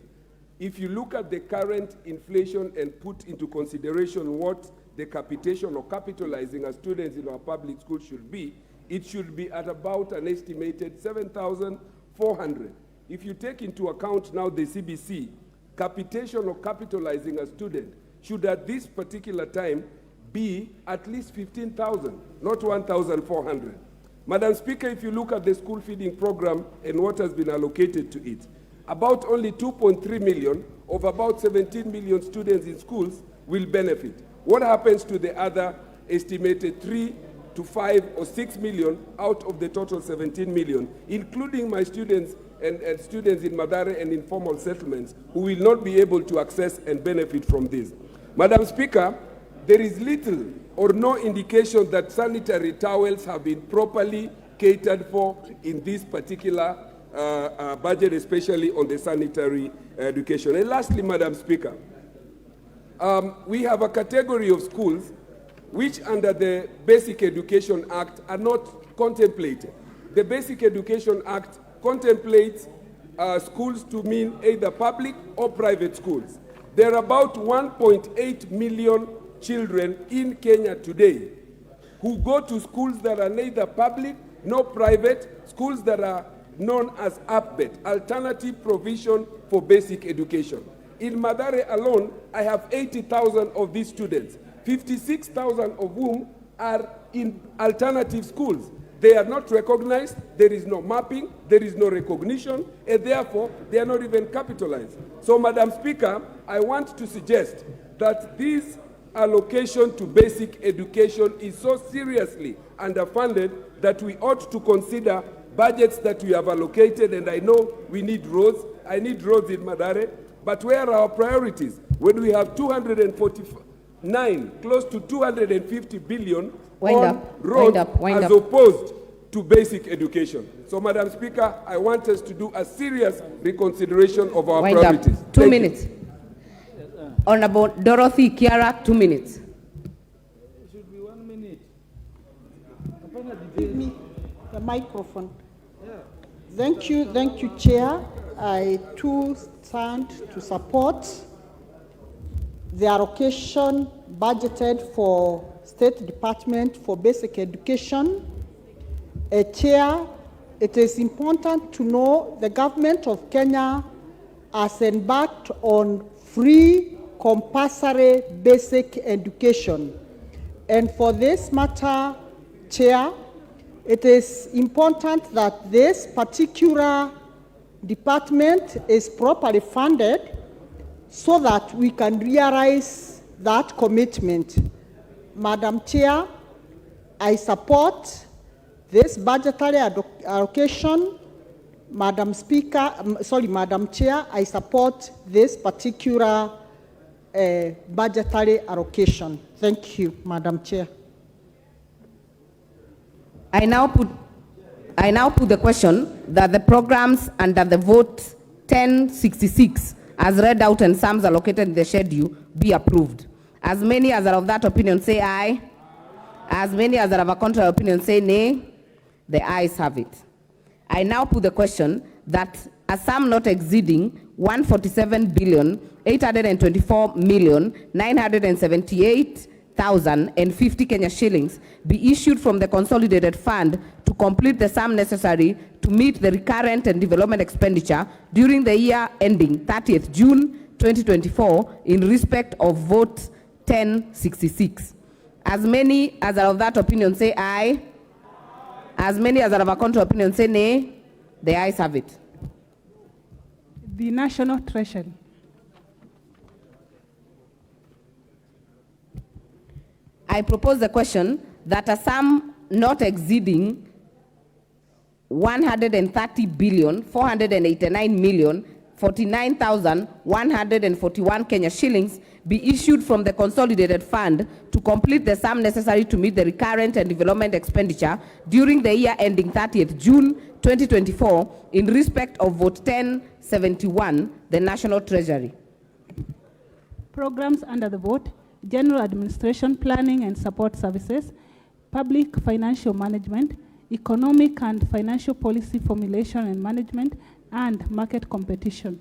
If you look at the current inflation and put into consideration what the capitation or capitalizing as students in our public schools should be, it should be at about an estimated 7,400. If you take into account now the CBC, capitation or capitalizing a student should at this particular time be at least 15,000, not 1,400. Madam Speaker, if you look at the school feeding program and what has been allocated to it, about only 2.3 million of about 17 million students in schools will benefit. What happens to the other estimated 3 to 5 or 6 million out of the total 17 million, including my students and students in Mathare and informal settlements who will not be able to access and benefit from this? Madam Speaker, there is little or no indication that sanitary towels have been properly catered for in this particular budget, especially on the sanitary education. And lastly, Madam Speaker, we have a category of schools which under the Basic Education Act are not contemplated. The Basic Education Act contemplates schools to mean either public or private schools. There are about 1.8 million children in Kenya today who go to schools that are neither public nor private, schools that are known as APBET, Alternative Provision for Basic Education. In Mathare alone, I have 80,000 of these students, 56,000 of whom are in alternative schools. They are not recognized, there is no mapping, there is no recognition, and therefore they are not even capitalized. So, Madam Speaker, I want to suggest that this allocation to basic education is so seriously underfunded that we ought to consider budgets that we have allocated, and I know we need roads. I need roads in Madare, but where are our priorities? When we have 249, close to 250 billion on roads as opposed to basic education. So, Madam Speaker, I want us to do a serious reconsideration of our priorities. 2 minutes. Honorable Dorothy Kiara, 2 minutes. Should be 1 minute. Give me the microphone. Thank you, Chair. I too stand to support the allocation budgeted for State Department for Basic Education. Chair, it is important to know the government of Kenya has embarked on free compulsory basic education. And for this matter, Chair, it is important that this particular department is properly funded so that we can realize that commitment. Madam Chair, I support this budgetary allocation. Madam Chair, I support this particular budgetary allocation. Thank you, Madam Chair. I now put the question that the programs under the vote 1066 as read out and sums allocated in the schedule be approved. As many as are of that opinion say aye. As many as are of a contrary opinion say nay. The ayes have it. I now put the question that a sum not exceeding 147,824,978,050 Kenya shillings be issued from the consolidated fund to complete the sum necessary to meet the recurrent and development expenditure during the year ending 30th June 2024 in respect of vote 1066. As many as are of that opinion say aye. As many as are of a contrary opinion say nay. The ayes have it. The National Treasury. I propose the question that a sum not exceeding 130,489,049,141 Kenya shillings be issued from the consolidated fund to complete the sum necessary to meet the recurrent and development expenditure during the year ending 30th June 2024 in respect of vote 1071, the National Treasury. Programs under the vote: General Administration, Planning and Support Services, Public Financial Management, Economic and Financial Policy Formulation and Management, and Market Competition.